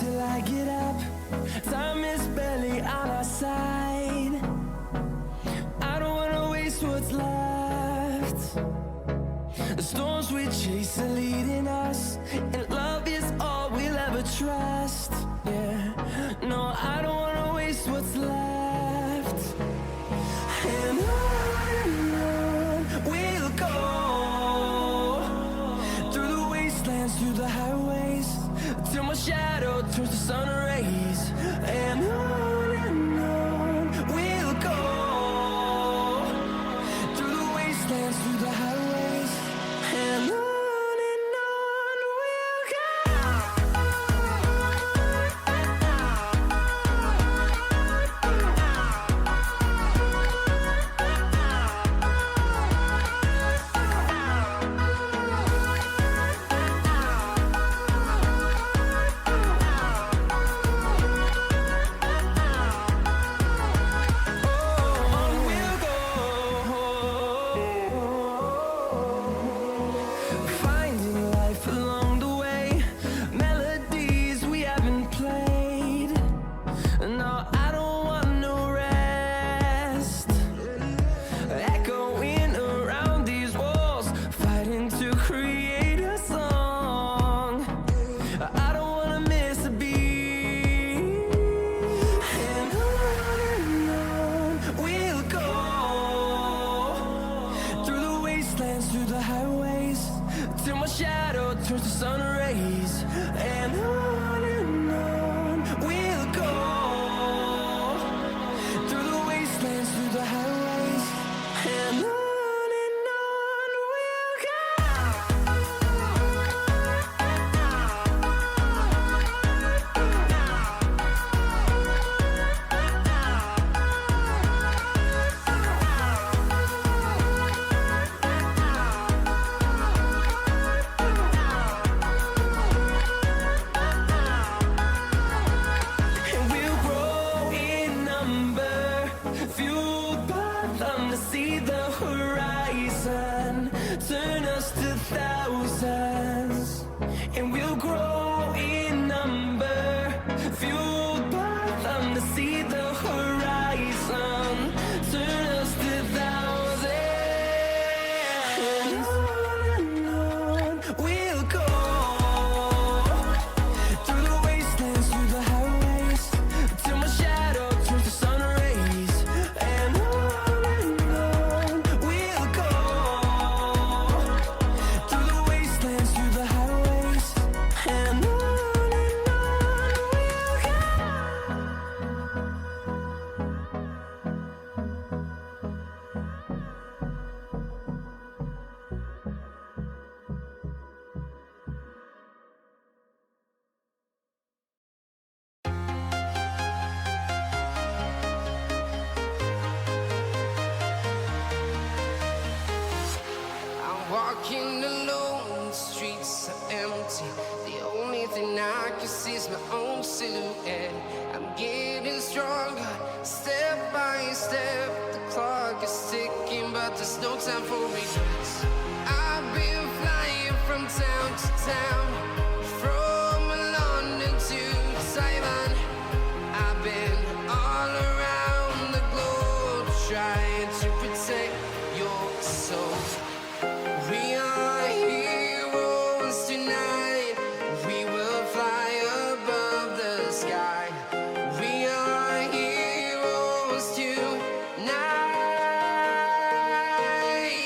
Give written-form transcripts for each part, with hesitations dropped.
till I get up. Time is barely on our side. I don't wanna waste what's left. The storms we chase are leading us, and love is all we'll ever trust. Yeah, no, I don't wanna waste what's left. And on we'll go, through the wastelands, through the highways, till my shadow turns to sun rays. And on we'll go, through the wastelands, through the highways, and on we'll go. Through the highways, till my shadow turns to sun rays. And on we'll go, through the wastelands, through the highways, and on we'll go. See the horizon turn us to thousands, and we'll grow in number, fueled by them to see the horizon turn us to thousands. And on we'll go, through the wastelands, through the highways, till my shadow turns to sun rays. And walking alone, the streets are empty. The only thing I can see is my own silhouette. I'm getting stronger, step by step. The clock is ticking, but there's no time for regrets. I've been flying from town to town, from London to Taiwan. I've been all around the globe, trying to protect your soul. We are heroes tonight. We will fly above the sky. We are heroes tonight.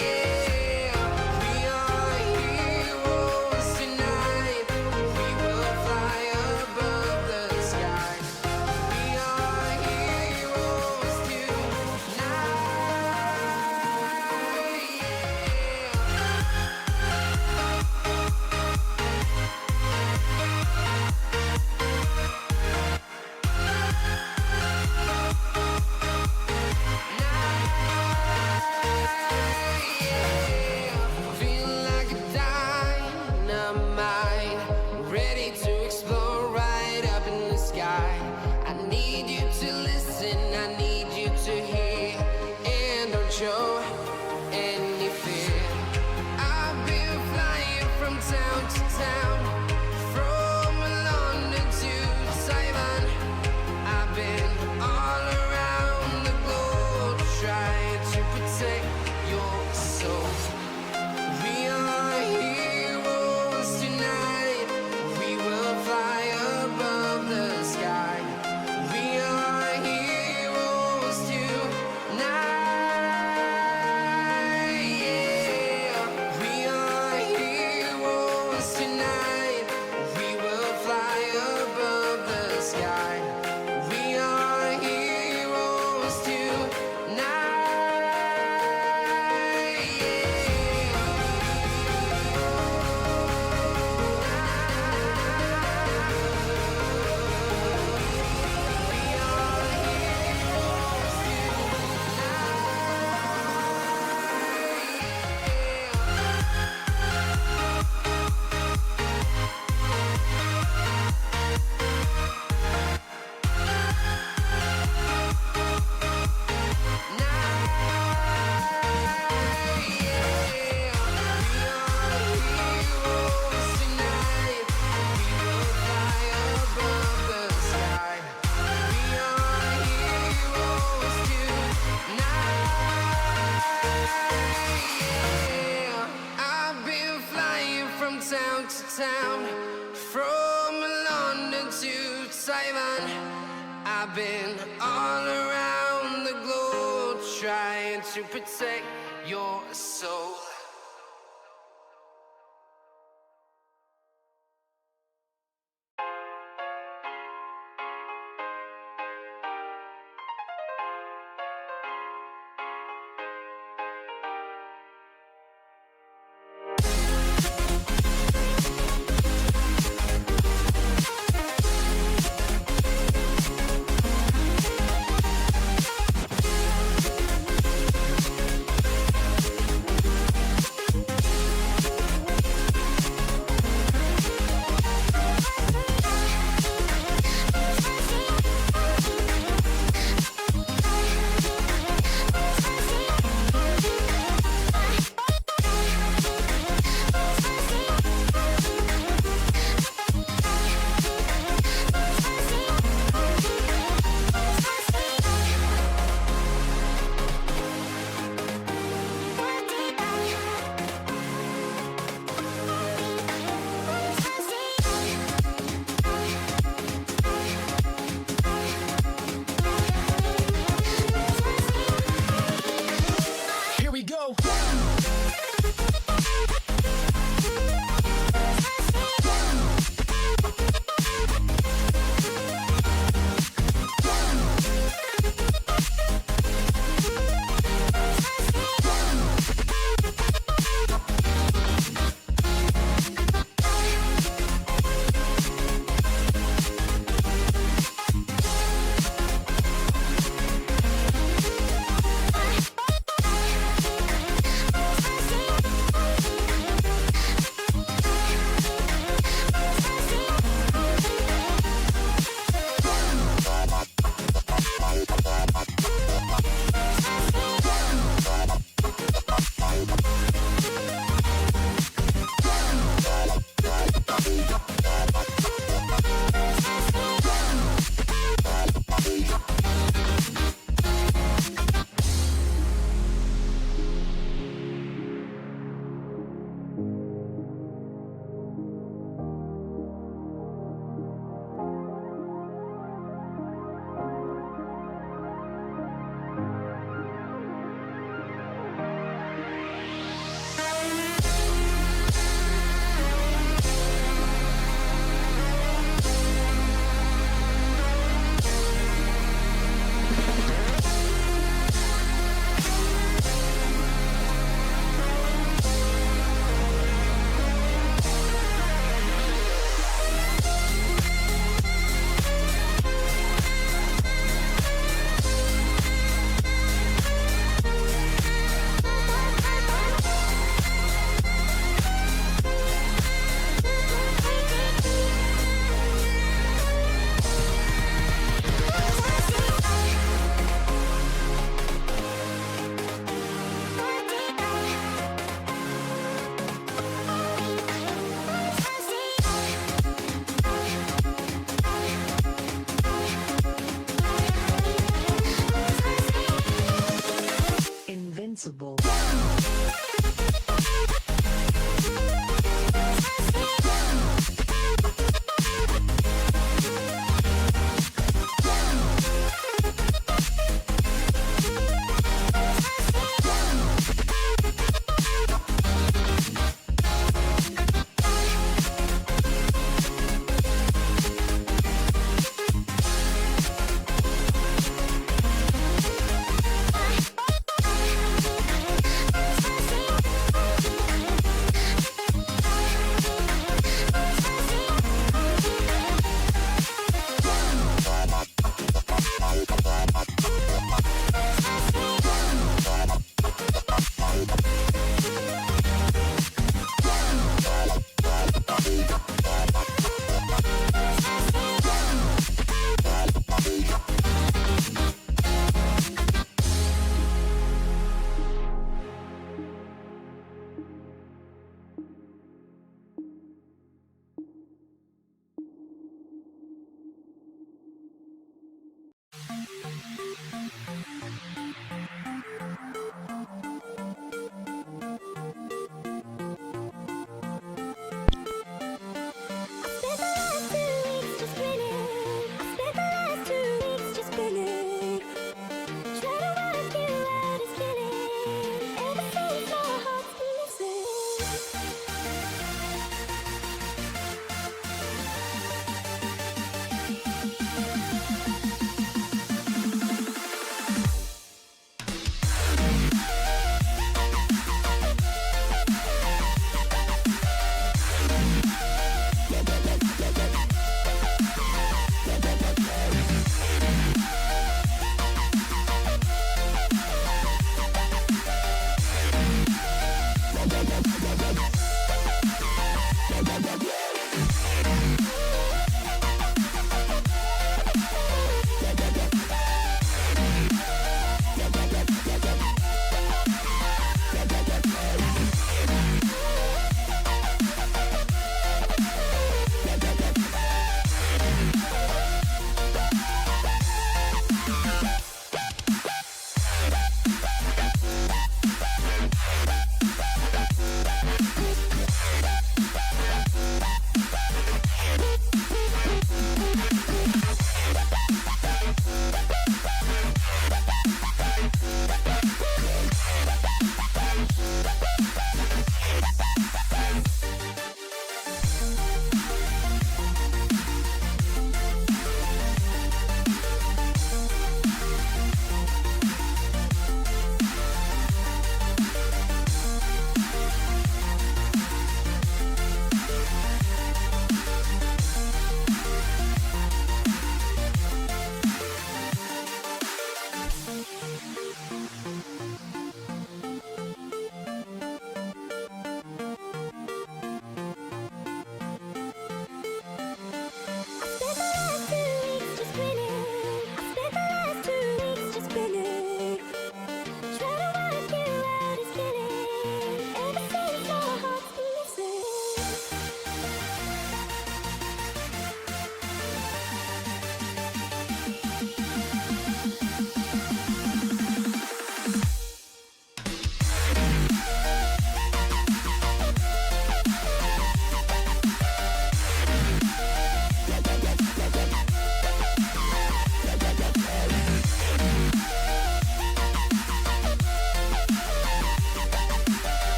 Yeah. We are heroes tonight. We will fly above the sky. We are heroes tonight. Yeah. across the town, from London to Taiwan. I've been all around the globe trying to protect your soul. Invincible.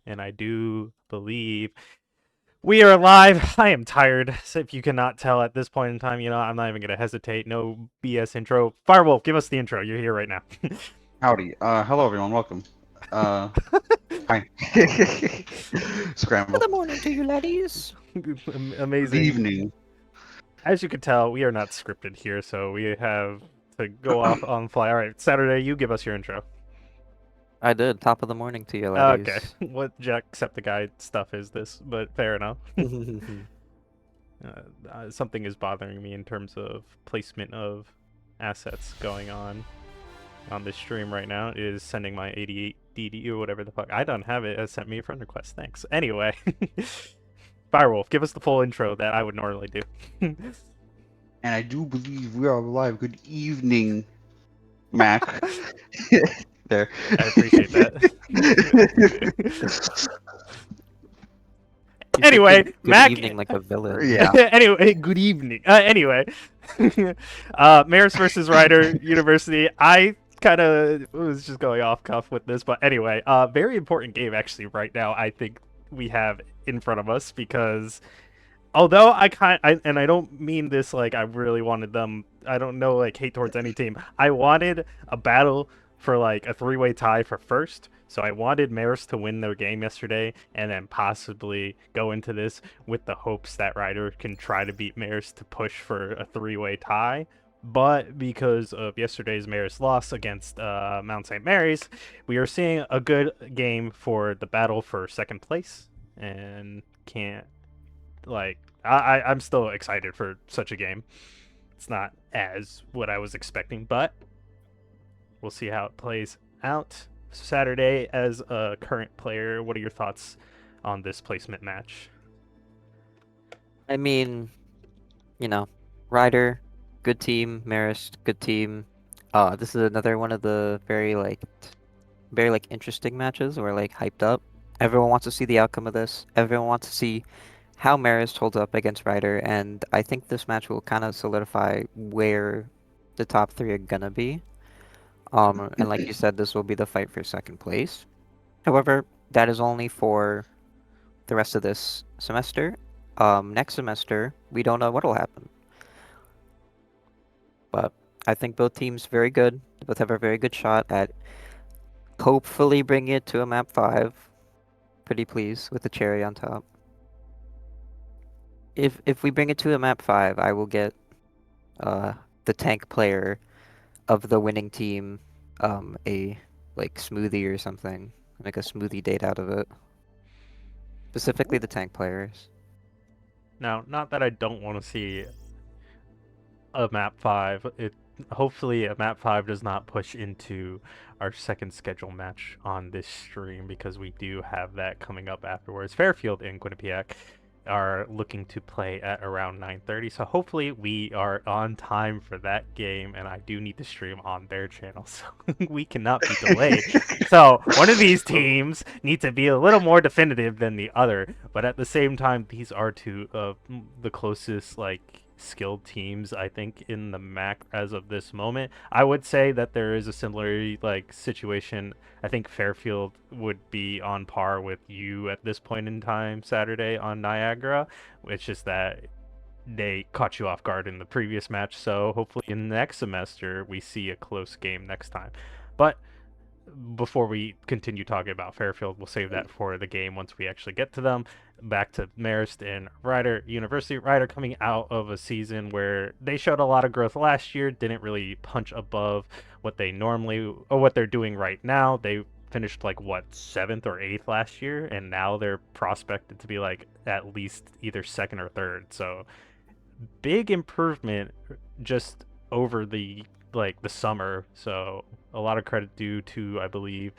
and I do believe we are live. I am tired, so if you cannot tell at this point in time, I'm not even going to hesitate. No BS intro. Firewolf, give us the intro. You're here right now. Howdy. Hello, everyone. Welcome. Hi. Scramble. Good morning to you, laddies. Good Amazing. evening. As you can tell, we are not scripted here, so we have to go off on the fly. All right, Saturday, you give us your intro. I did. Top of the morning to you, laddies. Okay, what Jacksepticeye stuff is this? But fair enough. Something is bothering me in terms of placement of assets going on this stream right now. It is sending my 88 DD or whatever the fuck. I don't have it. It has sent me a friend request. Thanks. Anyway, Firewolf, give us the full intro that I would normally do. And I do believe we are live. Good evening, Mac. There. I appreciate that. You Anyway, said good Mac. evening like a villain. Yeah. Anyway, good evening. Anyway, Marist versus Ryder University. I kind of was just going off cuff with this, but anyway, very important game actually right now. I think we have in front of us because although I don't mean this like I really wanted them. I don't know like hate towards any team. I wanted a battle for like a three-way tie for first. So I wanted Marist to win their game yesterday and then possibly go into this with the hopes that Ryder can try to beat Marist to push for a three-way tie. But because of yesterday's Marist loss against Mount St. Mary's, we are seeing a good game for the battle for second place. And I'm still excited for such a game. It's not as what I was expecting, but we'll see how it plays out. Saturday, as a current player, what are your thoughts on this placement match? I mean, Ryder, good team. Marist, good team. This is another one of the very interesting matches or like hyped up. Everyone wants to see the outcome of this. Everyone wants to see how Marist holds up against Ryder, and I think this match will kind of solidify where the top three are gonna be. And like you said, this will be the fight for second place. However, that is only for the rest of this semester. Next semester, we don't know what will happen. But I think both teams very good. Both have a very good shot at hopefully bringing it to a map 5. Pretty pleased with the cherry on top. If we bring it to a map 5, I will get the tank player of the winning team a like smoothie or something, make a smoothie date out of it. Specifically the tank players. Now, not that I don't want to see a map 5. Hopefully a map 5 does not push into our second schedule match on this stream because we do have that coming up afterwards. Fairfield and Quinnipiac are looking to play at around 9:30, so hopefully we are on time for that game, and I do need to stream on their channel, so we cannot be delayed. So one of these teams needs to be a little more definitive than the other, but at the same time, these are two of the closest skilled teams I think in the MAAC as of this moment. I would say that there is a similar situation. I think Fairfield would be on par with you at this point in time Saturday on Niagara. It's just that they caught you off guard in the previous match, so hopefully in next semester we see a close game next time. But before we continue talking about Fairfield, we'll save that for the game once we actually get to them. Back to Marist and Ryder University. Ryder coming out of a season where they showed a lot of growth last year, didn't really punch above what they normally, or what they're doing right now. They finished 7th or 8th last year, and now they're prospected to be at least either 2nd or 3rd. So big improvement just over the summer. So a lot of credit due to, I believe,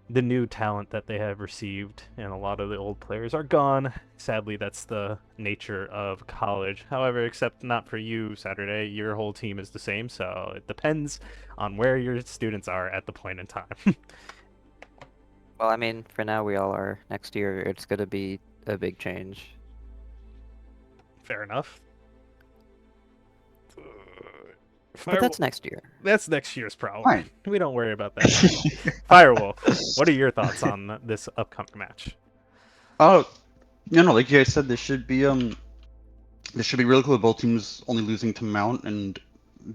the new talent that they have received, and a lot of the old players are gone. Sadly, that's the nature of college. However, except not for you, Saturday, your whole team is the same, so it depends on where your students are at the point in time. Well, I mean, for now we all are. Next year, it's going to be a big change. Fair enough. But that's next year. That's next year's problem. Fine. We don't worry about that. Firewolf, what are your thoughts on this upcoming match? Oh, no, like you guys said, this should be really cool. With both teams only losing to Mount and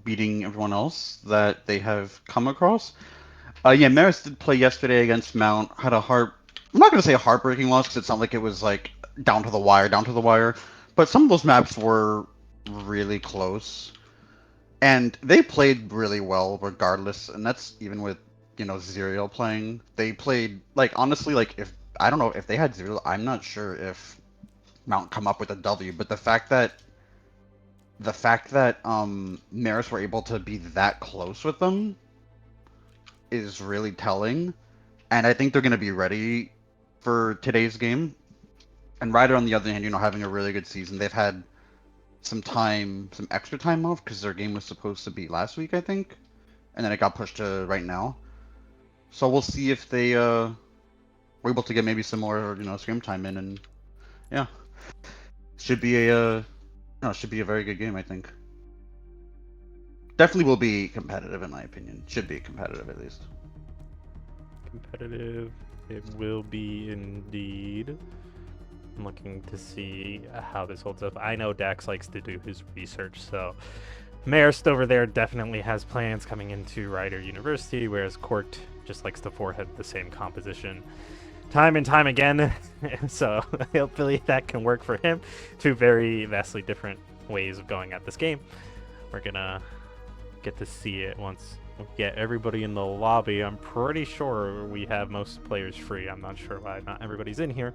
beating everyone else that they have come across. Yeah, Marist did play yesterday against Mount. Had a heart. I'm not gonna say a heartbreaking loss because it sounded like it was like down to the wire. But some of those maps were really close, and they played really well regardless. And that's even with Zerial playing. They played like honestly, like if I don't know if they had Zerial, I'm not sure if Mount come up with a W. But the fact that Maris were able to be that close with them is really telling, and I think they're going to be ready for today's game. And Ryder, on the other hand, having a really good season. They've had some extra time off because their game was supposed to be last week, I think, and then it got pushed to right now. So we'll see if they were able to get maybe some more scrim time in, and yeah, should be a should be a very good game, I think. Definitely will be competitive, in my opinion. Should be competitive at least. Competitive. It will be indeed. I'm looking to see how this holds up. I know Dax likes to do his research, so Marist over there definitely has plans coming into Rider University, whereas Court just likes to forehead the same composition time and time again. So hopefully that can work for him. Two very vastly different ways of going at this game. We're gonna get to see it once we get everybody in the lobby. I'm pretty sure we have most players free. I'm not sure why not everybody's in here.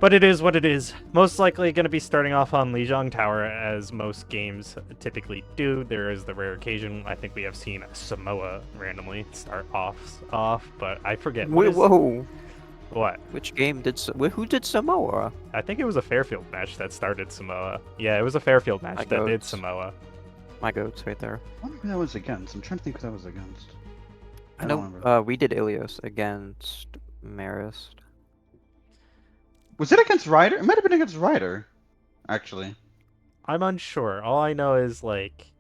But it is what it is. Most likely going to be starting off on Lijiang Tower, as most games typically do. There is the rare occasion. I think we have seen Samoa randomly start off, but I forget. Whoa! What? Which game did who did Samoa? I think it was a Fairfield match that started Samoa. Yeah, it was a Fairfield match that did Samoa. My goats right there. I wonder who that was against. I'm trying to think who that was against. I know we did Ilios against Marist. Was it against Ryder? It might have been against Ryder, actually. I'm unsure. All I know is like,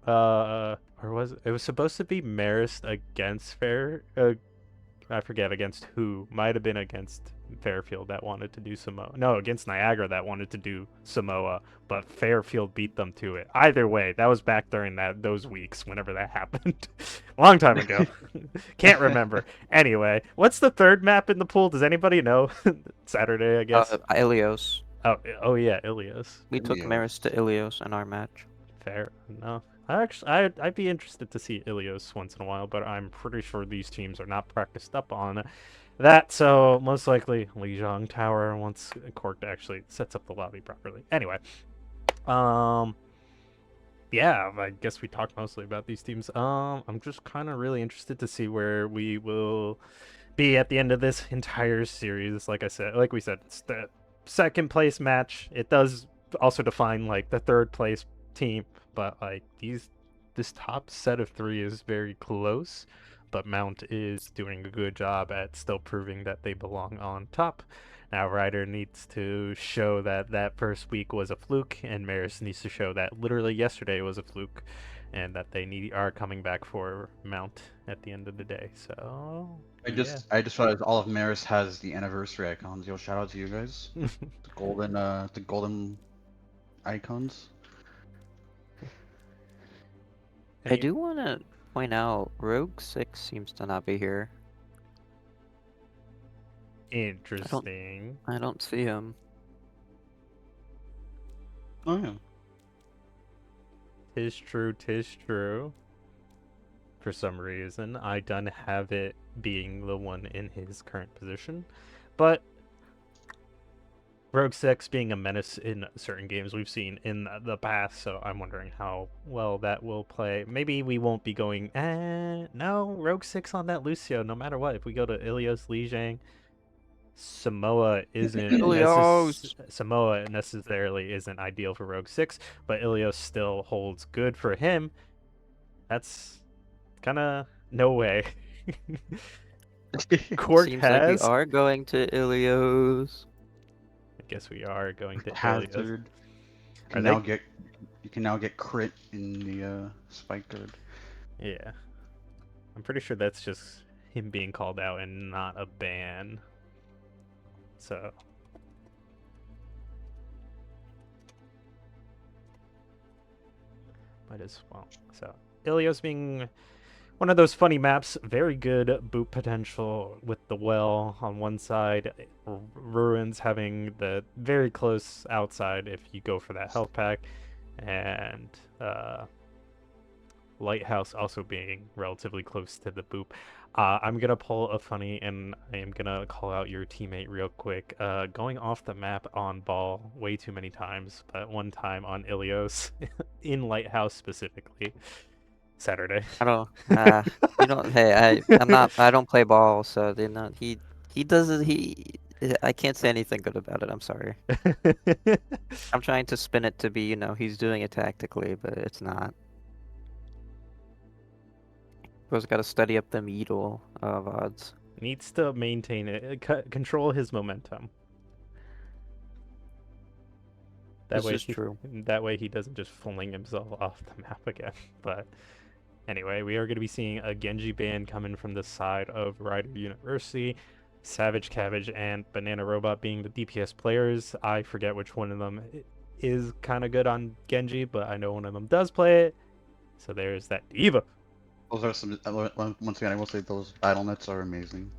or was it was supposed to be Marist against I forget against who. Might have been against Fairfield that wanted to do Samoa. No, against Niagara that wanted to do Samoa, but Fairfield beat them to it. Either way, that was back during those weeks, whenever that happened. A long time ago. Can't remember. Anyway, what's the third map in the pool? Does anybody know? Saturday, I guess. Ilios. Oh yeah, Ilios. We took Marist to Ilios in our match. Fair enough. I'd be interested to see Ilios once in a while, but I'm pretty sure these teams are not practiced up on that, so most likely Lijiang Tower once Cork actually sets up the lobby properly. Anyway, yeah, I guess we talked mostly about these teams. I'm just kind of really interested to see where we will be at the end of this entire series. Like we said, it's the second place match. It does also define like the third place team, but like this top set of three is very close, but Mount is doing a good job at still proving that they belong on top. Now Ryder needs to show that that first week was a fluke, and Marist needs to show that literally yesterday was a fluke, and that they are coming back for Mount at the end of the day. So I just realized all of Maris has the anniversary icons. Yo, shout out to you guys. the golden icons. I do want to point out Rogue 6 seems to not be here. Interesting. I don't see him. Oh yeah. Tis true. For some reason, I done have it being the one in his current position, but Rogue 6 being a menace in certain games we've seen in the past, so I'm wondering how well that will play. Maybe we won't be going, no, Rogue 6 on that Lucio, no matter what. If we go to Ilios, Lijiang, Samoa Samoa necessarily isn't ideal for Rogue 6, but Ilios still holds good for him. That's kind of no way. Cork Seems has... like we are going to Ilios. I guess we are going to Hazard. You can now get crit in the spike guard. Yeah. I'm pretty sure that's just him being called out and not a ban. So might as well. So Ilios being one of those funny maps, very good boot potential with the well on one side, Ruins having the very close outside if you go for that health pack, and Lighthouse also being relatively close to the boop. I'm gonna pull a funny, and I am gonna call out your teammate real quick. Going off the map on ball way too many times, but one time on Ilios, in Lighthouse specifically, Saturday. I don't. You know. Hey, I'm not. I don't play ball, so you know he does it. I can't say anything good about it. I'm sorry. I'm trying to spin it to be, you know, he's doing it tactically, but it's not. Bro's got to study up them Yeetle VODs. Needs to maintain it, control his momentum. This is true. That way he doesn't just fling himself off the map again. But anyway, we are going to be seeing a Genji ban coming from the side of Rider University. Savage Cabbage and Banana Robot being the DPS players. I forget which one of them is kind of good on Genji, but I know one of them does play it. So there's that D.Va. Those are some. Once again, I will say those battle nets are amazing.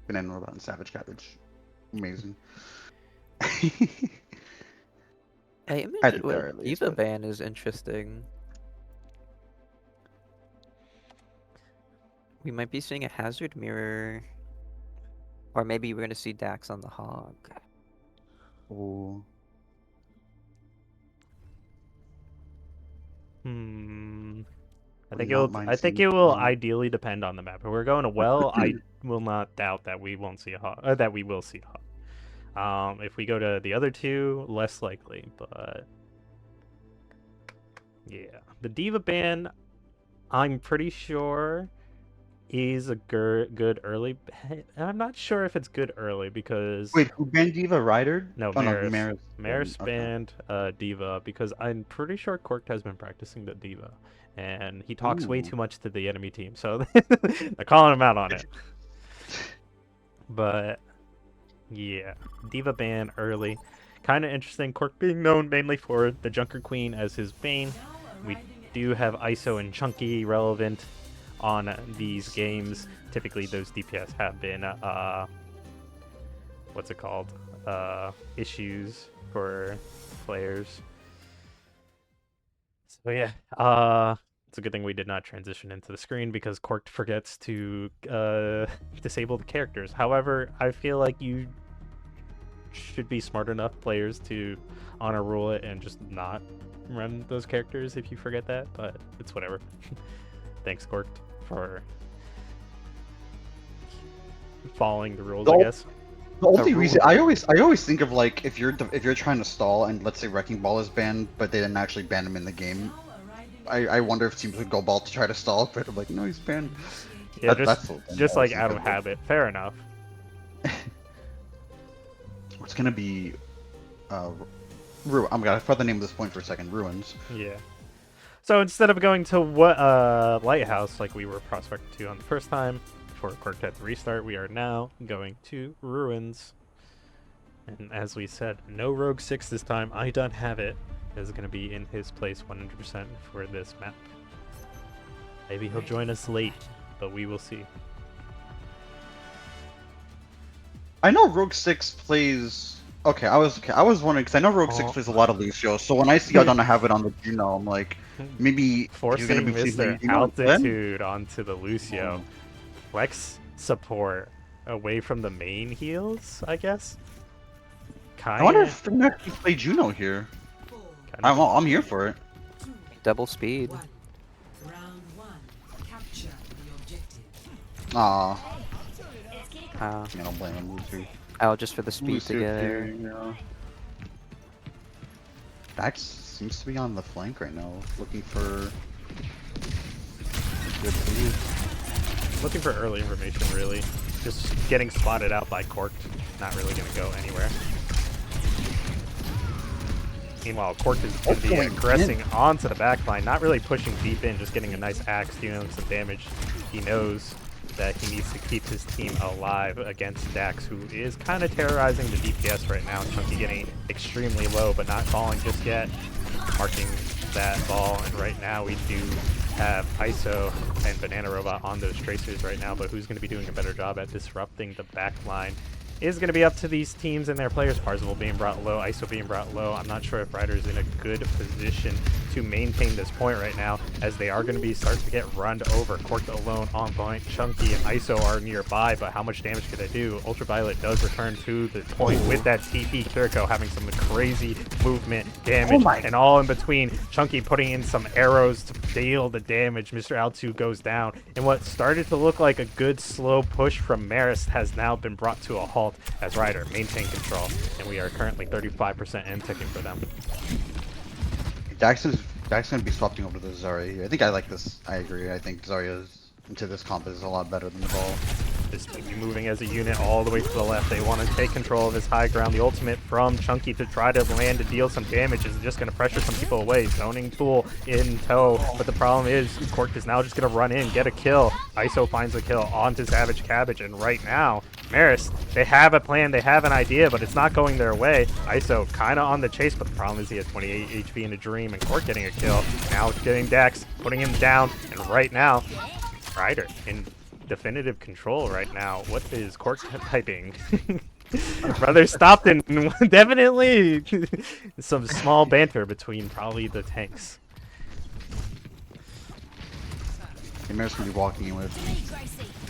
Banana Robot and Savage Cabbage, amazing. Hey, I think they're at least, D.Va but- ban is interesting. We might be seeing a Hazard Mirror. Or maybe we're going to see Dax on the Hog. Oh. I Would think not it'll. mind I think seeing it will Hog. ideally depend on the map. If we're going to well, I will not doubt that we won't see a hog. That we will see a hog. If we go to the other two, less likely. But yeah, the D.Va ban, I'm pretty sure, is a good early. I'm not sure if it's good early because Wait, who banned D.Va? Rider? no, Oh, Marist. Marist. Marist Okay. banned D.Va because I'm pretty sure Corked has been practicing the D.Va, and he talks way Ooh. too much to the enemy team, so they're calling him out on it. But yeah, D.Va ban early. Kind of interesting. Cork being known mainly for the Junker Queen as his bane. We do have ISO and Chunky relevant on these games. Typically those DPS have been what's it called, issues for players. So yeah, it's a good thing we did not transition into the screen because Cork forgets to disable the characters. However, I feel like you should be smart enough players to honor rule it and just not run those characters if you forget that, but it's whatever. Thanks, Corked, for following the rules, I guess. The only reason I always think of, like, if you're trying to stall and let's say Wrecking Ball is banned, but they didn't actually ban him in the game. I wonder if teams would go ball to try to stall, but I'm like, no, he's banned. Yeah, That's just like out of habit. Fair enough. It's gonna be, I'm gonna throw the name of this point for a second. Ruins. Yeah. So instead of going to Lighthouse like we were prospected to on the first time for Quartet restart, we are now going to Ruins. And as we said, no Rogue 6 this time. I don't have it. Is going to be in his place 100% for this map. Maybe he'll join us late, but we will see. I know Rogue 6 plays. Okay, I was wondering because I know Rogue 6 plays a lot of Lucio. So when I see I don't have it on the Juno, I'm like, maybe he's gonna Forcing be Mr. playing Altitude onto the Lucio. Flex support away from the main heals, I guess. I wonder if they actually play Juno here. I'm here for it. Double speed. Round one. Capture the objective. Aw. Uh, I don't blame him. Lucio. oh, just for the speed to get here, it. yeah. Dax seems to be on the flank right now, looking for a good lead. Looking for early information, really. Just getting spotted out by Corked. Not really going to go anywhere. Meanwhile, Corked is going to be aggressing onto the backline, not really pushing deep in, just getting a nice axe, dealing some damage. He knows that he needs to keep his team alive against Dax, who is kind of terrorizing the DPS right now. Chunky getting extremely low, but not falling just yet. Marking that ball, and right now we do have ISO and Banana Robot on those tracers right now, but who's going to be doing a better job at disrupting the back line is going to be up to these teams and their players. Parzival being brought low, ISO being brought low. I'm not sure if Ryder's in a good position to maintain this point right now, as they are going to be starting to get run over. Corked alone on point. Chunky and ISO are nearby, but how much damage could they do? Ultraviolet does return to the point with that TP. Kiriko having some crazy movement damage, and all in between. Chunky putting in some arrows to deal the damage. Mr. Altu goes down, and what started to look like a good slow push from Marist has now been brought to a halt as Ryder maintain control, and we are currently 35% end ticking for them. Dax gonna be swapping over to the Zarya here. I think I like this. I agree. I think Zarya's into this comp is a lot better than the ball. This will be moving as a unit all the way to the left. They want to take control of this high ground. The ultimate from Chunky to try to land to deal some damage is just going to pressure some people away. Zoning tool in tow, but the problem is Cork is now just going to run in, get a kill. ISO finds a kill onto Savage Cabbage, and right now, Marist, they have a plan, they have an idea, but it's not going their way. ISO kind of on the chase, but the problem is he has 28 HP in a dream, and Cork getting a kill. Now getting Dax, putting him down, and right now, Ryder in definitive control right now. What is Cork typing? Brother stopped, and definitely some small banter between probably the tanks. Mayor's gonna be walking in with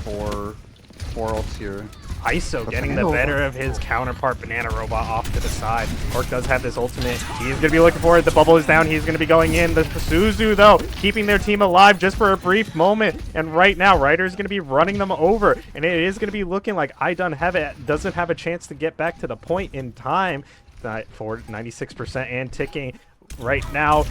four ults here. ISO getting the better of his counterpart, Banana Robot, off to the side. Cork does have this ultimate. He's going to be looking for it. The bubble is down. He's going to be going in. The Suzu, though, keeping their team alive just for a brief moment. And right now, Ryder's going to be running them over. And it is going to be looking like I Done Have It doesn't have a chance to get back to the point in time. For 96% and ticking right now.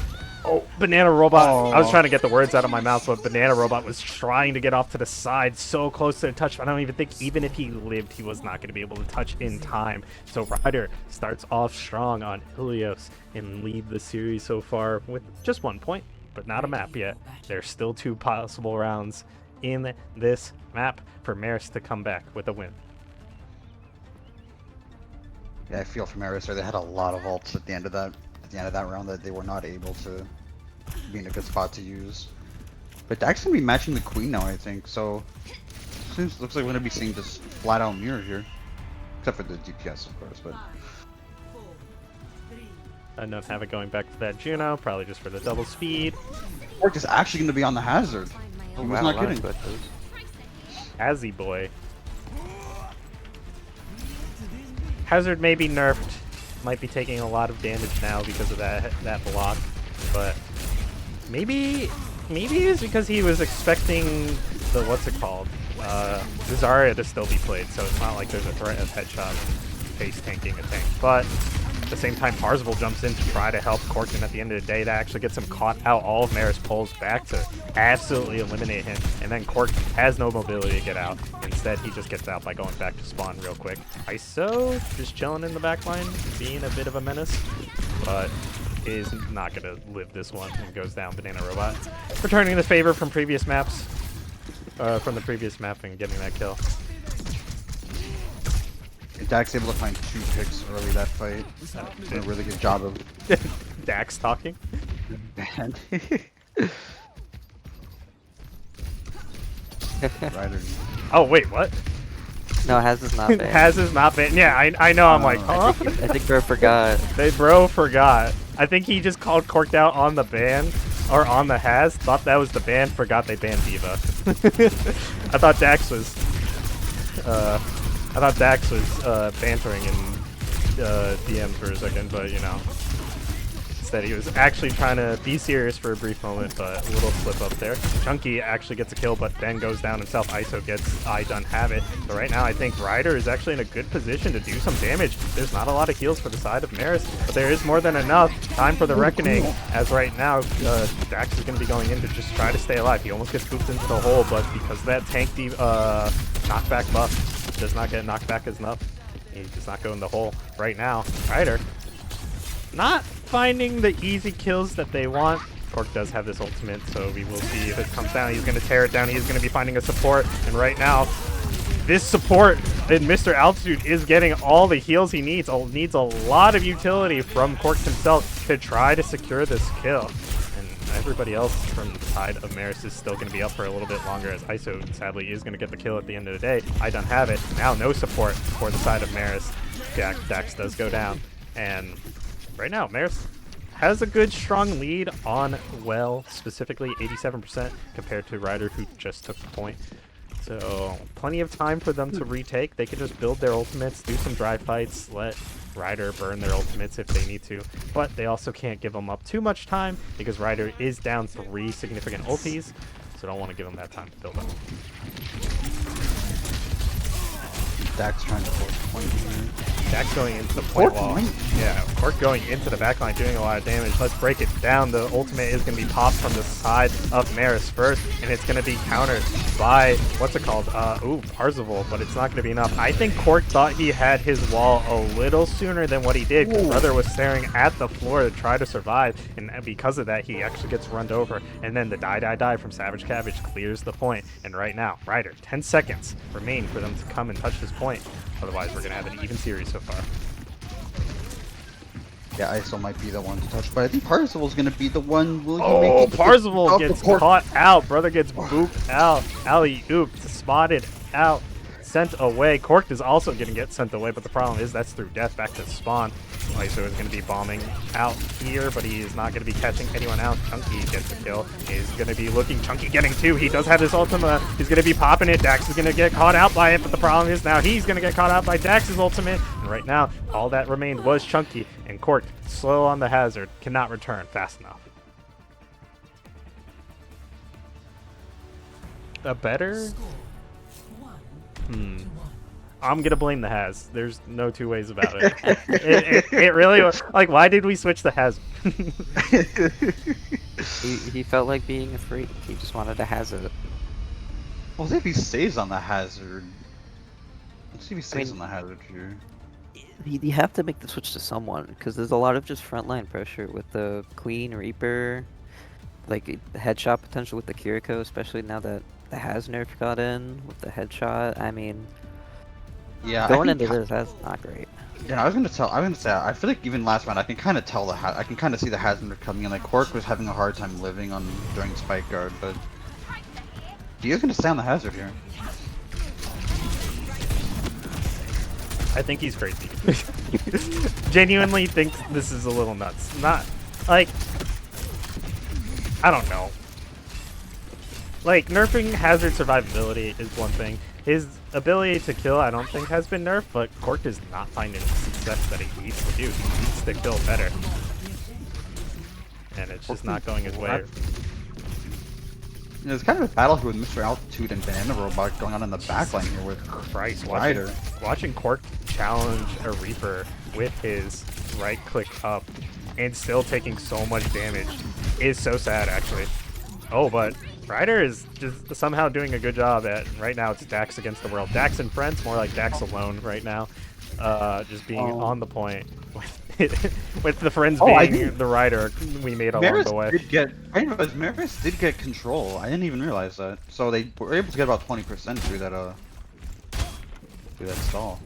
Oh, Banana Robot. Oh. I was trying to get the words out of my mouth, but Banana Robot was trying to get off to the side, so close to the touch. I don't even think even if he lived, he was not going to be able to touch in time. So Ryder starts off strong on Ilios and lead the series so far with just 1 point, but not a map yet. There's still 2 possible rounds in this map for Marist to come back with a win. Yeah, I feel for Marist. They had a lot of ults at the end of that round that they were not able to be in a good spot to use. But Dax gonna be matching the Queen now, I think. So looks like we're gonna be seeing this flat out mirror here, except for the DPS, of course. But I don't have it going back to that Juno, probably just for the double speed. Cork is actually gonna be on the hazard. I was not kidding. Hazzy boy. Hazard may be nerfed. Might be taking a lot of damage now because of that block, but maybe it's because he was expecting the the Zarya to still be played, so it's not like there's a threat of headshot face tanking a tank. But at the same time, Parzival jumps in to try to help Cork, and at the end of the day, that actually gets him caught out. All of Marist pulls back to absolutely eliminate him, and then Cork has no mobility to get out. Instead, he just gets out by going back to spawn real quick. ISO just chilling in the back line, being a bit of a menace, but is not going to live this one and goes down. Banana Robot returning the favor from previous maps, from the previous map and getting that kill. Dax able to find 2 picks early that fight. Did a really good job of Dax talking. Ryder. Oh wait, what? No, Haz is not banned. Haz is not banned. Yeah, I know. I'm like, huh? I think bro forgot. Bro forgot. I think he just called Corked out on the ban, or on the Haz. Thought that was the ban. Forgot they banned Diva. I thought Dax was. Bantering in DM for a second, but you know, instead he was actually trying to be serious for a brief moment, but a little slip up there. Chunky actually gets a kill, but then goes down himself. ISO gets I Done Have It. So right now I think Ryder is actually in a good position to do some damage. There's not a lot of heals for the side of Marist, but there is more than enough. Time for the reckoning, as right now Dax is going to be going in to just try to stay alive. He almost gets scooped into the hole, but because of that tank knockback buff, does not get knocked back as enough. He does not go in the hole right now. Ryder not finding the easy kills that they want. Cork does have this ultimate, so we will see if it comes down. He's going to tear it down. He's going to be finding a support, and right now, this support in Mr. Altitude is getting all the heals he needs. Needs a lot of utility from Cork himself to try to secure this kill. And everybody else from the side of Marist is still going to be up for a little bit longer, as ISO sadly is going to get the kill at the end of the day. I don't have it. Now no support for the side of Marist. Dax does go down. And right now, Marist has a good strong lead on Well, specifically 87% compared to Ryder, who just took the point. So plenty of time for them to retake. They can just build their ultimates, do some dry fights, let Ryder burn their ultimates if they need to. But they also can't give them up too much time because Ryder is down 3 significant ultis. So don't want to give them that time to build up. Dax trying to force point here. Dax going into the point wall. Yeah, Cork going into the backline, doing a lot of damage. Let's break it down. The ultimate is going to be popped from the side of Marist first, and it's going to be countered by, what's it called? Parzival, but it's not going to be enough. I think Cork thought he had his wall a little sooner than what he did, because Brother was staring at the floor to try to survive, and because of that, he actually gets runned over. And then the die from Savage Cabbage clears the point. And right now, Ryder, 10 seconds remain for them to come and touch this point. Otherwise, we're going to have an even series so far. Yeah, ISO might be the one to touch, but I think Parzival's going to be the one. Will he make it? Parzival gets caught out. Brother gets booped out. Alley-oop, spotted out, sent away. Cork is also going to get sent away, but the problem is that's through death back to spawn. ISO is going to be bombing out here, but he is not going to be catching anyone out. Chunky gets the kill. He's going to be looking. Chunky getting 2. He does have his ultimate. He's going to be popping it. Dax is going to get caught out by it, but the problem is now he's going to get caught out by Dax's ultimate. And right now, all that remained was Chunky, and Cork, slow on the hazard, cannot return fast enough. A better? I'm gonna blame the Haz. There's no two ways about it. it really was like, why did we switch the Haz? He felt like being a freak. He just wanted to hazard. Well, if he stays on the hazard. Let's see if he stays on the hazard here. You have to make the switch to someone, because there's a lot of just frontline pressure with the Queen, Reaper, like the headshot potential with the Kiriko, especially now that the Haz nerf got in with the headshot. I mean, yeah, going into this, that's not great. Yeah, I was gonna say, I feel like even last round, I can kind of tell I can kind of see the hazard coming in. Like Cork was having a hard time living on during Spike Guard, but Dio's gonna stay on the hazard here. I think he's crazy. Genuinely think this is a little nuts. Not like, I don't know. Like, nerfing hazard survivability is one thing. His ability to kill, I don't think, has been nerfed, but Cork is not finding the success that he needs to do. He needs to kill better. And it's just not going his way. There's kind of a battle here with Mr. Altitude and Banana Robot going on in the backline here with Christ, Ryder. Watching Cork challenge a Reaper with his right click up and still taking so much damage is so sad, actually. Oh, but Ryder is just somehow doing a good job at, right now it's Dax against the world. Dax and friends, more like Dax alone right now. Just being on the point with the friends being the Ryder we made along the way. Marist did get control. I didn't even realize that. So they were able to get about 20% through that stall.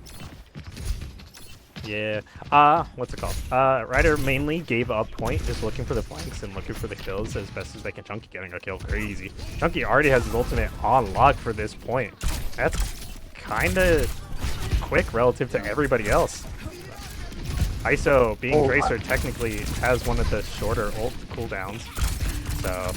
Yeah. What's it called? Ryder mainly gave up point, just looking for the flanks and looking for the kills as best as they can. Chunky getting a kill, crazy. Chunky already has his ultimate on lock for this point. That's kinda quick relative to everybody else. ISO, being Tracer, technically has one of the shorter ult cooldowns. So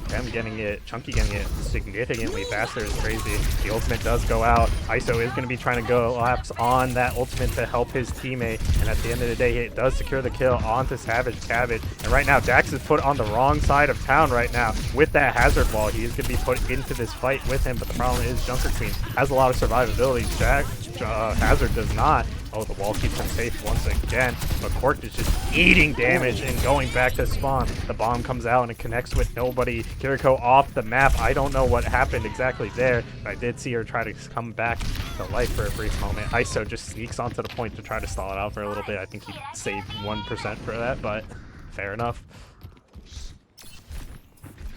them getting it, Chunky getting it significantly faster is crazy. The ultimate does go out. ISO is going to be trying to go lapse on that ultimate to help his teammate. And at the end of the day, it does secure the kill onto Savage Cabbage. And right now, Dax is put on the wrong side of town right now with that hazard wall. He is going to be put into this fight with him. But the problem is Junker Queen has a lot of survivability. Hazard does not. Oh, the wall keeps him safe once again, but Cork is just eating damage and going back to spawn. The bomb comes out and it connects with nobody. Kiriko off the map. I don't know what happened exactly there, but I did see her try to come back to life for a brief moment. ISO just sneaks onto the point to try to stall it out for a little bit. I think he saved 1% for that, but fair enough.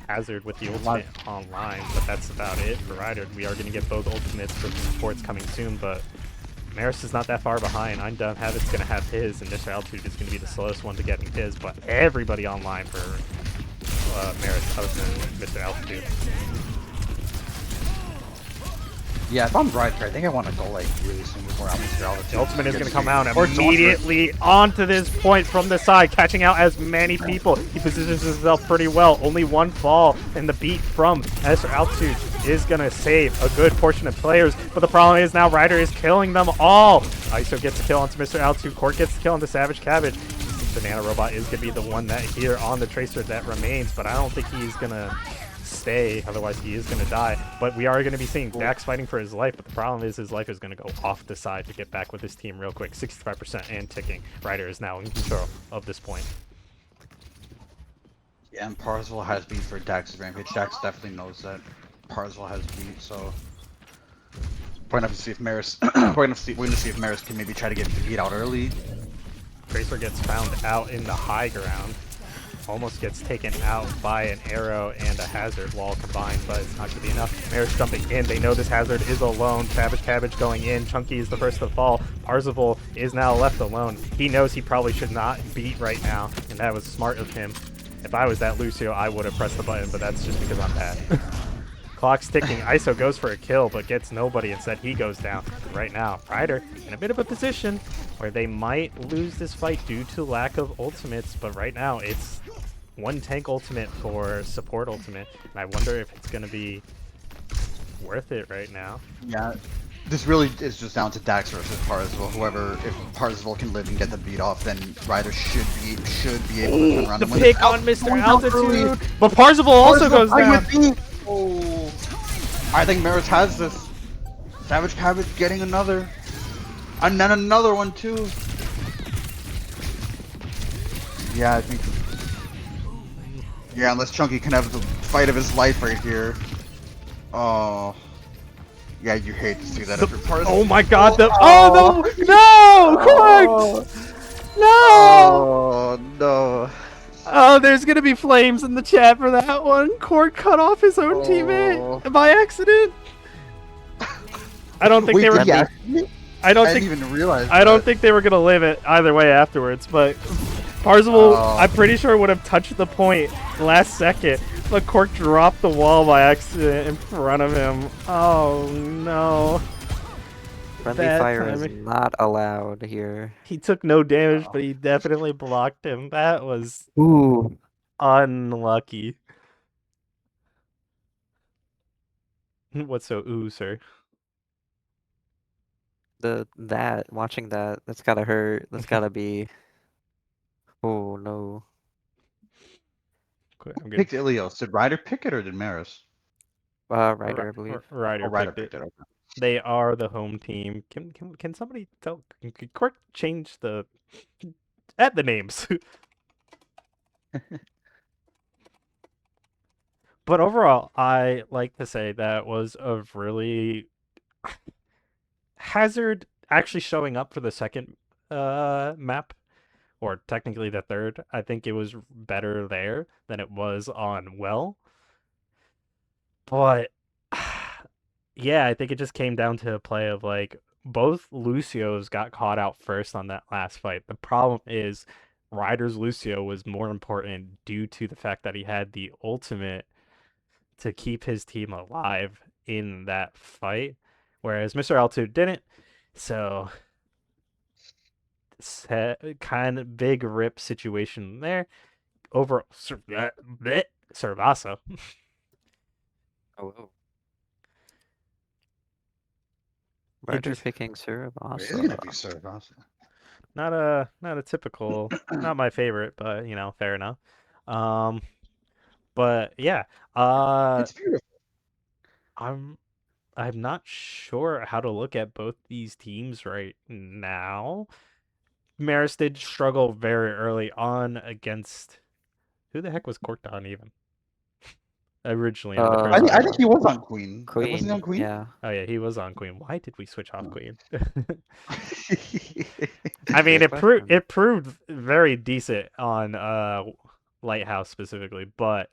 Hazard with the ultimate online, but that's about it for Ryder. We are going to get both ultimates for the supports coming soon, but Marist is not that far behind. Undone Habit's going to have his, and Mr. Altitude is going to be the slowest one to getting his, but everybody online for Marist other than Mr. Altitude. Yeah, if I'm Ryder, I think I want to go like really soon before Mr. Altitude. The ultimate is going to come out out immediately onto this point from the side, catching out as many people. He positions himself pretty well. Only one fall, and the beat from Mr. Altitude is going to save a good portion of players. But the problem is now Ryder is killing them all. ISO gets a kill onto Mr. Altitude. Court gets the kill onto Savage Cabbage. Banana Robot is going to be the one that here on the Tracer that remains, but I don't think he's going to stay, otherwise he is going to die. But we are going to be seeing Dax fighting for his life, but the problem is his life is going to go off the side to get back with his team real quick. 65% and ticking. Ryder is now in control of this point. Yeah, and Parzival has beat for Dax's Rampage. Dax definitely knows that Parzival has beat, so we're gonna have to see if Marist we're gonna see if Marist can maybe try to get the beat out early. Tracer gets found out in the high ground. Almost gets taken out by an arrow and a hazard wall combined, but it's not going to be enough. Marist jumping in. They know this hazard is alone. Savage Cabbage going in. Chunky is the first to fall. Parzival is now left alone. He knows he probably should not beat right now, and that was smart of him. If I was that Lucio, I would have pressed the button, but that's just because I'm bad. Clock's ticking. ISO goes for a kill, but gets nobody. Instead, he goes down. Right now, Ryder in a bit of a position where they might lose this fight due to lack of ultimates, but right now it's one tank ultimate for support ultimate, and I wonder if it's going to be worth it right now. Yeah, this really is just down to Dax versus Parzival. Whoever, if Parzival can live and get the beat off, then Ryder should be able to turn around. The pick on Mr. Altitude, but Parzival also goes down. Oh, I think Marist has this. Savage Cabbage getting another, and then another one too. Yeah, I think. Yeah, unless Chunky can have the fight of his life right here. Oh. Yeah, you hate to see that every part. Oh my god, the no! Court! No! Oh no. Oh, there's gonna be flames in the chat for that one. Court cut off his own teammate by accident. I don't think they were. I didn't even realize. I don't think they were gonna live it either way afterwards, but Parzival, I'm pretty sure would have touched the point last second, but Cork dropped the wall by accident in front of him. Oh no. Friendly fire is not allowed here. He took no damage, but he definitely blocked him. That was unlucky. What's so ooh, sir? Watching that's gotta hurt. That's gotta be. Oh no. Picked Ilios. Did Ryder pick it or did Marist? Ryder, I believe. Ryder picked it. Okay. They are the home team. Can somebody tell? Can Court change the names? But overall, I like to say that was a really Hazard actually showing up for the second map, or technically the third. I think it was better there than it was on Well. But yeah, I think it just came down to a play of like both Lucios got caught out first on that last fight. The problem is Ryder's Lucio was more important due to the fact that he had the ultimate to keep his team alive in that fight, whereas Mr. Altitude didn't. So kind of big rip situation there. Over Servasa. Oh. Ryder picking Servasa. It's gonna be Servasa. Not a typical, not my favorite, but you know, fair enough. But yeah, it's beautiful. I'm not sure how to look at both these teams right now. Marist did struggle very early on against who the heck was Corked on even? Originally on the first I think he was on Queen. Wasn't he on Queen? Yeah. Oh yeah, he was on Queen. Why did we switch off Queen? I mean, it proved very decent on Lighthouse specifically, but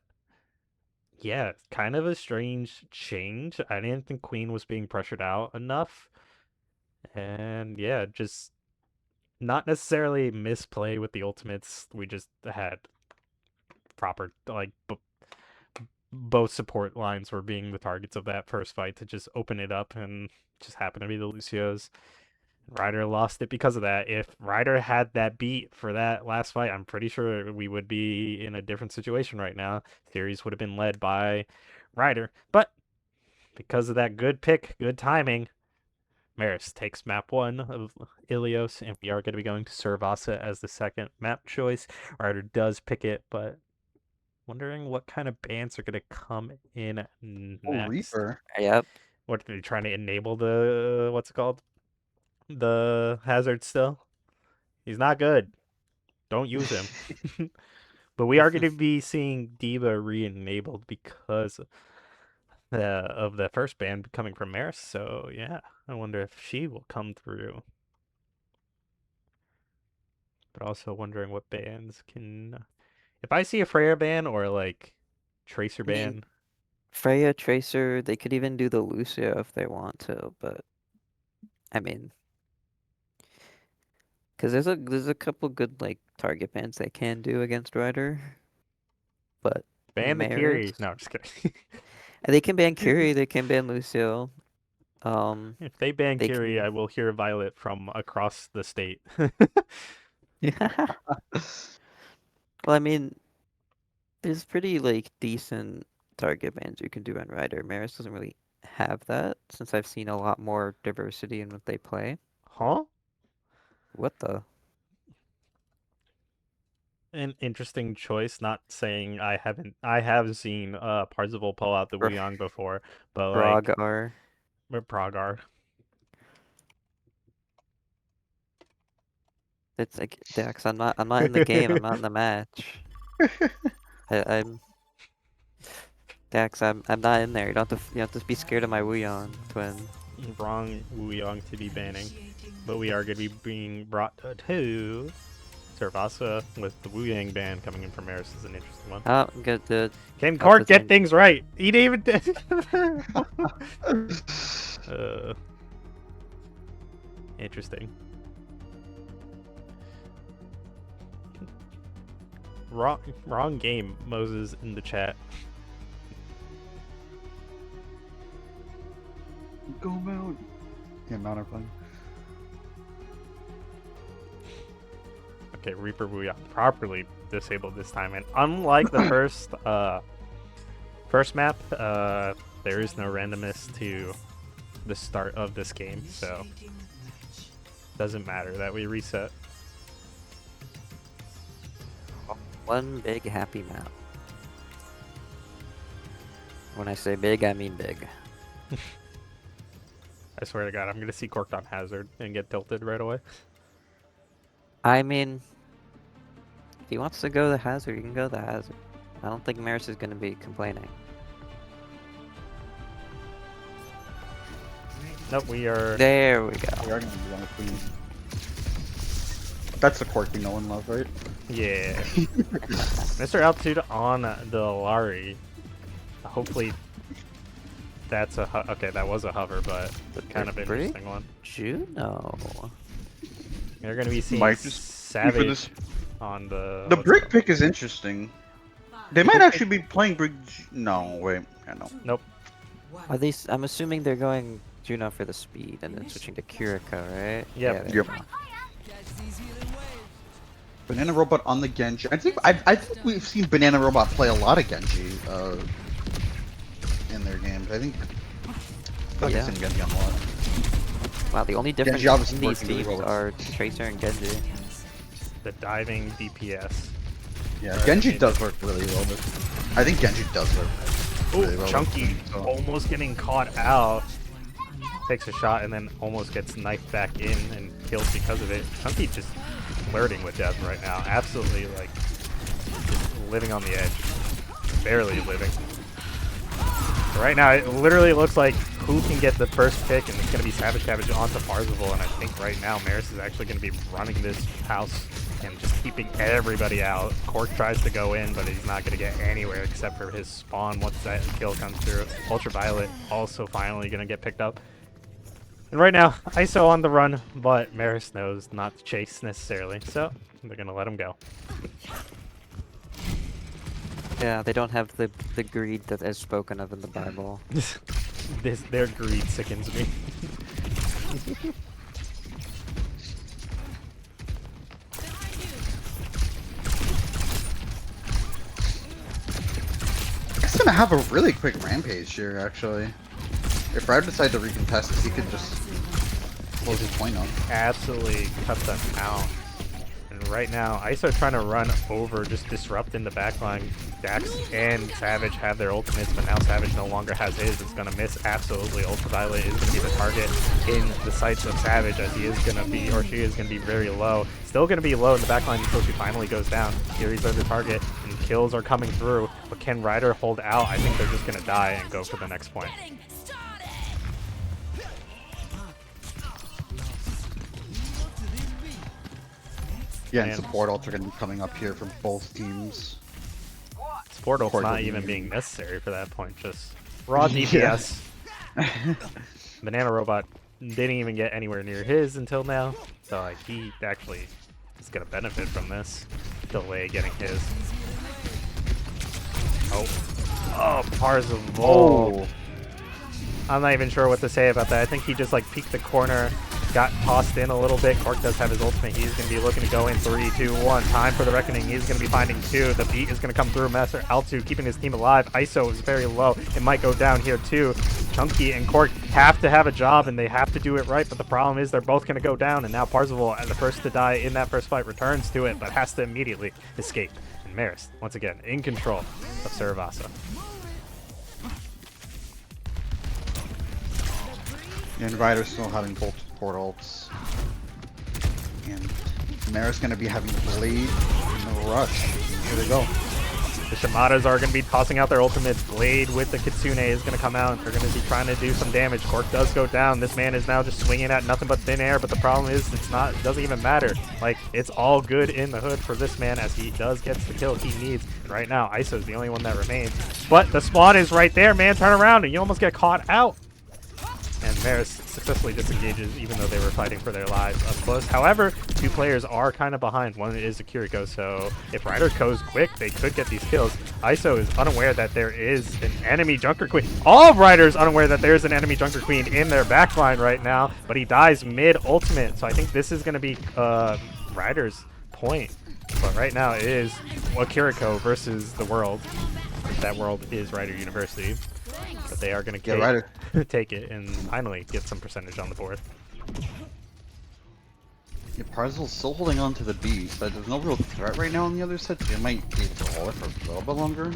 Yeah, kind of a strange change. I didn't think Queen was being pressured out enough. And yeah, just not necessarily misplay with the ultimates. We just had proper, like, both support lines were being the targets of that first fight to just open it up, and just happened to be the Lucios. Ryder lost it because of that. If Ryder had that beat for that last fight, I'm pretty sure we would be in a different situation right now. Series would have been led by Ryder. But because of that good pick, good timing, Marist takes map 1 of Ilios, and we are going to be going to Servasa as the second map choice. Ryder does pick it, but wondering what kind of bans are going to come in Oh, next. Reaper. Yep. What are they trying to enable the what's it called? The hazard still? He's not good. Don't use him. But we are going to be seeing Diva re-enabled because of the first ban coming from Maris. So yeah, I wonder if she will come through. But also wondering what bans can. If I see a Freya ban or like Tracer I mean, ban, Freya, Tracer, they could even do the Lucio if they want to, but I mean, because there's a couple good like target bans they can do against Ryder, but ban the Kiri. Marist, No, I'm just kidding. they can ban Curie, they can ban Lucio. If they ban They Kiri, can. I will hear Violet from across the state. Well, I mean, there's pretty like decent target bans you can do on Ryder. Marist doesn't really have that since I've seen a lot more diversity in what they play. Huh? What the? An interesting choice. Not saying I have seen Parzival pull out the Bra- Wuyong before, but like Bragar. Pragar. It's like Dax. I'm not in the game. I'm not in the match. I'm Dax. I'm not in there. You don't have to be scared of my Wuyong twin. Wrong Wuyong to be banning, but we are going to be being brought to Servasa with the Wuyang ban coming in from Maris is an interesting one. Oh, good. Can that's Court the get thing. things right? He didn't even. Interesting. Wrong game, Moses in the chat. Go Mount. Yeah, Mount are playing. Okay, Reaper Wuyong properly disabled this time, and unlike the first map, there is no randomness to the start of this game, so doesn't matter that we reset. One big happy map. When I say big, I mean big. I swear to God, I'm gonna see Corked on Hazard and get tilted right away. I mean, if he wants to go the Hazard, he can go the Hazard. I don't think Maris is going to be complaining. Nope, we are. There we go. We are going to be on the Queen. That's the Cork we know and love, right? Yeah. Mr. Altitude on the Lari. Hopefully that's a okay, that was a hover, but kind of interesting one. Juno. You're gonna be seeing Might just Savage on the. The brick pick is interesting. They might actually be playing brick. No, wait. I know. Nope. Are they? I'm assuming they're going Juno for the speed and then switching to Kurika, right? Yep. Yeah, there Yep. we go. Banana Robot on the Genji. I think we've seen Banana Robot play a lot of Genji in their games. I think I've Yeah. seen Genji on a lot. Wow, the only difference Genji obviously in these working really teams well are Tracer and Genji. The diving DPS. Yeah, Genji does work really well. But I think Genji does work really well. Chunky So- almost getting caught out. Takes a shot and then almost gets knifed back in and killed because of it. Chunky just flirting with death right now. Absolutely, like, just living on the edge. Barely living. Right now, it literally looks like who can get the first pick, and it's going to be Savage onto Parzival, and I think right now Maris is actually going to be running this house and just keeping everybody out. Cork tries to go in, but he's not going to get anywhere except for his spawn once that kill comes through. Ultraviolet also finally going to get picked up. And right now, ISO on the run, but Marist knows not to chase necessarily, so they're going to let him go. Yeah, they don't have the greed that is spoken of in the Bible. Their greed sickens me. He's gonna have a really quick rampage here, actually. If Brad decides to recontest this, he could just close his point up. Absolutely cut them out. And right now, ISO trying to run over, just disrupting the backline. Dax and Savage have their ultimates, but now Savage no longer has his. It's gonna miss absolutely. Ultraviolet is gonna be the target in the sights of Savage, as he is gonna be, or she is gonna be very low. Still gonna be low in the backline until she finally goes down. Furies are the target, and kills are coming through. But can Ryder hold out? I think they're just gonna die and go for the next point. Yeah, and support ults are going to be coming up here for both teams. Support ult's not even being necessary for that point, just raw DPS. Banana Robot didn't even get anywhere near his until now, so like he actually is going to benefit from this delay getting his. Oh, Parzival. Oh. I'm not even sure what to say about that. I think he just like peeked the corner, got tossed in a little bit. Cork does have his ultimate. He's going to be looking to go in 3, 2, 1. Time for the reckoning. He's going to be finding 2. The beat is going to come through. Master Altu keeping his team alive. ISO is very low. It might go down here too. Chunky and Cork have to have a job and they have to do it right, but the problem is they're both going to go down, and now Parzival, the first to die in that first fight, returns to it, but has to immediately escape. And Marist, once again, in control of Saravasa. And Ryder's still having both support ults. And Mara's going to be having Blade in the rush. Here they go. The Shimadas are going to be tossing out their ultimates. Blade with the Kitsune is going to come out. They're going to be trying to do some damage. Cork does go down. This man is now just swinging at nothing but thin air, but the problem is it doesn't even matter. Like, it's all good in the hood for this man as he does get the kill he needs. And right now, ISO is the only one that remains. But the spawn is right there, man. Turn around and you almost get caught out. And Marist successfully disengages, even though they were fighting for their lives up close. However, 2 players are kind of behind. One is a Kiriko, so if Ryder goes quick, they could get these kills. ISO is unaware that there is an enemy Junker Queen. All of Ryder's unaware that there's an enemy Junker Queen in their backline right now, but he dies mid-ultimate. So I think this is going to be Ryder's point. But right now it is Kiriko versus the world. That world is Ryder University. But they are going to take it and finally get some percentage on the board. Yeah, Parzival's still holding on to the B, but there's no real threat right now on the other side. They might be able to hold it for a little bit longer.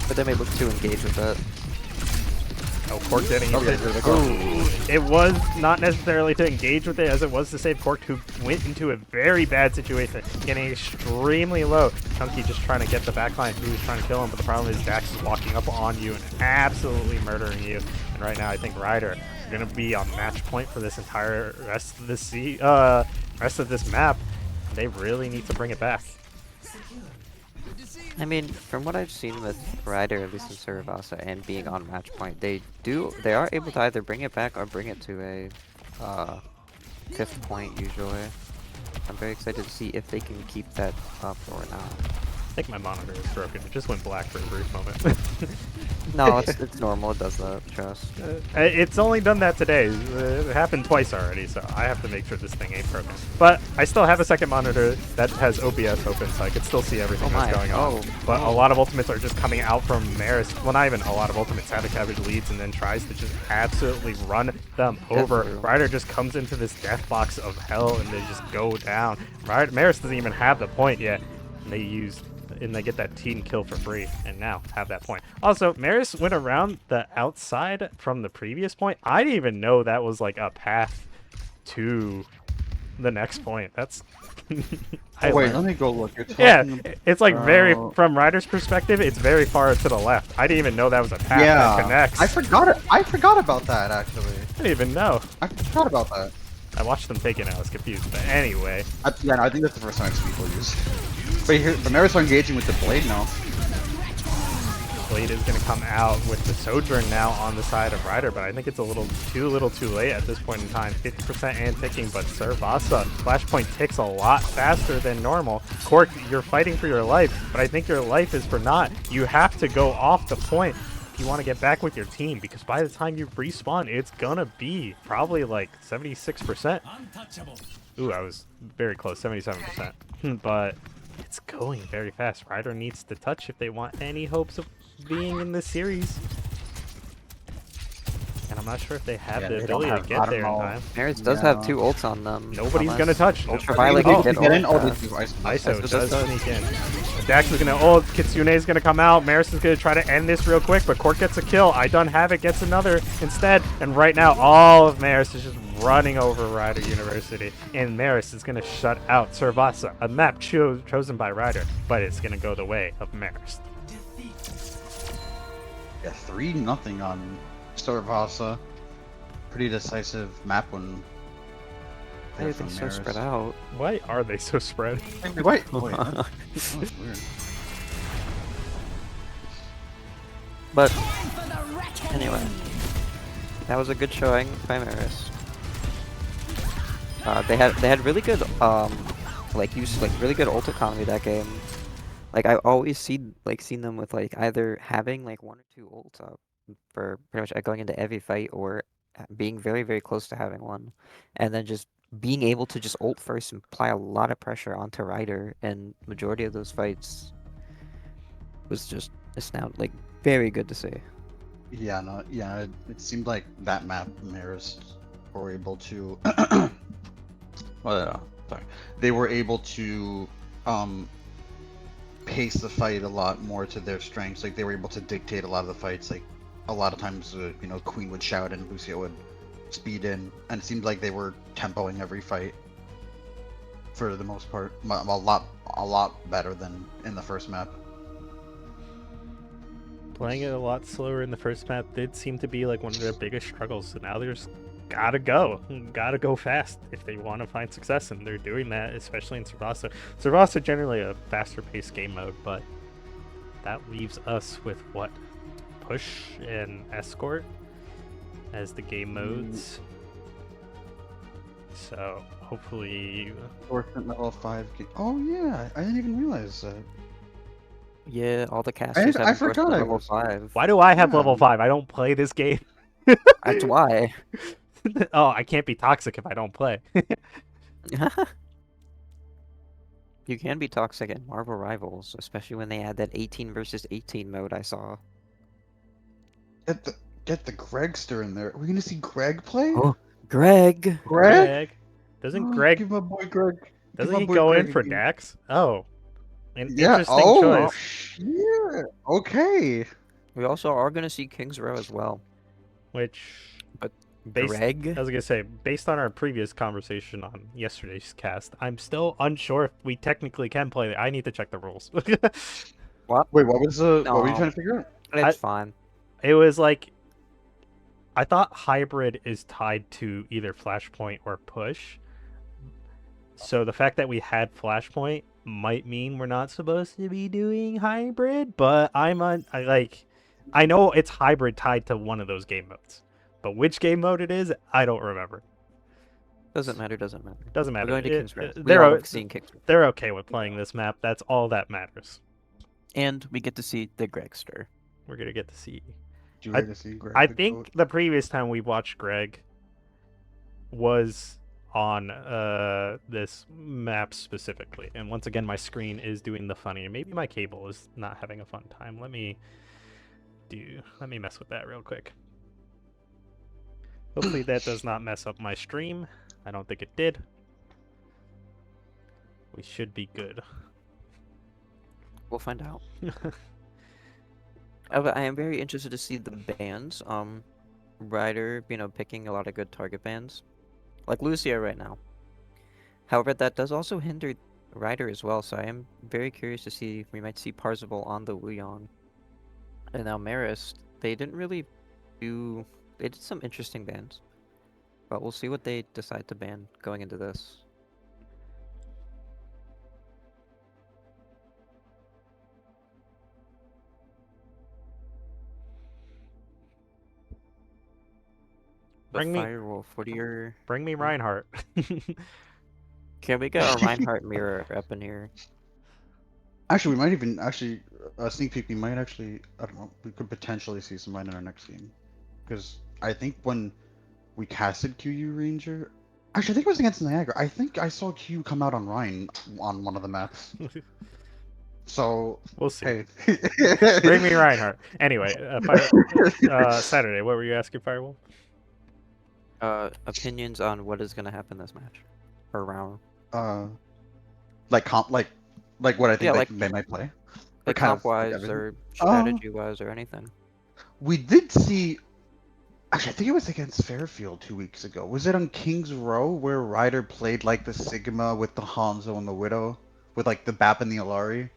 But they may look to engage with that. Oh, Cork getting Okay, it was not necessarily to engage with it as it was to save Cork, who went into a very bad situation, getting extremely low. Chunky just trying to get the backline, who's trying to kill him, but the problem is Dax is walking up on you and absolutely murdering you. And right now I think Ryder is going to be on match point for this entire rest of this map. They really need to bring it back. I mean, from what I've seen with Ryder, at least in Saravasa, and being on match point, they are able to either bring it back or bring it to a 5th point usually. I'm very excited to see if they can keep that up or not. I think my monitor is broken. It just went black for a brief moment. No, it's normal. It does that. Trust. It's only done that today. It happened twice already, so I have to make sure this thing ain't broken. But I still have a second monitor that has OBS open, so I can still see everything that's going on. But a lot of ultimates are just coming out from Marist. Well, not even a lot of ultimates. Savage leads and then tries to just absolutely run them over. Ryder just comes into this death box of hell and they just go down. Marist doesn't even have the point yet. And they get that team kill for free, and now have that point. Also, Marist went around the outside from the previous point. I didn't even know that was like a path to the next point. That's wait, let me go look. It's like from Ryder's perspective, it's very far to the left. I didn't even know that was a path that connects. I forgot about that actually. I didn't even know. I forgot about that. I watched them take it and I was confused. But anyway. Yeah, no, I think that's the first time I've seen people use. But here, but Marist engaging with the blade now. Blade is going to come out with the Sojourn now on the side of Ryder, but I think it's a little too late at this point in time. 50% and ticking, but Servasa, Flashpoint ticks a lot faster than normal. Cork, you're fighting for your life, but I think your life is for naught. You have to go off the point if you want to get back with your team, because by the time you respawn, it's going to be probably like 76%. Ooh, I was very close, 77%. But it's going very fast. Ryder needs to touch if they want any hopes of being in this series. And I'm not sure if they have the ability to get there in time. Marist does have 2 ults on them. Nobody's gonna touch. Ultraviolet Oh, can get in. ult. ISO does sneak in. Dax is gonna ult. Kitsune is gonna come out. Marist is gonna try to end this real quick, but Cork gets a kill. I Done Havoc gets another instead. And right now, all of Marist is just running over Ryder University. And Marist is gonna shut out Servasa, a map chosen by Ryder, but it's gonna go the way of Marist. Yeah, 3-0 on Servasa. Pretty decisive map win. Why are they so spread out? Why are they so spread? Wait, that was weird. But anyway, that was a good showing by Marist. They had really good really good ult economy that game. Like I always seen them with like either having like 1 or 2 ults up for pretty much going into every fight, or being very, very close to having one, and then just being able to just ult first and apply a lot of pressure onto Ryder. And majority of those fights was just now like very good to see. Yeah, no, yeah, it seemed like that map Marist were able to. Sorry, they were able to pace the fight a lot more to their strengths. Like they were able to dictate a lot of the fights. Like a lot of times, Queen would shout and Lucio would speed in, and it seemed like they were tempoing every fight for the most part. A lot better than in the first map. Playing it a lot slower in the first map did seem to be like one of their biggest struggles. So now there's gotta go fast if they want to find success, and they're doing that, especially in Servasa. Servasa generally a faster paced game mode, but that leaves us with what? Push and Escort as the game modes. So hopefully Orphan level 5. Oh yeah, I didn't even realize that. Yeah, all the casters have forgot level 5. Why do I have level 5? I don't play this game. That's why. Oh, I can't be toxic if I don't play. You can be toxic at Marvel Rivals, especially when they add that 18 versus 18 mode I saw. Get the Gregster in there. Are we gonna see Greg play? Oh, Greg! Greg? Doesn't Oh, Greg... Give my boy Greg. Doesn't he go in for Dax? Oh. An Yeah. interesting Oh, choice. yeah. Okay. We also are going to see King's Row as well. Which... But based, Greg? I was going to say, based on our previous conversation on yesterday's cast, I'm still unsure if we technically can play it. I need to check the rules. What? Wait, what was the? What were you No. trying to figure out? It's fine. It was like... I thought hybrid is tied to either Flashpoint or Push. So the fact that we had Flashpoint might mean we're not supposed to be doing hybrid, but I know it's hybrid tied to one of those game modes. But which game mode it is, I don't remember. Doesn't matter, doesn't matter. Doesn't matter. We're going to King's Row. We They're, all have seen King's Row. they're okay with playing this map. That's all that matters. And we get to see the Gregster. We're going to get to see. You ready to see Greg? I the think goat? the previous time we watched Greg was on this map specifically. And once again, my screen is doing the funny. Maybe my cable is not having a fun time. Let me mess with that real quick. Hopefully that does not mess up my stream. I don't think it did. We should be good. We'll find out. But I am very interested to see the bans. Ryder, picking a lot of good target bans, like Lucio right now. However, that does also hinder Ryder as well. So I am very curious to see if we might see Parzival on the Wuyong. And now Marist, they didn't really do. They did some interesting bans. but we'll see what they decide to ban going into this. But Bring me- Firewolf, what are your... Bring me Reinhardt. Can we get a Reinhardt mirror up in here? Actually, we might even sneak peek. We might actually, I don't know. We could potentially see some Ryan in our next game, because I think when we casted QU Ranger, actually I think it was against Niagara. I think I saw Q come out on Ryan on one of the maps. So We'll see. hey, Bring me Reinhardt. Anyway, Saturday, what were you asking, Firewolf? Opinions on what is gonna happen this match or round? like what I think Yeah, like- they might play. Like kind of, comp wise everything. or strategy wise or anything. We did see. Actually, I think it was against Fairfield 2 weeks ago. Was it on King's Row where Ryder played like the Sigma with the Hanzo and the Widow, with like the Bap and the Alari?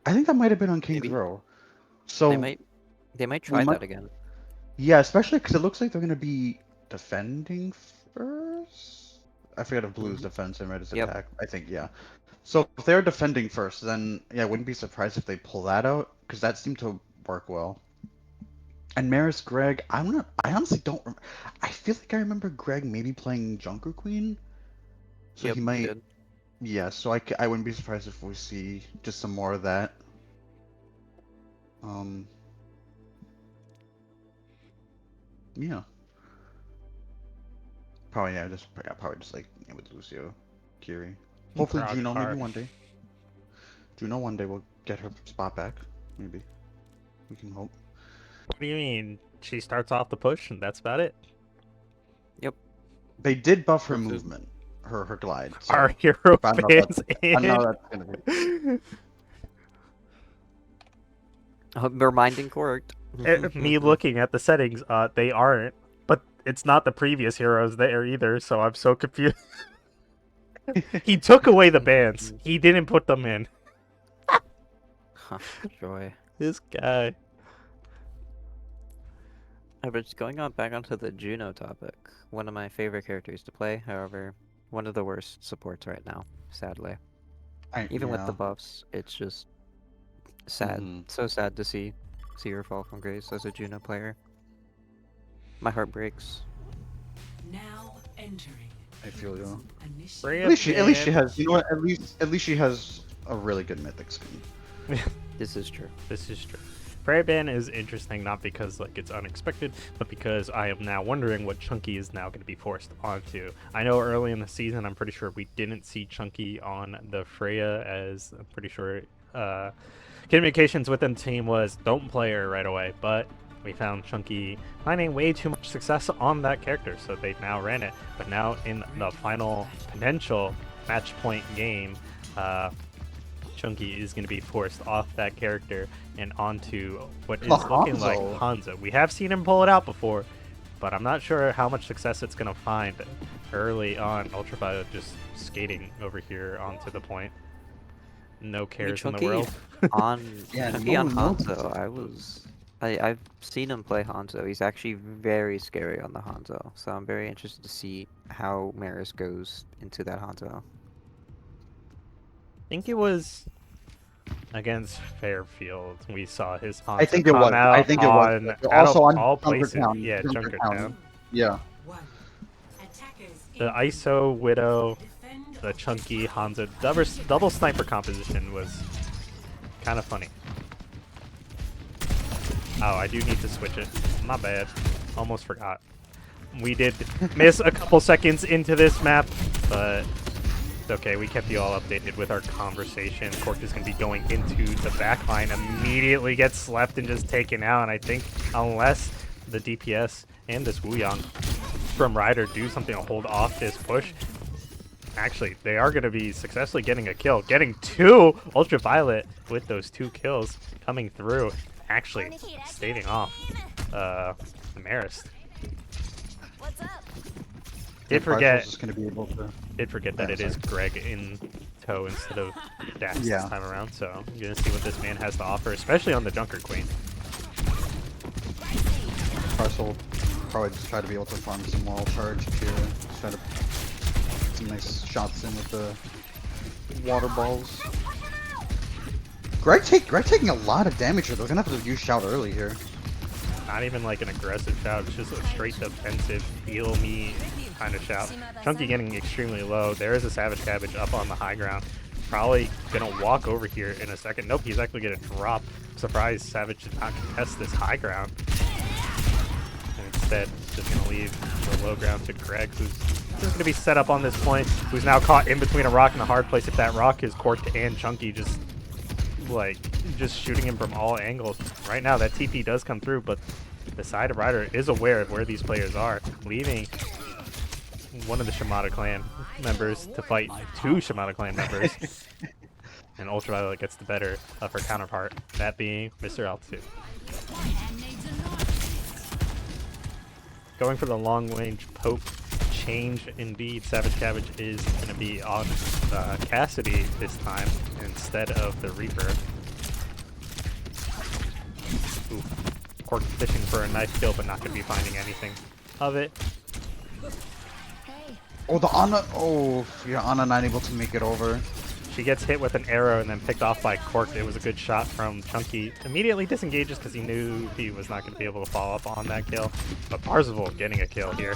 I think that might have been on King's Maybe. Row. So They might try might- that again. yeah, especially because it looks like they're gonna be defending first. I forget if Blue's defense and Red is Yep. attack. I think yeah. So if they're defending first, then yeah, I wouldn't be surprised if they pull that out because that seemed to work well. And Marist Greg, I honestly don't. I feel like I remember Greg maybe playing Junker Queen. So Yep, he he might. did. Yeah, so I wouldn't be surprised if we see just some more of that. Yeah. Probably probably just like with Lucio, Kiri. Hopefully Proud Juno, maybe car. one day. Juno one day will get her spot back. Maybe. We can hope. What do you mean? She starts off the push and that's about it? They did buff her Versus- movement, her glide. So Our hero I know fans I know that's gonna be. Reminding correct. Me looking at the settings, they aren't. But it's not the previous heroes there either, so I'm so confused. He took away the bans. He didn't put them in. Joy. This guy. But just going on back onto the Juno topic, one of my favorite characters to play, however, one of the worst supports right now, sadly. Even with the buffs, it's just sad. So sad to see her fall from grace as a Juno player. My heart breaks. Now entering. I feel you. Bring At least she it has. You know what? At least she has a really good mythic skin. This is true. This is true. Prayer Ban is interesting not because like it's unexpected, but because I am now wondering what Chunky is now going to be forced onto. I know early in the season, I'm pretty sure we didn't see Chunky on the Freya, as I'm pretty sure communications within the team was don't play her right away, but we found Chunky finding way too much success on that character, so they now ran it. But now in the final potential match point game, Chunky is going to be forced off that character and onto what is looking like Hanzo. We have seen him pull it out before, but I'm not sure how much success it's going to find early on. Ultraviolet just skating over here onto the point. No cares in the world. Chunky on Hanzo, I've seen him play Hanzo. He's actually very scary on the Hanzo, so I'm very interested to see how Marist goes into that Hanzo. I think it was against Fairfield. We saw his Hanzo I think it come was. out I think it was. out Also of on all Junker places. Town. Yeah, Junker Junkertown. Town. Yeah. The ISO Widow, the Chunky Hanzo double sniper composition was kind of funny. Oh, I do need to switch it. Not bad. Almost forgot. We did miss a couple seconds into this map, but it's okay. We kept you all updated with our conversation. Cork is going to be going into the back line, immediately gets slept and just taken out. And I think unless the DPS and this Wuyang from Ryder do something to hold off this push, actually, they are going to be successfully getting a kill. Getting two Ultraviolet with those 2 kills coming through. Actually staving off Marist. What's up? Did forget that it is Greg in tow instead of Dax this time around, so I'm gonna see what this man has to offer, especially on the Junker Queen. Parcel. probably just try to be able to farm some moral charge here. Just try to get some nice shots in with the water balls. Greg taking a lot of damage here. They're gonna have to use shout early here. Not even like an aggressive shout, it's just a straight defensive, feel me kind of shout. Chunky getting extremely low. There is a Savage Cabbage up on the high ground. Probably gonna walk over here in a second. Nope, he's actually gonna drop. Surprised Savage did not contest this high ground. And instead, just gonna leave the low ground to Greg, who's just gonna be set up on this point, who's now caught in between a rock and a hard place. If that rock is corked and Chunky just shooting him from all angles. Right now, that TP does come through, but the side of Ryder is aware of where these players are, leaving one of the Shimada clan members to fight two Shimada clan members. And Ultraviolet gets the better of her counterpart, that being Mr. Altitude. Going for the long-range poke change indeed. Savage Cabbage is going to be on Cassidy this time instead of the Reaper. Ooh. Cork fishing for a nice kill, but not going to be finding anything of it. Oh, the Ana. Oh, yeah, Ana not able to make it over. She gets hit with an arrow and then picked off by Cork. It was a good shot from Chunky. Immediately disengages because he knew he was not going to be able to follow up on that kill. But Parzival getting a kill here.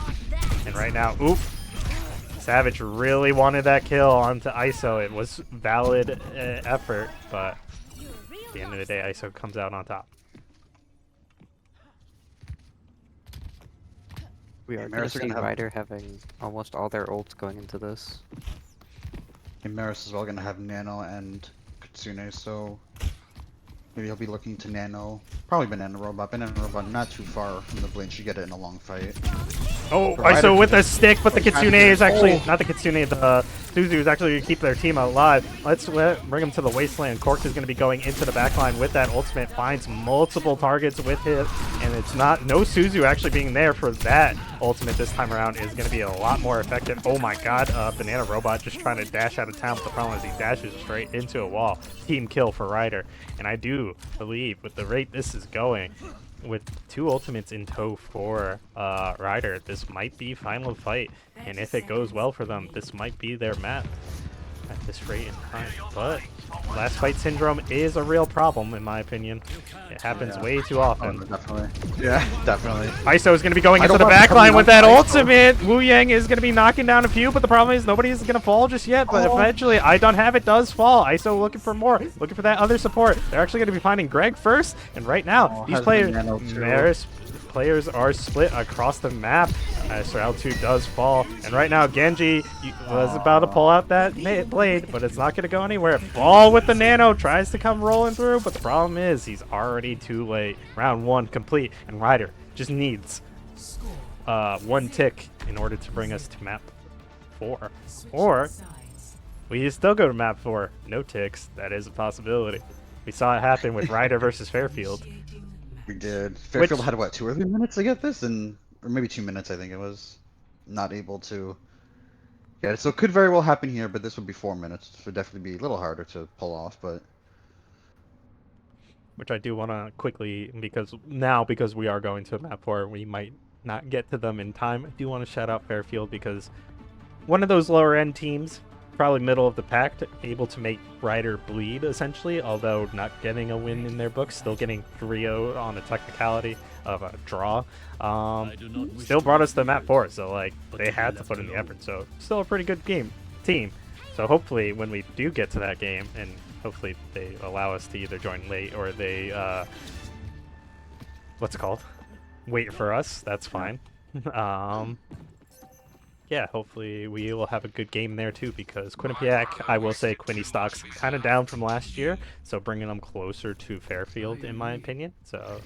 And right now, oop. Savage really wanted that kill onto ISO. It was valid effort, but at the end of the day, ISO comes out on top. We are going to see Ryder having almost all their ults going into this. And Marist as well going to have Nano and Kitsune, so maybe he'll be looking to Nano. Probably Banana Robot. Banana Robot not too far from the blade. Should get it in a long fight. Oh, ISO with a stick, but the Kitsune is actually, not the Kitsune, the Suzu is actually going to keep their team alive. Let's bring him to the wasteland. Cork is going to be going into the backline with that ultimate, finds multiple targets with it, and it's not, no Suzu actually being there for that ultimate this time around is going to be a lot more effective. Oh my god, Banana Robot just trying to dash out of town, but the problem is he dashes straight into a wall. Team kill for Ryder, and I do believe with the rate this is going, with two ultimates in tow for Ryder, this might be final fight, and if it goes well for them, this might be their map at this rate in time. But last fight syndrome is a real problem, in my opinion. It happens way too often. Oh, definitely. Yeah, definitely. ISO is going to be going into the backline with that ultimate. Wu Yang is going to be knocking down a few, but the problem is nobody's going to fall just yet. But eventually, I Don't Have It does fall. ISO looking for more, looking for that other support. They're actually going to be finding Greg first. And right now, these players, players are split across the map. Sral 2 does fall. And right now, Genji was about to pull out that blade, but it's not going to go anywhere. Ball with the Nano, tries to come rolling through, but the problem is he's already too late. Round 1 complete, and Ryder just needs one tick in order to bring us to map 4. Or we still go to map 4. No ticks. That is a possibility. We saw it happen with Ryder versus Fairfield. We did. Fairfield had, what, 2 or 3 minutes to get this? Or maybe 2 minutes, I think it was. Not able to. Yeah, so it could very well happen here, but this would be 4 minutes. It would definitely be a little harder to pull off, but... Which I do want to quickly, because we are going to map 4, we might not get to them in time. I do want to shout out Fairfield because one of those lower end teams, probably middle of the pack, able to make Ryder bleed, essentially, although not getting a win in their books, still getting 3-0 on a technicality of a draw. Still brought us to map 4, so like they had to put in the effort, so still a pretty good team. So hopefully when we do get to that game, and hopefully they allow us to either join late or they, what's it called? Wait for us, that's fine. Yeah, hopefully we will have a good game there too, because Quinnipiac, I will say Quinny stocks kind of down from last year, so bringing them closer to Fairfield in my opinion. So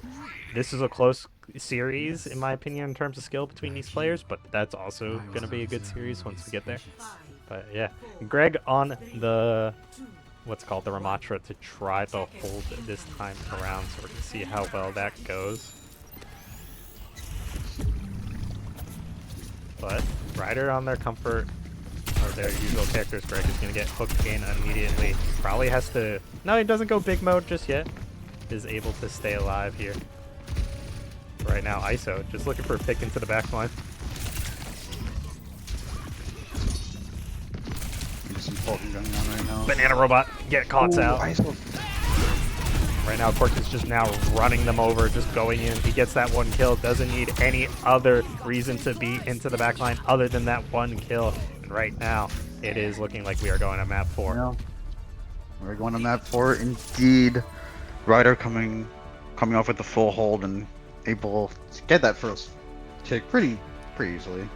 this is a close series in my opinion in terms of skill between these players, but that's also going to be a good series once we get there. But yeah, Greg on the, what's called the Ramatra to try to hold this time around, so we're going to see how well that goes. But Ryder on their comfort, or their usual characters, Greg is going to get hooked in immediately. Probably has to... No, he doesn't go big mode just yet. Is able to stay alive here. Right now, ISO just looking for a pick into the back line. There's some poking going on right now. Banana robot, get caught out. ISO. Right now, Cork is just now running them over, just going in. He gets that one kill, doesn't need any other reason to be into the back line other than that one kill. And right now, it is looking like we are going to map 4. Yeah. We're going to map 4 indeed. Ryder coming off with the full hold and able to get that first kick pretty easily.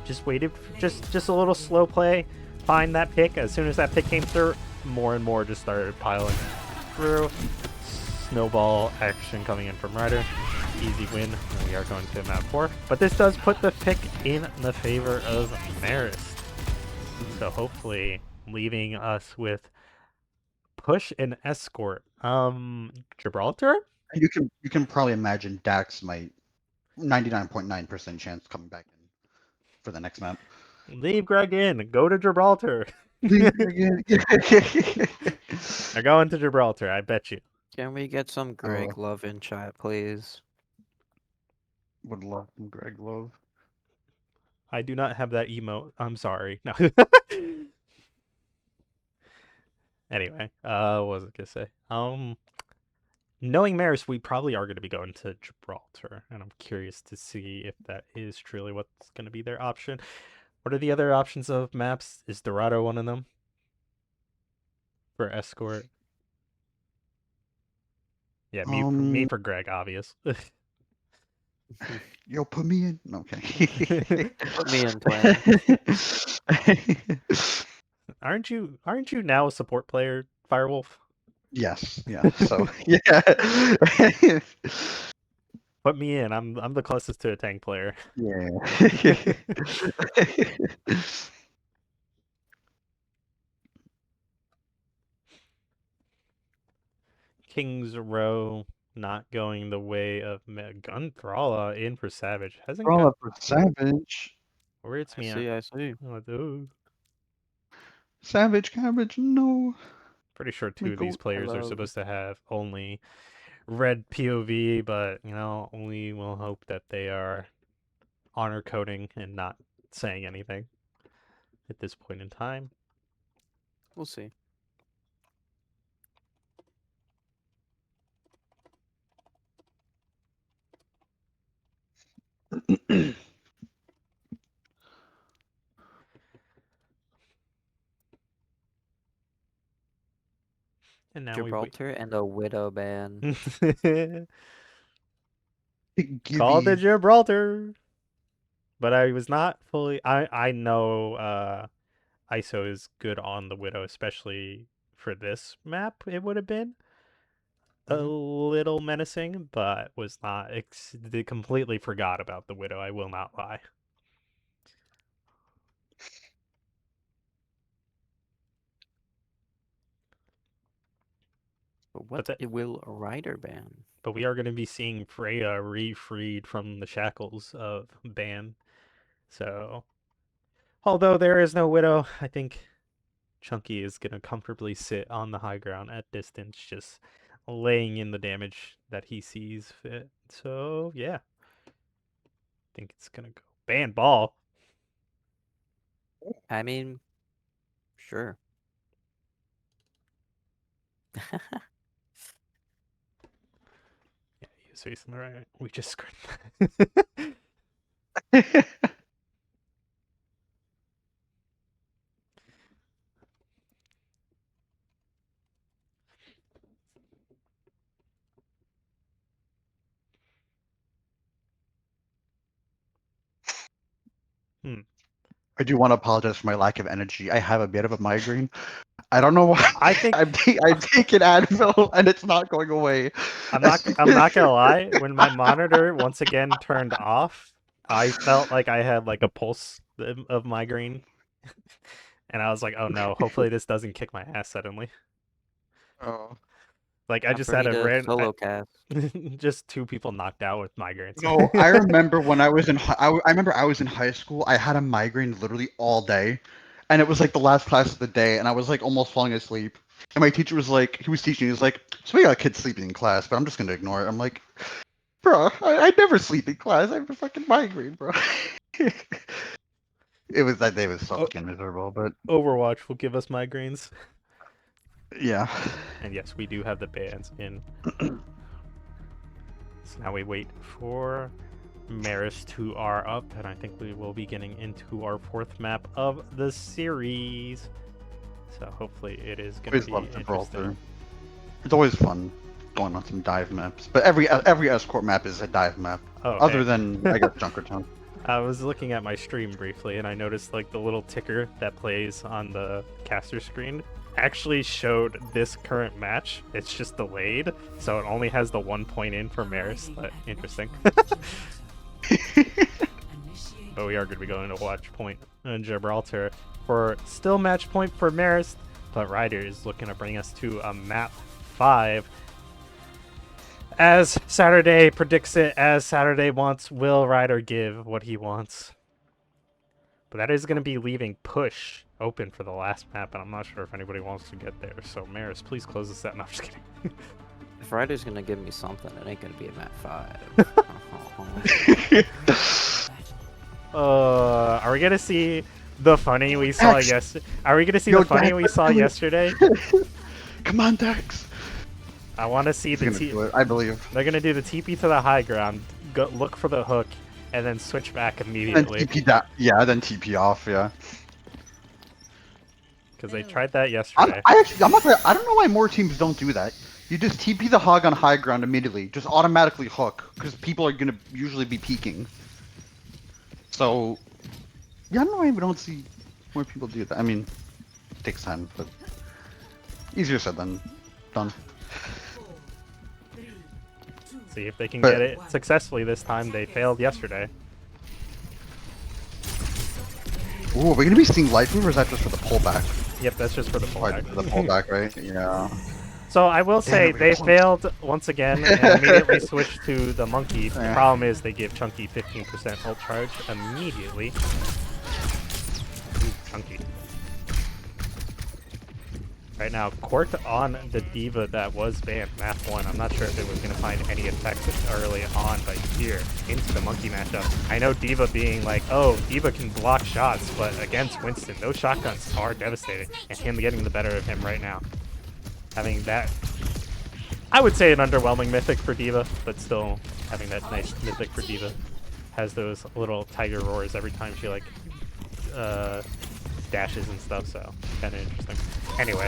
Just waited, just a little slow play, find that pick. As soon as that pick came through, more and more just started piling through. Snowball action coming in from Ryder. Easy win. And we are going to map 4. But this does put the pick in the favor of Marist. So hopefully leaving us with push and escort. Gibraltar? And you can probably imagine Dax might 99.9% chance coming back in for the next map. Leave Greg in. Go to Gibraltar. Leave again. They're going to Gibraltar, I bet you. Can we get some Greg love in chat, please? Would love some Greg love. I do not have that emote. I'm sorry. No. Anyway, what was I gonna say? Knowing Marist, we probably are going to be going to Gibraltar, and I'm curious to see if that is truly what's going to be their option. What are the other options of maps? Is Dorado one of them? For escort? Yeah, me for Greg, obvious. Yo, put me in. Okay. Put me in, twin. Aren't you now a support player, Firewolf? Yes. Yeah. So yeah. Put me in. I'm the closest to a tank player. Yeah. Kings Row not going the way of Gunthrawla in for Savage. Hasn't Roll up for Savage. Where it's me I see. Savage Cabbage, no. Pretty sure 2 of these players are supposed to have only red POV, but we will hope that they are honor coding and not saying anything at this point in time. We'll see. And now Gibraltar and a Widow ban. Call the Gibraltar. But I was not fully. I know ISO is good on the Widow, especially for this map. It would have been a little menacing, but was not. They completely forgot about the Widow. I will not lie. But what will Ryder ban? But we are going to be seeing Freya re-freed from the shackles of ban. So, although there is no Widow, I think Chunky is going to comfortably sit on the high ground at distance, just laying in the damage that he sees fit. So, yeah. I think it's going to go. Ban ball. I mean, sure. Yeah, he was facing the right. We just screwed. I do want to apologize for my lack of energy. I have a bit of a migraine. I don't know why. I think I'm taking Advil and it's not going away. I'm not gonna lie. When my monitor once again turned off, I felt like I had like a pulse of migraine, and I was like, "Oh no! Hopefully this doesn't kick my ass suddenly." Oh. Like I just had a random solo cast. just 2 people knocked out with migraines. No, I remember when I was in I remember I was in high school. I had a migraine literally all day, and it was like the last class of the day, and I was like almost falling asleep. And my teacher was like, he was teaching. He was like, "So we got kids sleeping in class, but I'm just gonna ignore it." I'm like, Bro, I never sleep in class. I have a fucking migraine, bro. That day was so fucking miserable, but Overwatch will give us migraines. yeah. And yes, we do have the bands in. So now we wait for Marist to are up, and I think we will be getting into our 4th map of the series. So hopefully it is going Always to love be to brawl interesting. through. It's always fun going on some dive maps, but every escort map is a dive map. Oh, Other hey. than I guess Junkertown. I was looking at my stream briefly, and I noticed like the little ticker that plays on the caster screen actually showed this current match. It's just delayed, so it only has the 1 point in for Marist. But interesting. But we are going to be going to watch point in Gibraltar for still match point for Marist, but Ryder is looking to bring us to a map 5. As Saturday predicts it, as Saturday wants, will Ryder give what he wants? But that is going to be leaving push open for the last map, and I'm not sure if anybody wants to get there. So Maris, please close this out. No, I'm just kidding. If Ryder's gonna give me something, it ain't gonna be a map 5. Are we gonna see the funny we saw yesterday? Are we gonna see the funny we saw yesterday? Come on, Dex. I want to see the I believe. They're gonna do the TP to the high ground, go look for the hook, and then switch back immediately. Then TP that, yeah. Then TP off, yeah. Because they tried that yesterday. I'm not gonna, I don't know why more teams don't do that. You just TP the hog on high ground immediately. Just automatically hook, because people are gonna usually be peeking. So, yeah, I don't know why we don't see more people do that. I mean, it takes time, but easier said than done. See if they can get it successfully this time. They failed yesterday. Ooh, are we gonna be seeing light move, or is that just for the pullback? Yep, that's just for the pullback. For the pullback, right? Yeah. So I will say Damn, they failed once again and immediately switched to the monkey. The Yeah. problem is they give Chunky 15% ult charge immediately. Ooh, Chunky. Right now, Court on the D.Va that was banned, map 1. I'm not sure if it was going to find any effect early on, but here, into the monkey matchup. I know D.Va being like, oh, D.Va can block shots, but against Winston, those shotguns are devastating, and him getting the better of him right now. Having that, I would say an underwhelming mythic for D.Va, but still having that nice mythic for D.Va. Has those little tiger roars every time she, like, dashes and stuff, so kind of interesting. Anyway,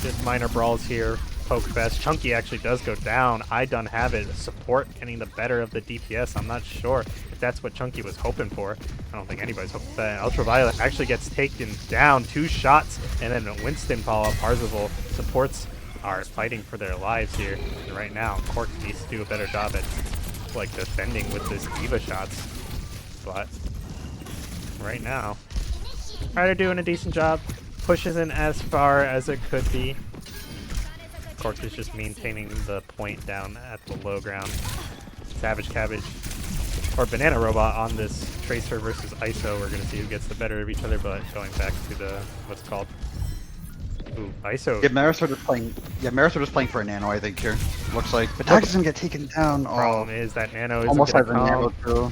just minor brawls here. Poke fest. Chunky actually does go down. I done have it. Support getting the better of the DPS. I'm not sure if that's what Chunky was hoping for. I don't think anybody's hoping for that. Ultraviolet actually gets taken down. 2 shots, and then Winston follow up. Parzival supports are fighting for their lives here. And right now, Cork needs to do a better job at like defending with this D.Va shots. But right now, Ryder doing a decent job. Push isn't as far as it could be. Cork is just maintaining the point down at the low ground. Savage Cabbage or Banana Robot on this Tracer versus ISO. We're gonna see who gets the better of each other, but going back to the what's it called. Ooh, ISO. Yeah, Marist are just playing. Yeah, Marist are just playing for a nano, I think here. Looks like. But Dax doesn't get taken down. Problem is that Nano isn't almost gonna has a nano come. too.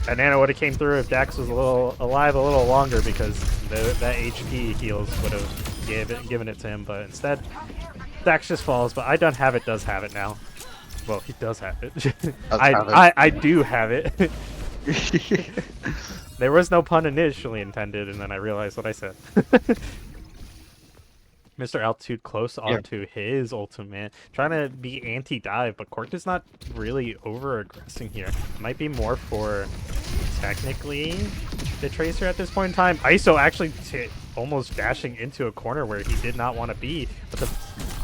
That Nano would have came through if Dax was alive a little longer, because that HP heals would have given it to him, but instead Dax just falls. But I don't have it. Does have it now. Well, he does have it. I do have it. There was no pun initially intended, and then I realized what I said. Mr. Altitude close onto his ultimate, trying to be anti-dive, but Cork is not really over-aggressing here. Might be more for, technically, the Tracer at this point in time. ISO actually almost dashing into a corner where he did not want to be, but the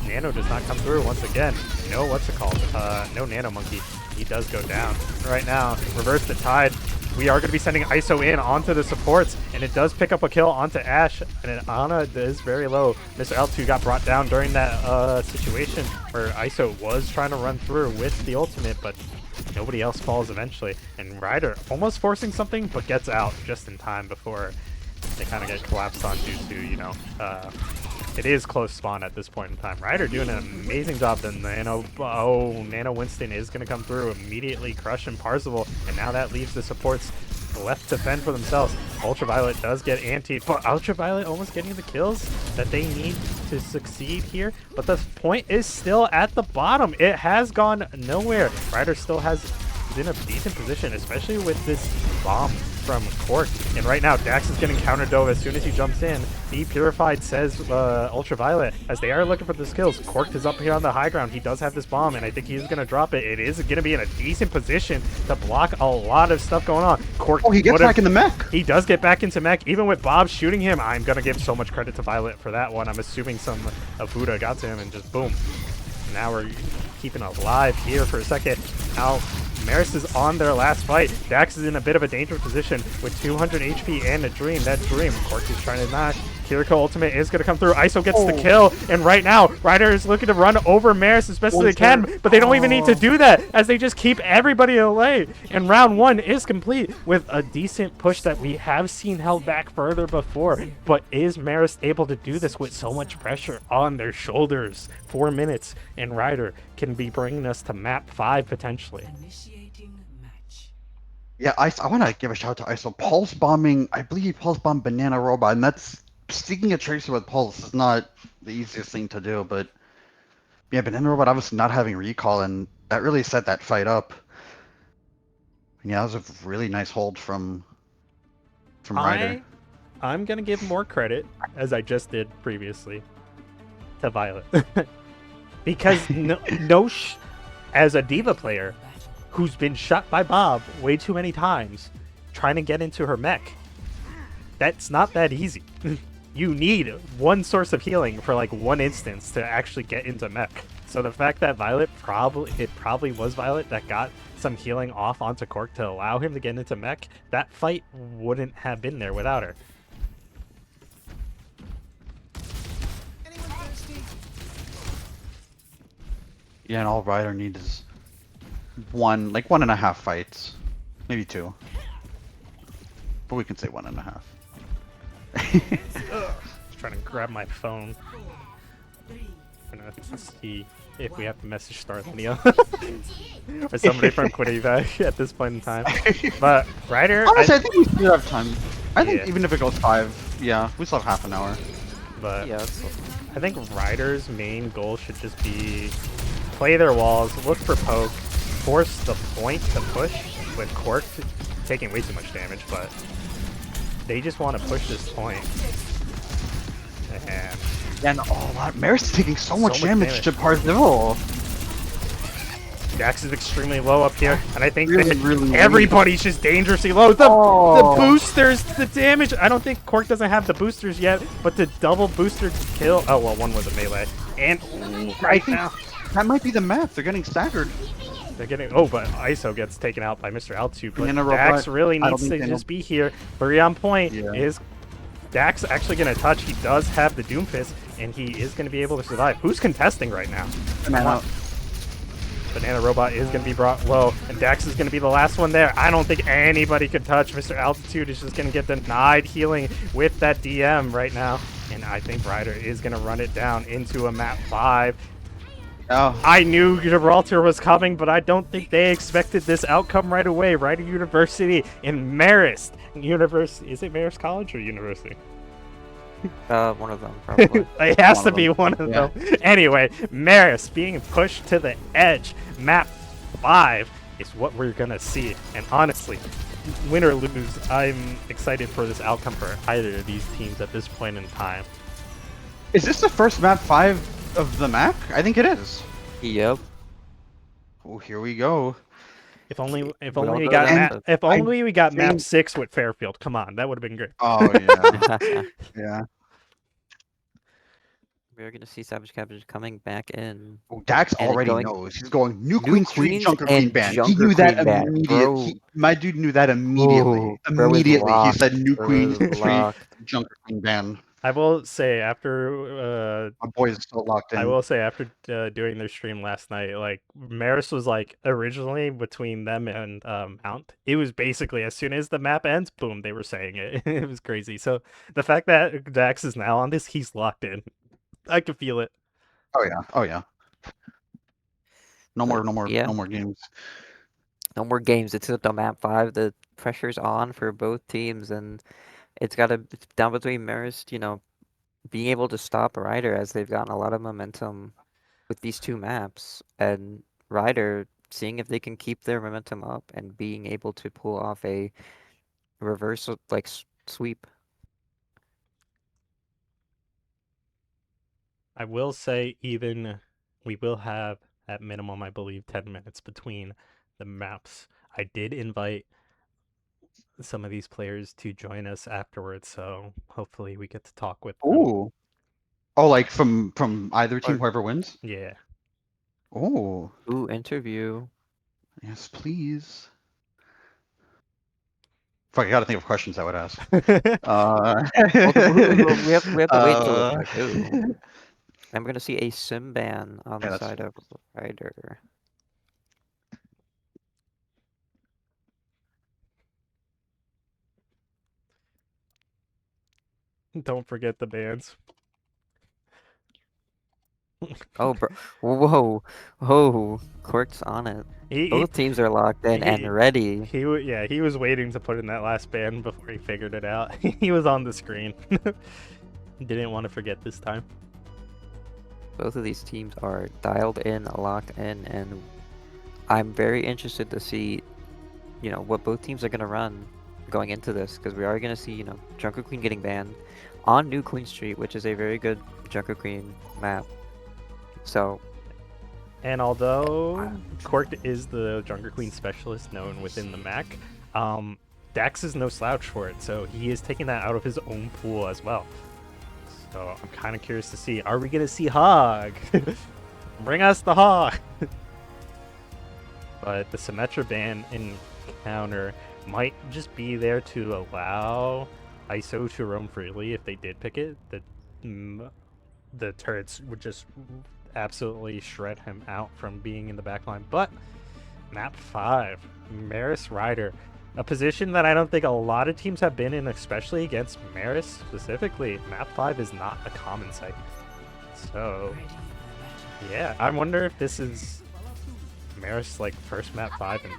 Nano does not come through once again. No, what's it called? No Nano Monkey. He does go down. Right now, reverse the tide. We are going to be sending ISO in onto the supports, and it does pick up a kill onto Ash, and Ana is very low. Mr. L2 got brought down during that situation where ISO was trying to run through with the ultimate, but nobody else falls eventually. And Ryder almost forcing something, but gets out just in time before they kind of get collapsed on due to, you know, It is close spawn at this point in time. Ryder doing an amazing job. The Nano, Nano Winston is going to come through, immediately crushing Parzival, and now that leaves the supports left to fend for themselves. Ultraviolet does get antied, but Ultraviolet almost getting the kills that they need to succeed here. But the point is still at the bottom. It has gone nowhere. Ryder still has is in a decent position, especially with this bomb from Cork. And right now, Dax is getting counter-dove as soon as he jumps in. Be Purified says Ultraviolet, as they are looking for the skills. Cork is up here on the high ground. He does have this bomb, and I think he's going to drop it. It is going to be in a decent position to block a lot of stuff going on. Cork, Oh, he gets back in the mech. he does get back into mech, even with Bob shooting him. I'm going to give so much credit to Violet for that one. I'm assuming some of Buddha got to him and just boom. Now we're keeping alive here for a second. Now Marist is on their last fight. Dax is in a bit of a dangerous position with 200 HP and a Dream. That Dream, Cork is trying to knock. Kiriko ultimate is going to come through. ISO gets the kill, and right now, Ryder is looking to run over Marist as best as they can, but they don't even need to do that, as they just keep everybody away. And round one is complete with a decent push that we have seen held back further before. But is Marist able to do this with so much pressure on their shoulders? 4 minutes, and Ryder can be bringing us to map 5 potentially. Yeah, I want to give a shout out to ISO. Pulse bombing, I believe he pulse bombed Banana Robot, and that's sticking a tracer with Pulse is not the easiest thing to do, but yeah, Banana Robot obviously not having recall, and that really set that fight up. Yeah, that was a really nice hold from Ryder. I'm gonna give more credit, as I just did previously, to Violet. Because as a Diva player who's been shot by Bob way too many times trying to get into her mech, that's not that easy. You need one source of healing for like one instance to actually get into mech. So the fact that it probably was Violet that got some healing off onto Cork to allow him to get into mech, that fight wouldn't have been there without her. Yeah, and all Ryder needs is 1.5 fights, maybe 2, but we can say 1.5. Just trying to grab my phone. Gonna see if we have to message Starlinia or somebody from Quinnipiac at this point in time. But Ryder, honestly, I think we still have time. I think Yeah. even if it goes 5, yeah, we still have half an hour. but Yeah, I think Ryder's main goal should just be play their walls, look for poke, force the point to push with Cork taking way too much damage, but they just want to push this point. And And Marist is taking so much much damage to Parzival. Dax is extremely low up here, and I think Really, that really low. everybody's just dangerously low. The Oh. boosters, the damage. I don't think Cork doesn't have the boosters yet, but the double booster kill. Oh well, one was a melee, and right now That might be the map. They're getting staggered. they're getting. Oh, but ISO gets taken out by Mr. Altitude. But Banana Dax Robot, really I don't needs to think they just be here. Three on point. Yeah. Is Dax actually going to touch? He does have the Doomfist, and he is going to be able to survive. Who's contesting right now? Banana Robot is going to be brought low, and Dax is going to be the last one there. I don't think anybody could touch. Mr. Altitude is just going to get denied healing with that DM right now, and I think Ryder is going to run it down into a map 5. Oh, I knew Gibraltar was coming, but I don't think they expected this outcome right away. Ryder University in Marist University. Is it Marist College or University? one of them probably. It has One to of be them. one of Yeah. them. Anyway, Marist being pushed to the edge. Map 5 is what we're going to see. And honestly, win or lose, I'm excited for this outcome for either of these teams at this point in time. is this the first map 5 of the MAAC? I think it is. Yep. Oh, here we go. If only we all know got that. if only we got map think- 6 with Fairfield. Come on, that would have been great. Oh yeah, yeah. We're gonna see Savage Cabbage coming back in. Oh, Dax And already going- knows. He's going New New Queen Street, Queens Junker Queen and Band. He Junker knew that Queen Band, immediately. bro. My dude knew that immediately. Ooh, bro is Immediately, he locked. said New Bro Queen is Street, locked. Junker Queen Band. I will say after My boy is so locked in. I will say after doing their stream last night, like Marist was like originally between them and Mount. It was basically as soon as the map ends, boom, they were saying it. It was crazy. So the fact that Dax is now on this, he's locked in. I can feel it. Oh yeah. Oh yeah. No But more. yeah, No more games. no more games. It's the map 5. The pressure's on for both teams, and it's down between Marist, being able to stop Ryder as they've gotten a lot of momentum with these two maps, and Ryder seeing if they can keep their momentum up and being able to pull off a reverse like sweep. I will say even we will have at minimum, I believe, 10 minutes between the maps. I did invite some of these players to join us afterwards, so hopefully we get to talk with them. Ooh. Oh, like from either team, Or- whoever wins. Yeah. Oh, Ooh, interview. yes, please. Fuck, I gotta think of questions I would ask. Well, we have to wait till it's uh, like who. I'm gonna see a sim ban on yeah, the that's side of Ryder. Don't forget the bands. Oh, bro. Whoa. Whoa. Cork's on it. He Both teams are locked in he and ready. yeah, he was waiting to put in that last band before he figured it out. He was on the screen. Didn't want to forget this time. Both of these teams are dialed in, locked in, and I'm very interested to see, what both teams are going to run going into this, because we are going to see, Junker Queen getting banned on New Queen Street, which is a very good Junker Queen map. So, And although Cork is the Junker Queen specialist known within the MAAC, Dax is no slouch for it, so he is taking that out of his own pool as well. So I'm kind of curious to see, are we going to see Hog? Bring us the Hog! But the Symmetra ban encounter might just be there to allow ISO to roam freely if they did pick it. The turrets would just absolutely shred him out from being in the backline. But map 5, Marist Ryder, a position that I don't think a lot of teams have been in, especially against Marist specifically. Map 5 is not a common sight. So, yeah, I wonder if this is Marist's like first map 5 in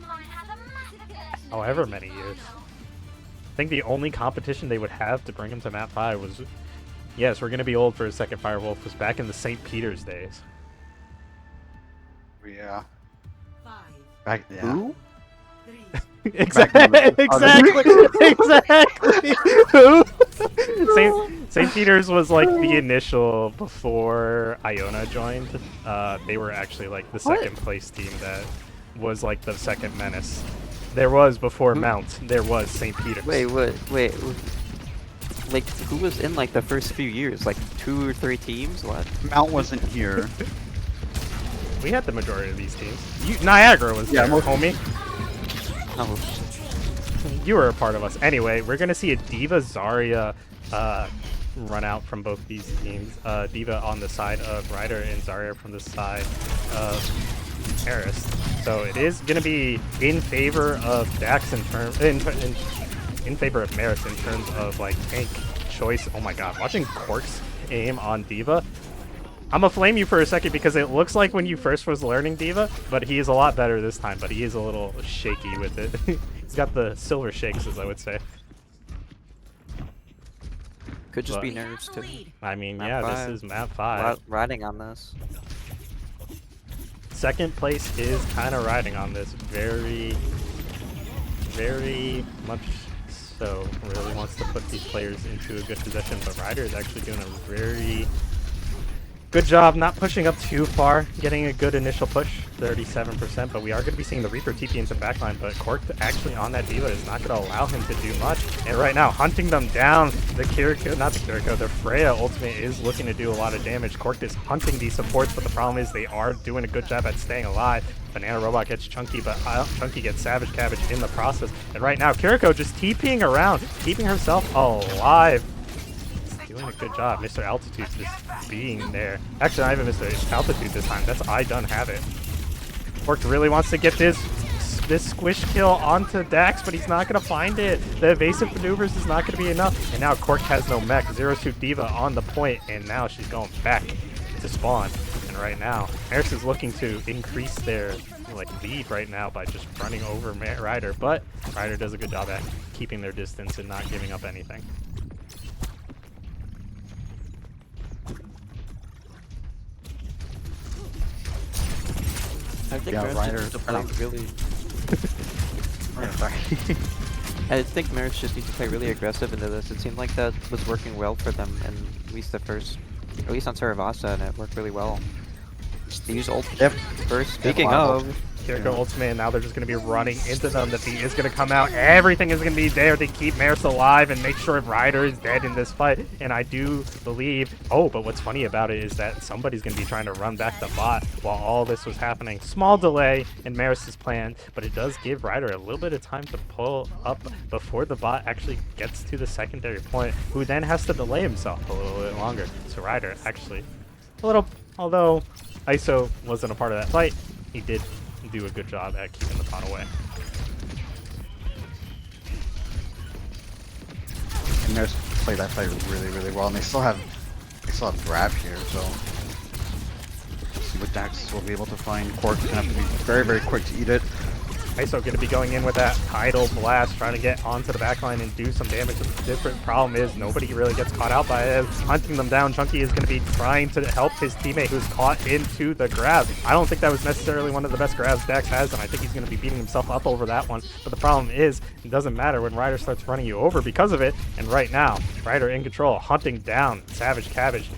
however many years. I think the only competition they would have to bring him to map 5 was, yes, we're going to be old for a second, Firewolf, was back in the St. Peter's days. yeah. Back, yeah. who? Exactly. Who? St. Peter's was like the initial before Iona joined. They were actually like the second place team that was like the second menace. There was before Mount. There was St. Peter's. Wait. Like, who was in like the first few years? Like 2 or 3 teams? What? Mount wasn't here. We had the majority of these teams. Niagara was there, homie. Oh, You were a part of us. Anyway, we're going to see a D.Va Zarya run out from both these teams. D.Va on the side of Ryder and Zarya from the side of Marist. So it is going to be in favor of Dax in favor of Marist in terms of like tank choice. Oh my god, watching Cork's aim on D.Va. I'm gonna flame you for a second because it looks like when you first was learning D.Va, but he is a lot better this time, but he is a little shaky with it. He's got the silver shakes, as I would say. could just But- be nerves too. I mean, Map yeah, 5. this is map 5. Riding on this. Second place is kind of riding on this very much so. Really wants to put these players into a good position, but Ryder is actually doing a very good job not pushing up too far, getting a good initial push, 37%, but we are going to be seeing the Reaper TP into backline, but Cork actually on that D.Va is not going to allow him to do much, and right now, hunting them down, the Freya ultimate is looking to do a lot of damage. Cork is hunting these supports, but the problem is they are doing a good job at staying alive. Banana Robot gets Chunky, but Chunky gets Savage Cabbage in the process, and right now, Kiriko just TPing around, keeping herself alive. Doing a good job. Mr. Altitude just being there. Actually, not even Mr. Altitude this time. That's I done have it. Cork really wants to get this this squish kill onto Dax, but he's not going to find it. The evasive maneuvers is not going to be enough. And now Cork has no mech. Zero Suit Diva on the point, and now she's going back to spawn. And right now, Marist is looking to increase their lead right now by just running over Ryder, but Ryder does a good job at keeping their distance and not giving up anything. I think Yeah, Marist Ryder- needs to play really. Sorry. I think Marist just needs to play really aggressive into this. It seemed like that was working well for them, and at least at least on Saravasa, and it worked really well. They use ult Yep. first. Speaking wow. of, Here go ultimate, and now they're just going to be running into them. The beat is going to come out. Everything is going to be there to keep Marist alive and make sure Ryder is dead in this fight. And I do believe... Oh, but what's funny about it is that somebody's going to be trying to run back the bot while all this was happening. Small delay in Marist's plan, but it does give Ryder a little bit of time to pull up before the bot actually gets to the secondary point, who then has to delay himself a little bit longer. So Ryder actually a little... Although ISO wasn't a part of that fight, he did do a good job at keeping the pot away. And Marist played that fight really, really well, and they still have grab here, so let's see what Dax will be able to find. Cork's gonna have to be very, very quick to eat it. ISO going to be going in with that tidal blast, trying to get onto the backline and do some damage. The different problem is nobody really gets caught out by it. Hunting them down, Chunky is going to be trying to help his teammate who's caught into the grab. I don't think that was necessarily one of the best grabs Dax has, and I think he's going to be beating himself up over that one. But the problem is, it doesn't matter when Ryder starts running you over because of it. And right now, Ryder in control, hunting down Savage Cabbage.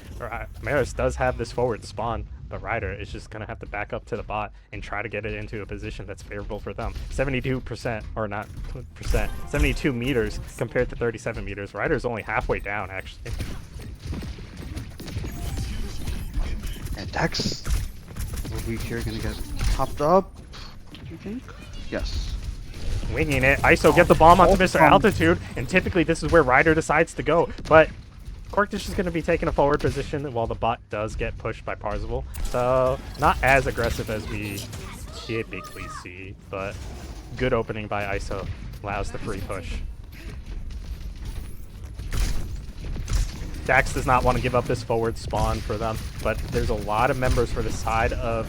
Marist does have this forward spawn, but Ryder is just going to have to back up to the bot and try to get it into a position that's favorable for them. 72%, or not percent, 72 meters compared to 37 meters. Ryder's only halfway down, actually. And Dax will be here, gonna get popped up, you think? Yes. Winging it. ISO get the bomb onto Mr. Altitude, and typically this is where Ryder decides to go, but Corkdish is going to be taking a forward position while the bot does get pushed by Parzival. So, not as aggressive as we typically see, but good opening by ISO allows the free push. Dax does not want to give up this forward spawn for them, but there's a lot of members for the side of...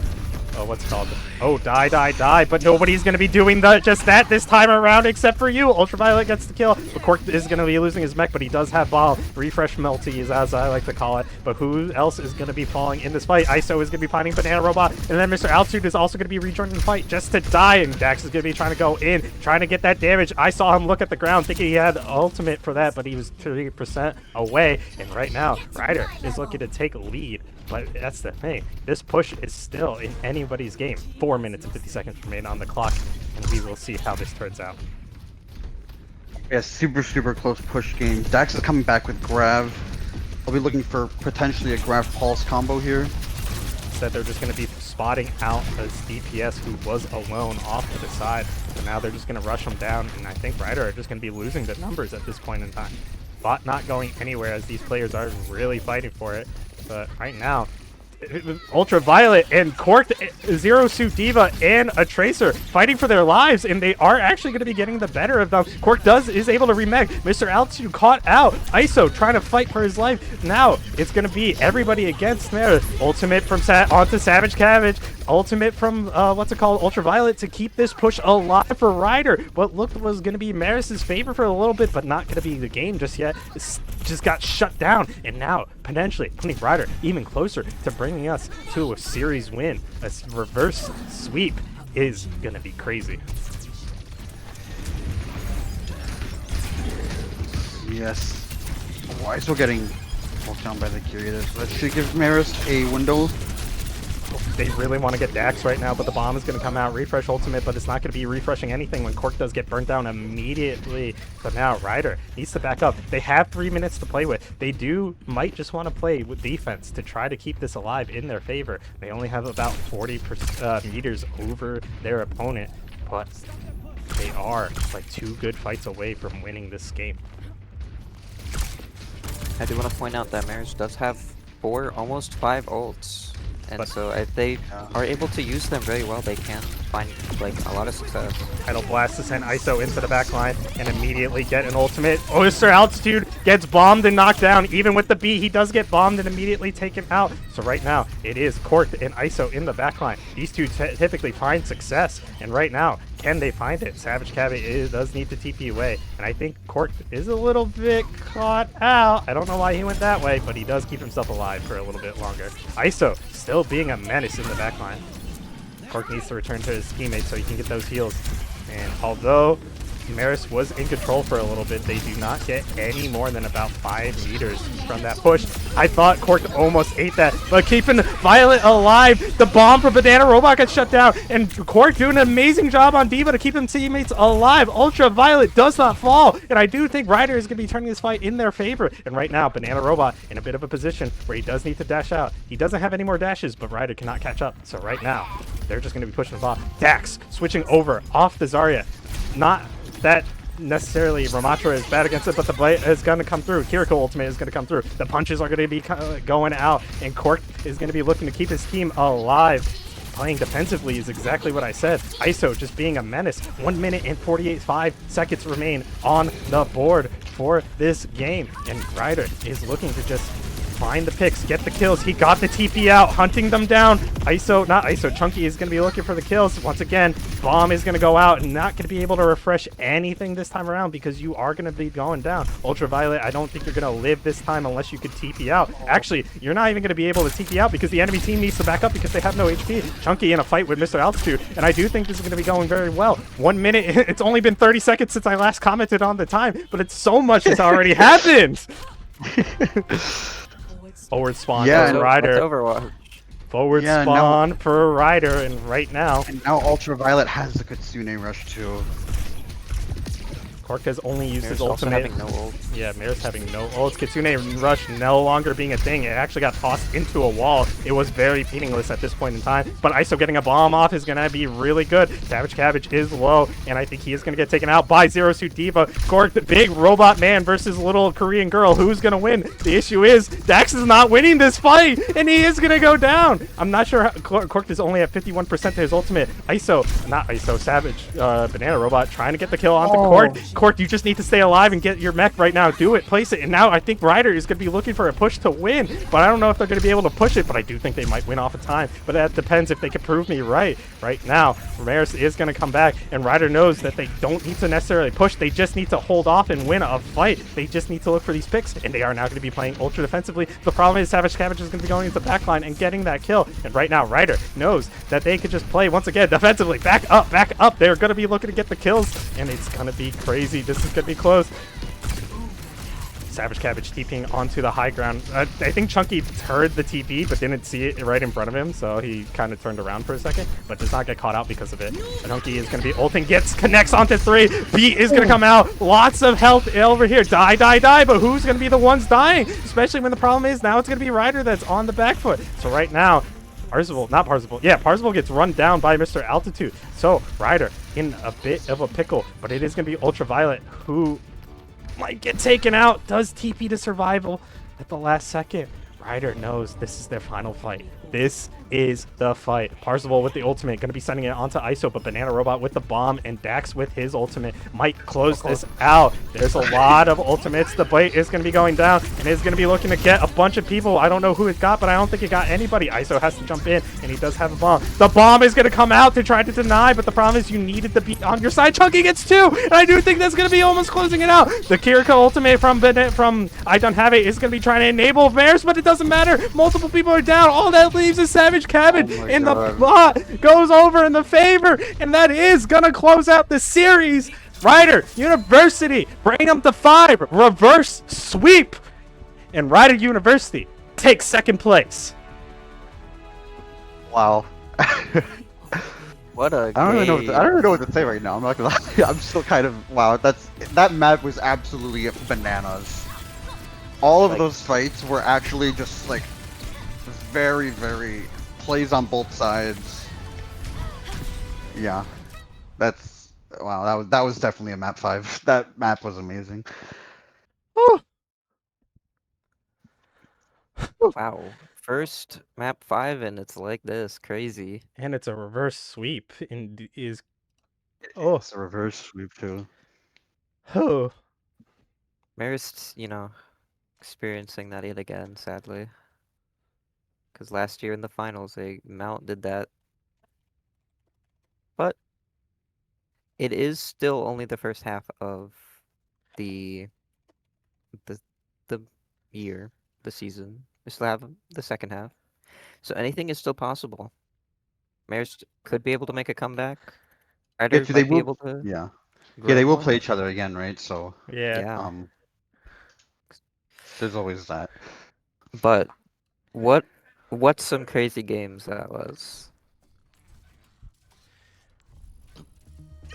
what's it called? Oh, die, but nobody's going to be doing just that this time around except for you. Ultraviolet gets the kill, but Cork is going to be losing his mech, but he does have ball. Refresh melties, as I like to call it, but who else is going to be falling in this fight? ISO is going to be fighting Banana Robot, and then Mr. Altitude is also going to be rejoining the fight just to die, and Dax is going to be trying to go in, trying to get that damage. I saw him look at the ground thinking he had ultimate for that, but he was 30% away, and right now, Ryder is looking to take lead. But that's the thing. This push is still in anybody's game. 4 minutes and 50 seconds remain on the clock, and we will see how this turns out. Yeah, super, super close push game. Dax is coming back with grab. I'll be looking for potentially a grab pulse combo here. Instead, they're just going to be spotting out as DPS who was alone off to the side. So now they're just going to rush him down, and I think Ryder are just going to be losing the numbers at this point in time. Bot not going anywhere as these players are really fighting for it. But right now, Ultraviolet and Cork, Zero Suit Diva, and a Tracer fighting for their lives, and they are actually going to be getting the better of them. Cork is able to remeg. Mr. Altitude caught out. ISO trying to fight for his life. Now it's going to be everybody against there. Ultimate from onto Savage Cabbage. Ultimate from Ultraviolet to keep this push alive for Ryder. What looked was going to be Marist's favor for a little bit, but not going to be the game just yet. It's just got shut down, and now potentially putting Ryder even closer to bringing us to a series win. A reverse sweep is going to be crazy. Yes. Why is still getting pulled down by the Curious? That should give Marist a window. They really want to get Dax right now, but the bomb is going to come out. Refresh ultimate, but it's not going to be refreshing anything when Cork does get burnt down immediately. So now Ryder needs to back up. They have 3 minutes to play with. They might just want to play with defense to try to keep this alive in their favor. They only have about 40 meters over their opponent, but they are like 2 good fights away from winning this game. I do want to point out that Marist does have 4, almost 5 ults. and But- so if they are able to use them very well, they can find like a lot of success. Idle Blast to send ISO into the back line and immediately get an ultimate. Oyster Altitude gets bombed and knocked down. Even with the B, he does get bombed and immediately taken out. So right now, it is Cork and ISO in the back line. These two typically find success. And right now, can they find it? Savage Cabbage does need to TP away. And I think Cork is a little bit caught out. I don't know why he went that way, but he does keep himself alive for a little bit longer. ISO still being a menace in the back line. Cork needs to return to his teammates so he can get those heals. And although Marist was in control for a little bit, they do not get any more than about 5 meters from that push. I thought Cork almost ate that, but keeping Violet alive. The bomb from Banana Robot gets shut down, and Cork doing an amazing job on Diva to keep them teammates alive. Ultraviolet does not fall, and I do think Ryder is going to be turning this fight in their favor. And right now, Banana Robot in a bit of a position where he does need to dash out. He doesn't have any more dashes, but Ryder cannot catch up. So right now, they're just going to be pushing the ball. Dax switching over off the Zarya. Not that necessarily Ramatra is bad against it, but the blade is going to come through. Kiriko ultimate is going to come through. The punches are going to be going out, and Cork is going to be looking to keep his team alive. Playing defensively is exactly what I said. ISO just being a menace. 1 minute and 48 seconds remain on the board for this game, and Ryder is looking to just find the picks, get the kills. He got the TP out, hunting them down. Chunky is going to be looking for the kills. Once again, bomb is going to go out and not going to be able to refresh anything this time around because you are going to be going down. Ultraviolet, I don't think you're going to live this time unless you could TP out. Actually, you're not even going to be able to TP out because the enemy team needs to back up because they have no HP. Chunky in a fight with Mr. Altitude, and I do think this is going to be going very well. 1 minute, it's only been 30 seconds since I last commented on the time, but it's so much has already happened. Forward spawn for Ryder. Overwatch. Forward spawn for Ryder, and right now... And now Ultraviolet has the Kitsune Rush too. Cork has only used his Mirror's ultimate. having no ult. Yeah, Mirror's having no ult. Kitsune Rush no longer being a thing. It actually got tossed into a wall. It was very meaningless at this point in time. But ISO getting a bomb off is going to be really good. Savage Cabbage is low, and I think he is going to get taken out by Zero Suit Diva. Cork, the big robot man versus little Korean girl. Who's going to win? The issue is Dax is not winning this fight, and he is going to go down. I'm not sure how Cork is only at 51% to his ultimate. Savage, Banana Robot trying to get the kill onto Cork. Cork, you just need to stay alive and get your mech right now. Do it, place it, and now I think Ryder is going to be looking for a push to win, but I don't know if they're going to be able to push it, but I do think they might win off of time, but that depends if they can prove me right. Right now, Ramirez is going to come back, and Ryder knows that they don't need to necessarily push, they just need to hold off and win a fight. They just need to look for these picks, and they are now going to be playing ultra defensively. The problem is Savage Cabbage is going to be going into the backline and getting that kill, and right now Ryder knows that they could just play once again defensively. Back up. They're going to be looking to get the kills, and it's going to be crazy. This is going to be close. Savage Cabbage TPing onto the high ground. I think Chunky heard the TP but didn't see it right in front of him, so he kind of turned around for a second, but does not get caught out because of it. Chunky is going to be ulting, connects onto 3. B is going to come out. Lots of health over here. Die, but who's going to be the ones dying? Especially when the problem is now it's going to be Ryder that's on the back foot. So right now, Parzival gets run down by Mr. Altitude. So Ryder in a bit of a pickle, but it is going to be Ultraviolet who might get taken out. Does TP to survival at the last second. Ryder knows this is their final fight. This is the fight. Parzival with the ultimate, going to be sending it onto ISO, but Banana Robot with the bomb and Dax with his ultimate might close this out. There's a lot of ultimates. The blade is going to be going down and is going to be looking to get a bunch of people. I don't know who it got, but I don't think it got anybody. ISO has to jump in, and he does have a bomb. The bomb is going to come out to try to deny, but the problem is you needed to be on your side. Chunky gets 2, and I do think that's going to be almost closing it out. The Kiriko ultimate from I Don't Have It is going to be trying to enable Maris, but it doesn't matter. Multiple people are down. All that leaves is Savage Cabbage, and the plot goes over in the favor, and that is gonna close out the series. Ryder University bring them to 5, reverse sweep, and Ryder University takes second place. Wow. What a I don't game. really know what to say right now. I'm not gonna lie. I'm still kind of wow. That map was absolutely bananas. All of those fights were actually just like very, very plays on both sides. Yeah, that's wow. That was definitely a map 5. That map was amazing. Wow. first map 5 and it's like this, crazy. And it's a reverse sweep and is oh It's a reverse sweep too. oh Marist, experiencing that yet again, sadly. Because last year in the finals, Mount did that. But it is still only the first half of the the the year, the season. We still have the second half. So anything is still possible. Marist could be able to make a comeback. Yeah, Ryder they might be will. able to Yeah, yeah, grow they will more. play each other again, right? So, yeah. Yeah. um, there's always that. But what some crazy games that was.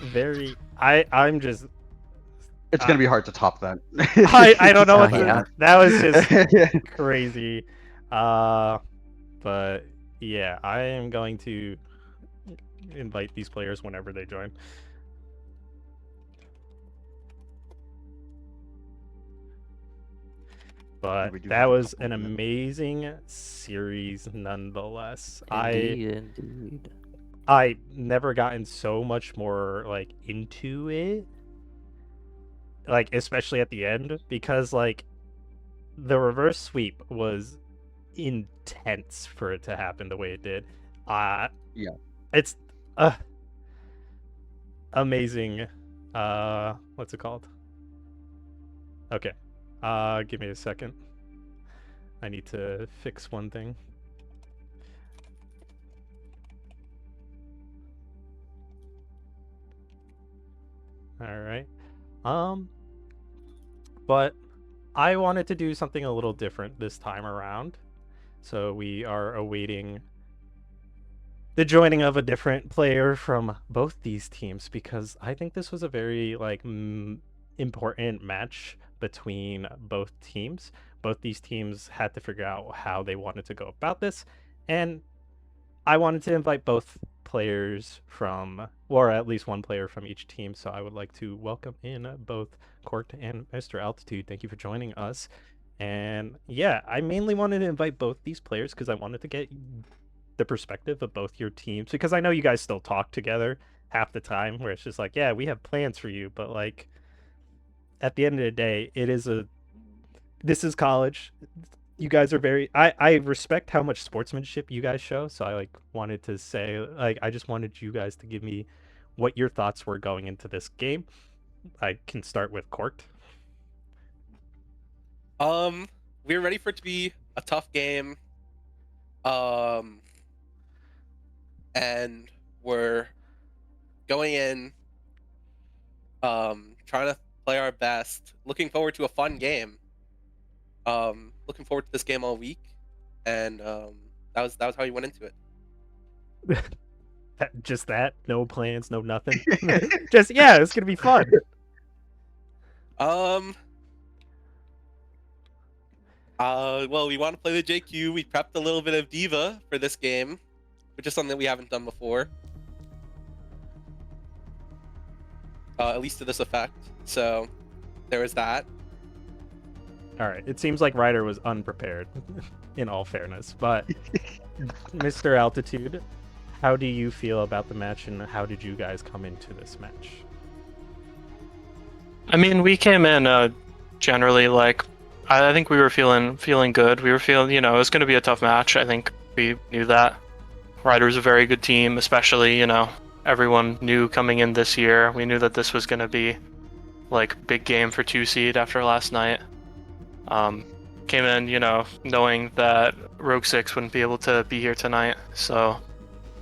Very I'm just It's gonna be hard to top that. I don't know Oh what yeah. that was just Yeah. crazy. But yeah, I am going to invite these players whenever they join. But We do that have a was couple an minutes. amazing series nonetheless. Indeed. I never gotten so much more like into it. Like especially at the end because like the reverse sweep was intense for it to happen the way it did. Yeah. It's amazing. What's it called? Okay. Give me a second. I need to fix one thing. All right. But I wanted to do something a little different this time around. So we are awaiting the joining of a different player from both these teams because I think this was a very like important match between both teams. Both these teams had to figure out how they wanted to go about this, and I wanted to invite both players from, or at least one player from each team. So I would like to welcome in both Court and Mr. Altitude. Thank you for joining us. And yeah, I mainly wanted to invite both these players because I wanted to get the perspective of both your teams because I know you guys still talk together half the time where it's just like, yeah, we have plans for you, but like at the end of the day, this is college. You guys are very I respect how much sportsmanship you guys show, so I like wanted to say like I just wanted you guys to give me what your thoughts were going into this game. I can start with Court. We were ready for it to be a tough game. And we're going in, trying to play our best. Looking forward to a fun game. Looking forward to this game all week, and that was how we went into it. Just that, no plans, no nothing. Just yeah, it's gonna be fun. Well, we want to play the JQ. We prepped a little bit of Diva for this game, which is something we haven't done before. At least to this effect. So there was that. All right, it seems like Ryder was unprepared, in all fairness. But Mr. Altitude, how do you feel about the match, and how did you guys come into this match? I mean, we came in generally like I think we were feeling good. We were feeling, it was going to be a tough match. I think we knew that. Ryder's a very good team, especially, everyone knew coming in this year. We knew that this was going to be like big game for 2 seed after last night. Came in, knowing that Rogue 6 wouldn't be able to be here tonight. So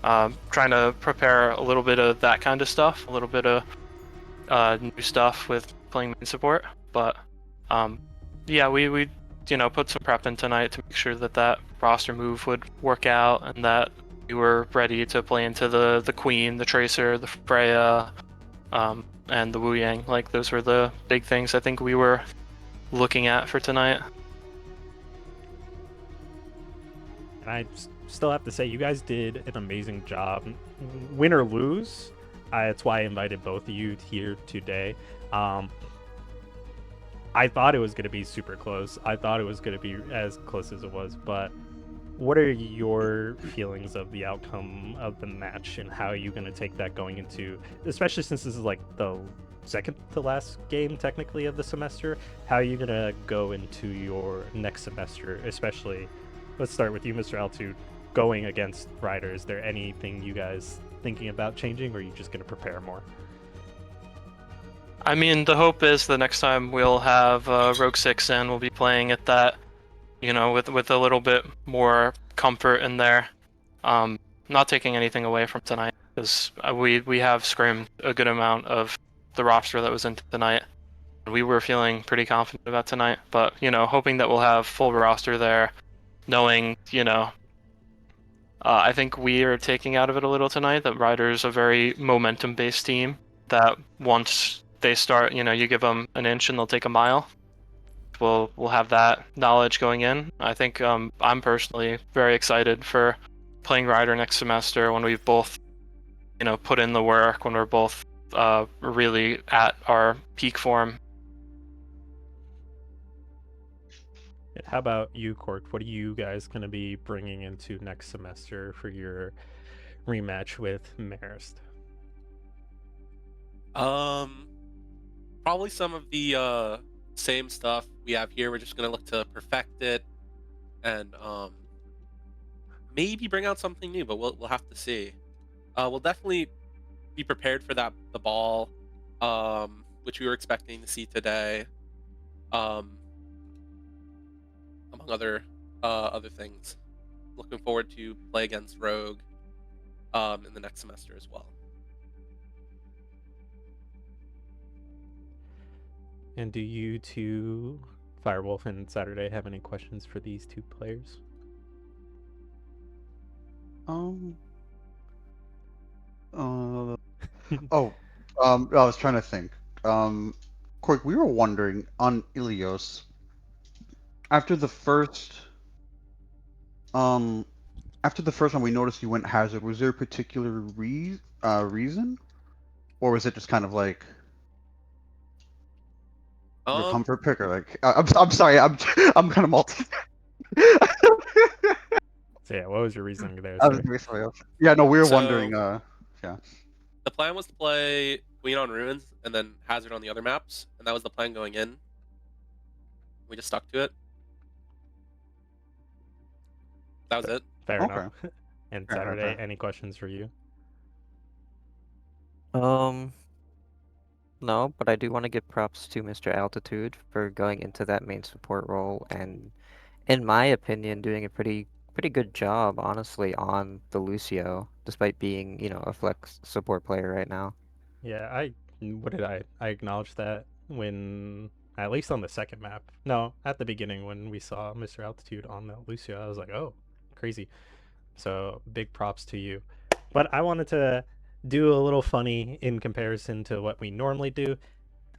trying to prepare a little bit of that kind of stuff, a little bit of new stuff with playing main support. But yeah, we put some prep in tonight to make sure that roster move would work out and that we were ready to play into the Queen, the Tracer, the Freya, and the Wu Yang. Like those were the big things I think we were looking at for tonight. And I still have to say, you guys did an amazing job. Win or lose, that's why I invited both of you here today. I thought it was going to be super close. I thought it was going to be as close as it was, but what are your feelings of the outcome of the match, and how are you going to take that going into, especially since this is like the second to last game technically of the semester, how are you going to go into your next semester, especially, let's start with you, Mr. Altitude, going against Ryder? Is there anything you guys thinking about changing, or are you just going to prepare more? I mean, the hope is the next time we'll have Rogue 6 in, we'll be playing at that, you know, with a little bit more comfort in there. Not taking anything away from tonight, because we have scrimmed a good amount of the roster that was in tonight. We were feeling pretty confident about tonight, but, you know, hoping that we'll have full roster there, knowing, you know, I think we are taking out of it a little tonight that Ryder's a very momentum-based team, that once they start, you know, you give them an inch and they'll take a mile. We'll have that knowledge going in. I think I'm personally very excited for playing Ryder next semester when we've both, you know, put in the work, when we're both really at our peak form. How about you, Cork? What are you guys going to be bringing into next semester for your rematch with Marist? Probably some of the same stuff we have here. We're just gonna look to perfect it, and maybe bring out something new, but we'll have to see. We'll definitely be prepared for the ball, which we were expecting to see today, among other things. Looking forward to play against Rogue in the next semester as well. And do you two, Firewolf and Saturday, have any questions for these two players? I was trying to think. Cork, we were wondering on Ilios, after the first one we noticed you went Hazard. Was there a particular reason, or was it just kind of like your comfort pick? Or like, I'm sorry, I'm kind of multi. So yeah, what was your reasoning there? I was Sir? very sorry. Yeah, no, we were So- wondering. Yeah. The plan was to play Queen on Ruins and then Hazard on the other maps, and that was the plan going in. We just stuck to it. That was it. Fair Okay. enough. And Fair, Saturday, fair. any questions for you? No, but I do want to give props to Mr. Altitude for going into that main support role and, in my opinion, doing a pretty good job, honestly, on the Lucio, despite being, you know, a flex support player right now. Yeah, I acknowledged that when, at least on the second map. No, at the beginning when we saw Mr. Altitude on the Lucio, I was like, oh, crazy. So big props to you. But I wanted to do a little funny in comparison to what we normally do.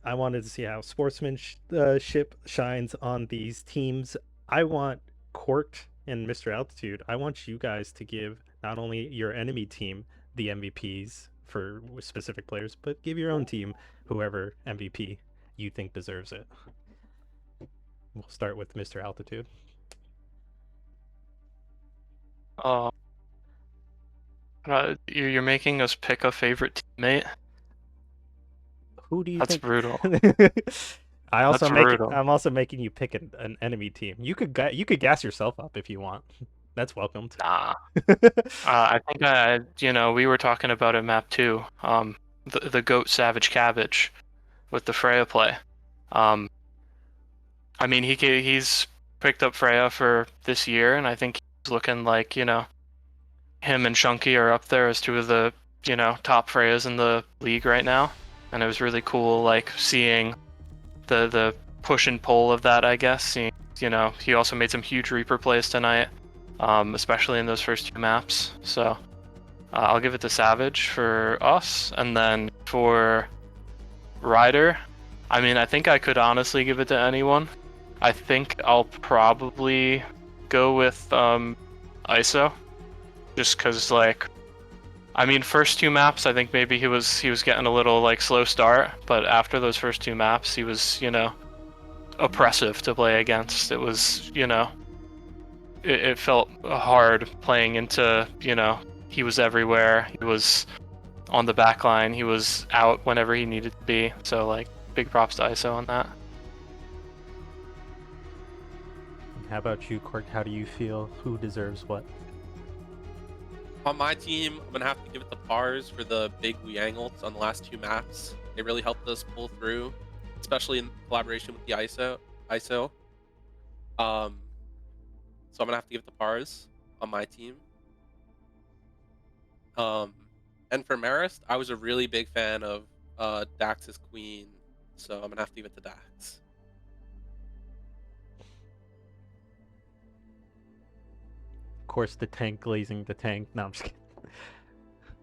I wanted to see how sportsmanship shines on these teams. I want Court and Mr. Altitude, I want you guys to give not only your enemy team the MVPs for specific players, but give your own team whoever MVP you think deserves it. We'll start with Mr. Altitude. You're making us pick a favorite teammate. Who do you That's think? brutal. I'm also making you pick an enemy team. You could gas yourself up if you want. That's welcomed. Nah. I think we were talking about it map 2. The Goat Savage Cabbage with the Freya play. I mean, he's picked up Freya for this year, and I think he's looking like, you know, him and Shunky are up there as two of the, you know, top Freyas in the league right now. And it was really cool, like, seeing the push and pull of that, I guess. Seeing, you know, he also made some huge Reaper plays tonight, especially in those first 2 maps. So I'll give it to Savage for us. And then for Ryder, I mean, I think I could honestly give it to anyone. I think I'll probably go with ISO. Just because, like, I mean, first 2 maps, I think maybe he was getting a little, like, slow start, but after those first 2 maps, he was, you know, oppressive to play against. It was, you know, it felt hard playing into, he was everywhere. He was on the back line. He was out whenever he needed to be. So, like, big props to ISO on that. How about you, Cork? How do you feel? Who deserves what? On my team, I'm gonna have to give it to Pars for the big Liang ults on the last 2 maps. They really helped us pull through, especially in collaboration with the ISO. So I'm gonna have to give it to Pars on my team. And for Marist, I was a really big fan of Dax's Queen, so I'm gonna have to give it to Dax. Of course, the tank glazing the tank. No, I'm just kidding.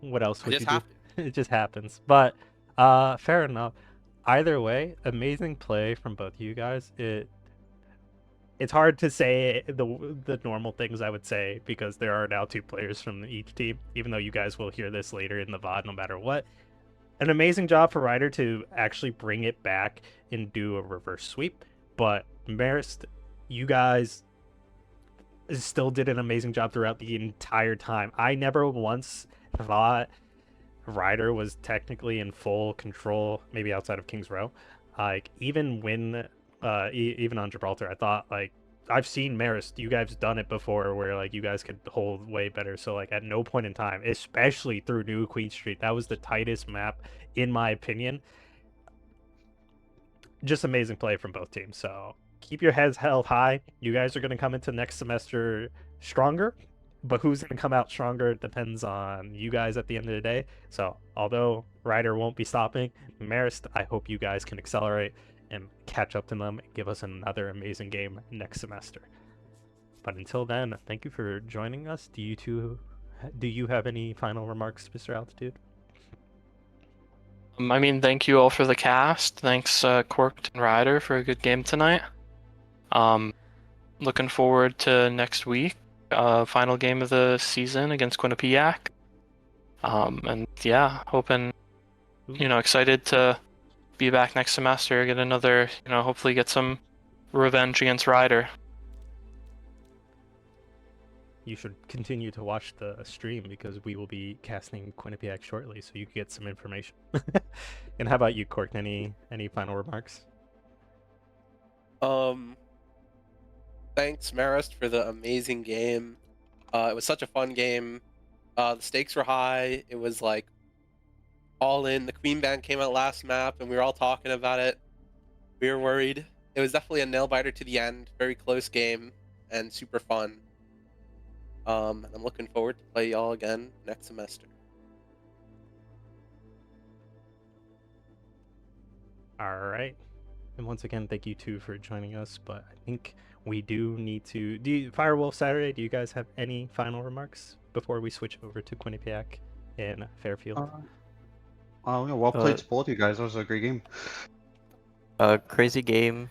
What else would I you just do? have to. It just happens. But fair enough. Either way, amazing play from both you guys. It's hard to say the normal things I would say because there are now 2 players from each team, even though you guys will hear this later in the VOD no matter what. An amazing job for Ryder to actually bring it back and do a reverse sweep. But Marist, you guys still did an amazing job throughout the entire time. I never once thought Ryder was technically in full control, maybe outside of King's Row. Like, even when even on Gibraltar, I thought, like, I've seen Marist, you guys done it before where, like, you guys could hold way better. So, like, at no point in time, especially through New Queen Street, that was the tightest map in my opinion. Just amazing play from both teams. So keep your heads held high. You guys are going to come into next semester stronger, but who's going to come out stronger depends on you guys at the end of the day. So although Ryder won't be stopping, Marist, I hope you guys can accelerate and catch up to them and give us another amazing game next semester. But until then, thank you for joining us. Do you have any final remarks, Mr. Altitude? I mean, thank you all for the cast. Thanks, Corked and Ryder, for a good game tonight. Looking forward to next week. Final game of the season against Quinnipiac. And yeah, hoping, excited to be back next semester, get another, hopefully get some revenge against Ryder. You should continue to watch the stream because we will be casting Quinnipiac shortly, so you can get some information. And how about you, Cork? Any final remarks? Thanks, Marist, for the amazing game. It was such a fun game. The stakes were high. It was like all in. The Queen Band came out last map, and we were all talking about it. We were worried. It was definitely a nail biter to the end. Very close game and super fun. I'm looking forward to play y'all again next semester. All right. And once again, thank you two for joining us. But I think we do need to. Firewolf Saturday, do you guys have any final remarks before we switch over to Quinnipiac and Fairfield? Yeah, well played to both you guys. That was a great game. Crazy game.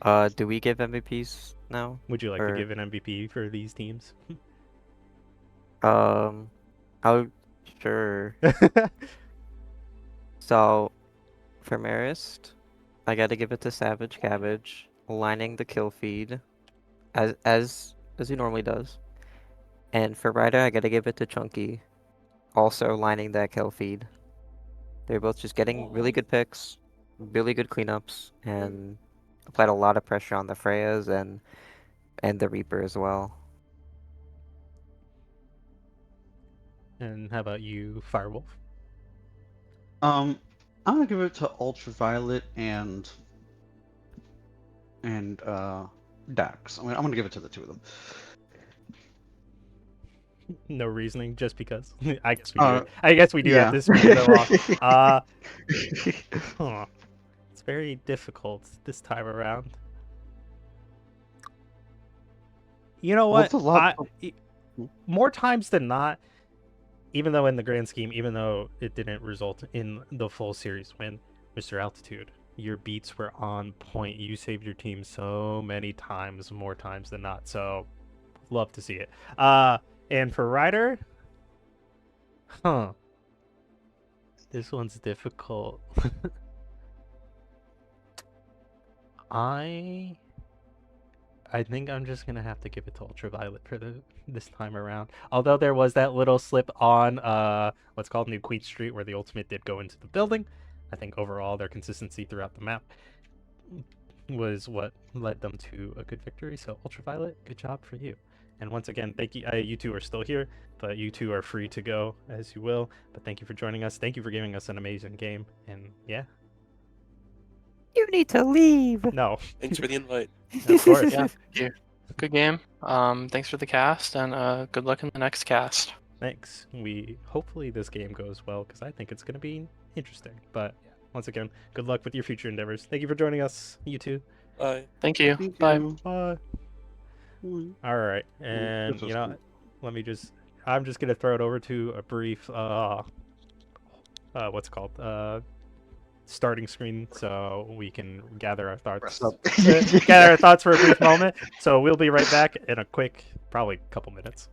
Do we give MVPs now? Would you like to give an MVP for these teams? Sure. So, for Marist, I gotta give it to Savage Cabbage, lining the kill feed, as he normally does. And for Ryder, I gotta give it to Chunky, also lining that kill feed. They're both just getting really good picks, really good cleanups, and applied a lot of pressure on the Freyas and the Reaper as well. And how about you, Firewolf? I'm gonna give it to Ultraviolet and Dax. I'm gonna give it to the two of them. No reasoning, just because. I guess we do. I guess we do have to speed it off. It's very difficult this time around. You know what? More times than not, even though in the grand scheme, even though it didn't result in the full series win, Mr. Altitude, your beats were on point. You saved your team so many times, more times than not. So, love to see it. And for Ryder, this one's difficult. I I think I'm just gonna have to give it to Ultraviolet for this time around. Although there was that little slip on what's called New Queen Street where the ultimate did go into the building. I think overall their consistency throughout the map was what led them to a good victory. So Ultraviolet, good job for you. And once again, thank you. You two are still here, but you two are free to go as you will. But thank you for joining us. Thank you for giving us an amazing game. And yeah, You need to leave. no, Thanks for the invite. of course. Yeah, thank you. Good game. Thanks for the cast, and good luck in the next cast. Thanks. Hopefully this game goes well because I think it's gonna be interesting. But yeah, once again, good luck with your future endeavors. Thank you for joining us, you two. Bye. Thank you. Thank Bye. you. Bye. All right, and this was you know, cool. I'm just gonna throw it over to a brief what's it called starting screen so we can gather our thoughts. Press up. Gather our thoughts for a brief moment. So we'll be right back in a quick, probably couple minutes.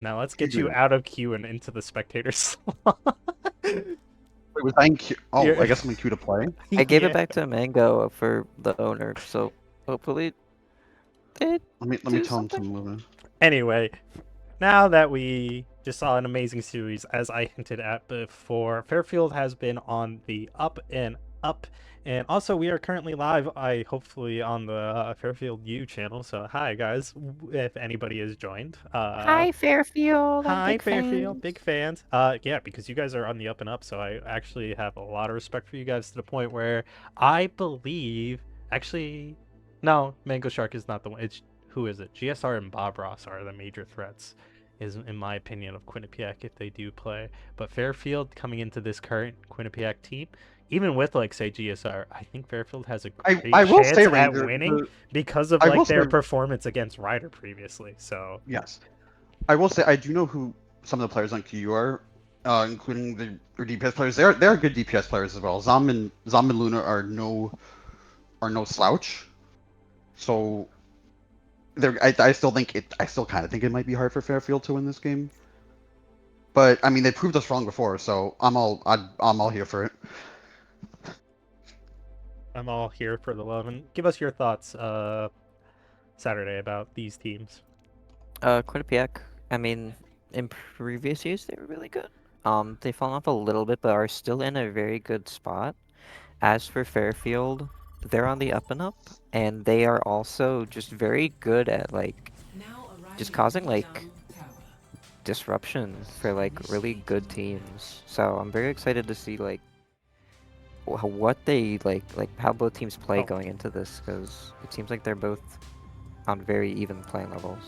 Now let's get You you do. out of queue and into the spectator slot. Wait, was I in queue? Oh, You're- I guess I'm in queue to play. I gave Yeah. it back to Mango for the owner, so hopefully they Let me do tell him to something. move in. Anyway, now that we just saw an amazing series, as I hinted at before, Fairfield has been on the up and up. And also, we are currently live, hopefully on the Fairfield U channel. So, hi guys, if anybody has joined. Hi Fairfield, I'm Hi big Fairfield, fan. big fans. Yeah, because you guys are on the up and up, so I actually have a lot of respect for you guys to the point where I believe, actually, no, Mango Shark is not the one. It's who is it? GSR and Bob Ross are the major threats, is in my opinion, of Quinnipiac if they do play. But Fairfield coming into this current Quinnipiac team, even with like say GSR, I think Fairfield has a great I will chance say, at Ranger, winning because of I like will their say- performance against Ryder previously. So yes, I will say I do know who some of the players on QU are, including the DPS players. They're good DPS players as well. Zom and Luna are no slouch. So I still kind of think it might be hard for Fairfield to win this game. But I mean, they proved us wrong before, so I'm all here for it. I'm all here for the love. And give us your thoughts, Saturday, about these teams. Quinnipiac, I mean, in previous years they were really good. They've fallen off a little bit, but are still in a very good spot. As for Fairfield, they're on the up and up, and they are also just very good at like just causing like disruption for like really good teams. So I'm very excited to see like what they like how both teams play Oh. going into this, because it seems like they're both on very even playing levels.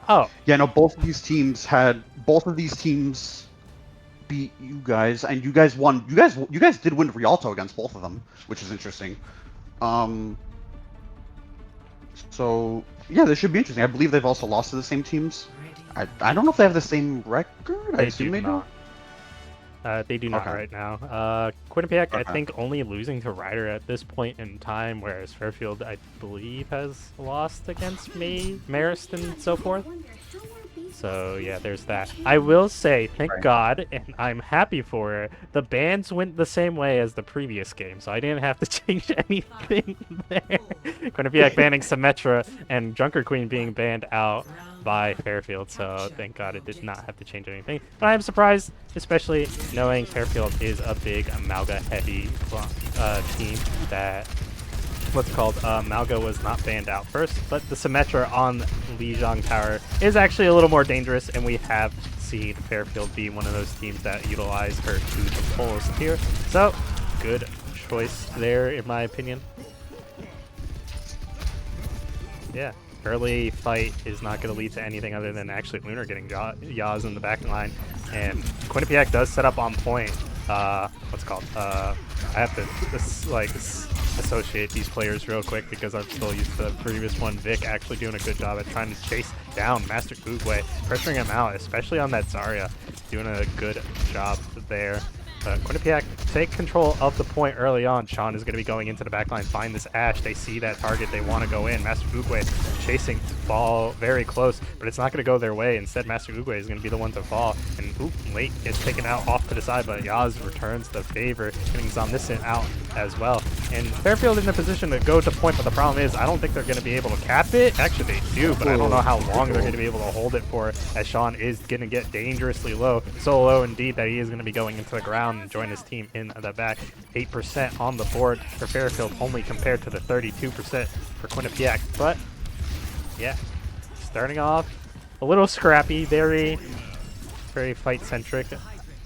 Oh, Yeah, no, both of these teams beat you guys, and you guys won. You guys did win Rialto against both of them, which is interesting. So yeah, this should be interesting. I believe they've also lost to the same teams. I don't know if they have the same record. I assume they do. They do not Okay. right now. Quinnipiac, I Okay. think, only losing to Ryder at this point in time, whereas Fairfield, I believe, has lost against me, Marist, and so forth. So yeah, there's that. I will say, thank Right. God, and I'm happy for it, the bans went the same way as the previous game, so I didn't have to change anything there. Quinnipiac banning Symmetra and Junker Queen being banned out by Fairfield, so thank God it did not have to change anything. But I'm surprised, especially knowing Fairfield is a big Malga heavy team that Malga was not banned out first, but the Symmetra on Lijiang Tower is actually a little more dangerous, and we have seen Fairfield be one of those teams that utilize her to the fullest here. So, good choice there, in my opinion. Yeah, early fight is not going to lead to anything other than actually Lunar getting Yaz in the back line, and Quinnipiac does set up on point. I have to associate these players real quick because I'm still used to the previous one. Vic actually doing a good job at trying to chase down Master Oogway, pressuring him out, especially on that Zarya. Doing a good job there. Quinnipiac take control of the point early on. Sean is going to be going into the backline, find this Ashe. They see that target, they want to go in. Master Oogway chasing to fall very close, but it's not going to go their way. Instead, Master Oogway is going to be the one to fall. And late gets taken out off to the side, but Yaz returns the favor, getting Zomniscent out as well. And Fairfield in a position to go to point, but the problem is I don't think they're going to be able to cap it. Actually, they do, but I don't know how long they're going to be able to hold it for, as Sean is going to get dangerously low. So low indeed that he is going to be going into the ground and join his team in the back. 8% on the board for Fairfield, only compared to the 32% for Quinnipiac. But yeah, starting off a little scrappy, very fight-centric.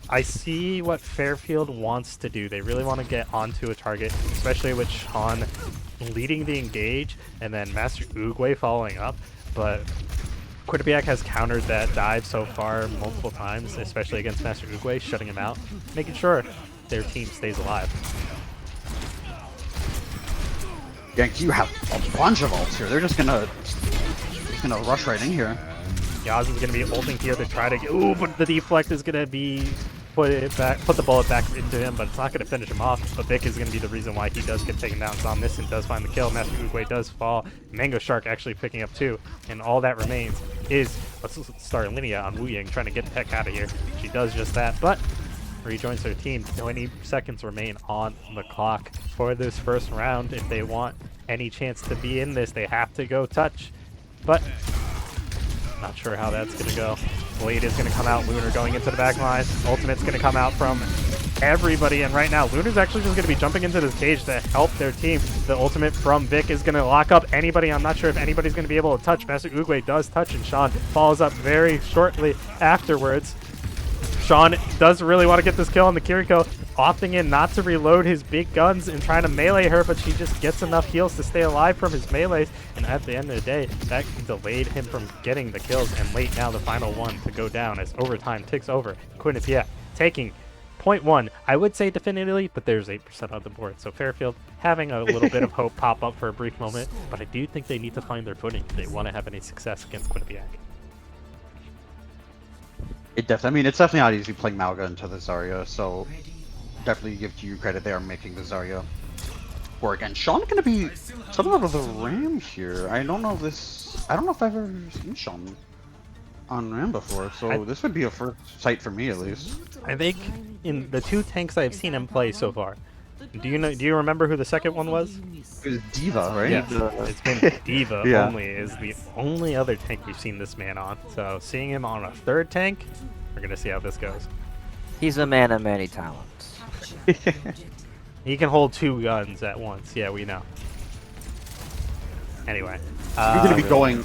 I see what Fairfield wants to do. They really want to get onto a target, especially with Sean leading the engage and then Master Oogway following up. But Quinnipiac has countered that dive so far multiple times, especially against Master Oogway, shutting him out, making sure their team stays alive. Yeah, you have a bunch of ults here. They're just gonna rush right in here. Yaz is going to be ulting here to try to get... Ooh, but the deflect is going to be put the bullet back into him, but it's not going to finish him off. But Vic is going to be the reason why he does get taken down. Zomniscent does find the kill. Master Oogway does fall. Mango Shark actually picking up 2. And all that remains is Starlinia on Wu Ying trying to get the heck out of here. She does just that, but rejoins her team. 20 seconds remain on the clock for this first round. If they want any chance to be in this, they have to go touch. But not sure how that's going to go. Blade is going to come out. Lunar going into the back line. Ultimate's going to come out from everybody. And right now, Lunar's actually just going to be jumping into this cage to help their team. The ultimate from Vic is going to lock up anybody. I'm not sure if anybody's going to be able to touch. Master Oogway does touch, and Sean follows up very shortly afterwards. Sean does really want to get this kill on the Kiriko, opting in not to reload his big guns and trying to melee her, but she just gets enough heals to stay alive from his melees. And at the end of the day, that delayed him from getting the kills. And late now, the final one to go down as overtime ticks over. Quinnipiac taking 0.1. I would say definitively, but there's 8% on the board. So Fairfield having a little bit of hope pop up for a brief moment, but I do think they need to find their footing if they want to have any success against Quinnipiac. It's definitely not easy playing Malga into the Zarya, so definitely give to you credit. They are making the Zarya work. And Sean gonna be something out of the Ram here. I don't know if I've ever seen Sean on Ram before, so this would be a first sight for me at least. I think in the 2 tanks I've seen him play so far. Do you remember who the second one was? It was Diva, right? Yes, it's been Diva Yeah. only is the only other tank we've seen this man on. So seeing him on a 3rd tank, we're gonna see how this goes. He's a man of many talents. He can hold 2 guns at once. Yeah, we know. Anyway, He's gonna be going.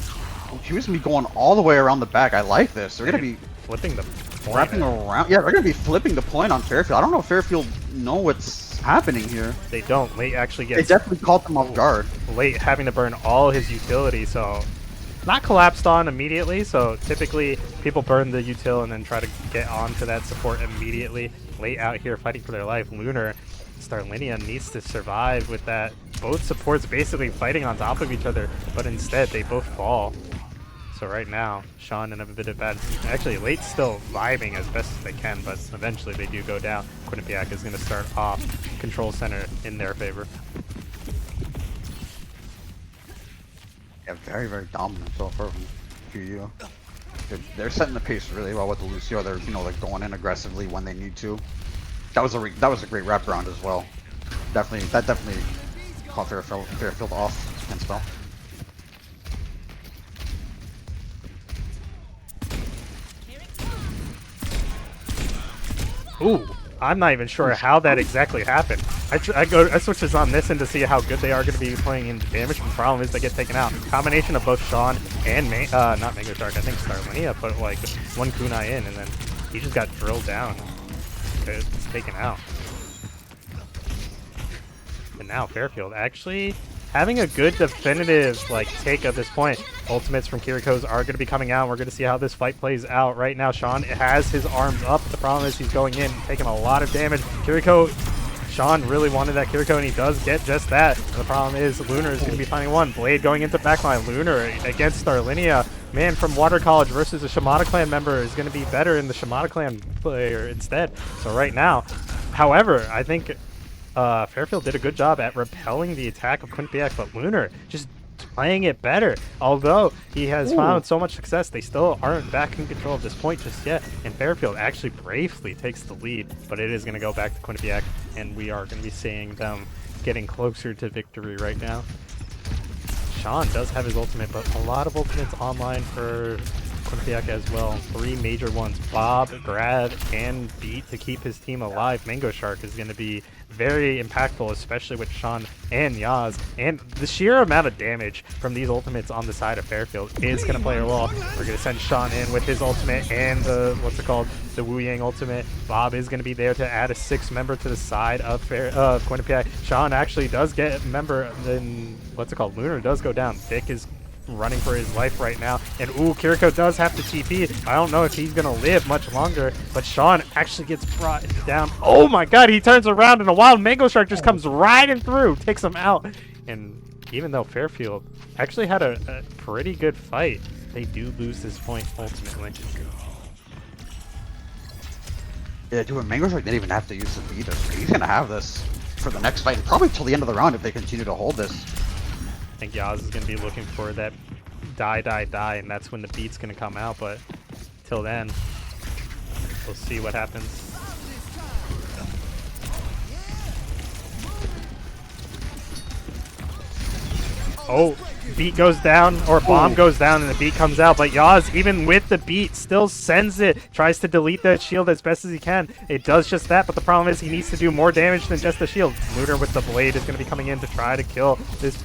He was gonna be going all the way around the back. I like this. They're gonna be flipping the point. wrapping around. Yeah, they're gonna be flipping the point on Fairfield. I don't know if Fairfield know what's happening here. They don't. Late actually They gets definitely caught them off guard. Late having to burn all his utility, so not collapsed on immediately. So typically people burn the util and then try to get onto that support immediately. Late out here fighting for their life. Lunar, Starlinia needs to survive with that. Both supports basically fighting on top of each other, but instead they both fall. So right now, Sean in a bit of bad. Actually, Late's still vibing as best as they can, but eventually they do go down. Quinnipiac is going to start off control center in their favor. Yeah, very, very dominant so far from QU. They're setting the pace really well with the Lucio. They're like going in aggressively when they need to. That was a great wraparound as well. That definitely caught Fairfield off and spell. Ooh, I'm not even sure how that exactly happened. I switch this on this end to see how good they are going to be playing into damage. The problem is they get taken out. Combination of both Sean and not Mango Shark, I think Starlinia put like 1 kunai in, and then he just got drilled down. It's taken out. And now Fairfield actually having a good definitive take at this point. Ultimates from Kiriko's are going to be coming out. We're going to see how this fight plays out. Right now, Sean has his arms up. The problem is he's going in, taking a lot of damage. Sean really wanted that Kiriko, and he does get just that. The problem is Lunar is going to be finding one. Blade going into backline. Lunar against Starlinia. Man from Water College versus a Shimada Clan member is going to be better in the Shimada Clan player instead. So right now, however, I think Fairfield did a good job at repelling the attack of Quinnipiac, but Lunar just playing it better. Although he has found so much success, they still aren't back in control at this point just yet. And Fairfield actually bravely takes the lead, but it is going to go back to Quinnipiac, and we are going to be seeing them getting closer to victory right now. Sean does have his ultimate, but a lot of ultimates online for Quinnipiac as well. 3 major ones: Bob, Grab, and Beat to keep his team alive. Mango Shark is going to be very impactful, especially with Sean and Yaz. And the sheer amount of damage from these ultimates on the side of Fairfield is going to play a role. We're going to send Sean in with his ultimate and the Wu Yang ultimate. Bob is going to be there to add a 6th member to the side of Quinnipiac. Sean actually does get a member, then Lunar does go down. Vic is running for his life right now, and Kiriko does have to TP. I don't know if he's gonna live much longer, but Sean actually gets brought down. Oh my god, he turns around and a wild Mango Shark just comes riding through, takes him out. And even though Fairfield actually had a pretty good fight, they do lose this point ultimately. Yeah, dude, Mango's like, didn't even have to use the beat. He's gonna have this for the next fight, and probably till the end of the round if they continue to hold this. I think Yaz is gonna be looking for that die, and that's when the beat's gonna come out. But till then, we'll see what happens. Oh, beat goes down, or bomb goes down, and the beat comes out. But Yaz, even with the beat, still sends it. Tries to delete that shield as best as he can. It does just that, but the problem is he needs to do more damage than just the shield. Lunar with the blade is going to be coming in to try to kill this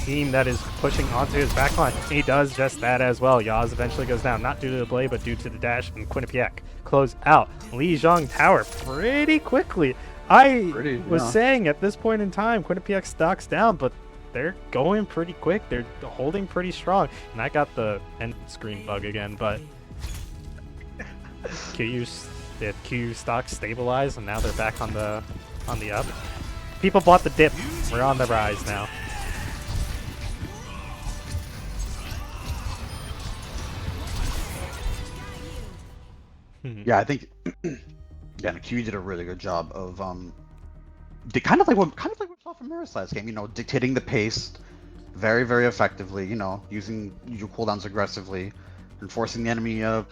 team that is pushing onto his backline. He does just that as well. Yaz eventually goes down, not due to the blade, but due to the dash, and Quinnipiac close out Lijiang Tower pretty quickly. I was saying at this point in time, Quinnipiac stocks down, but they're going pretty quick. They're holding pretty strong. And I got the end screen bug again, but QU stock stabilized, and now they're back on the up. People bought the dip. We're on the rise now. Yeah, I think yeah, QU did a really good job of kind of like what we saw from Marist last game, you know, dictating the pace very, very effectively, you know, using your cooldowns aggressively and forcing the enemy, not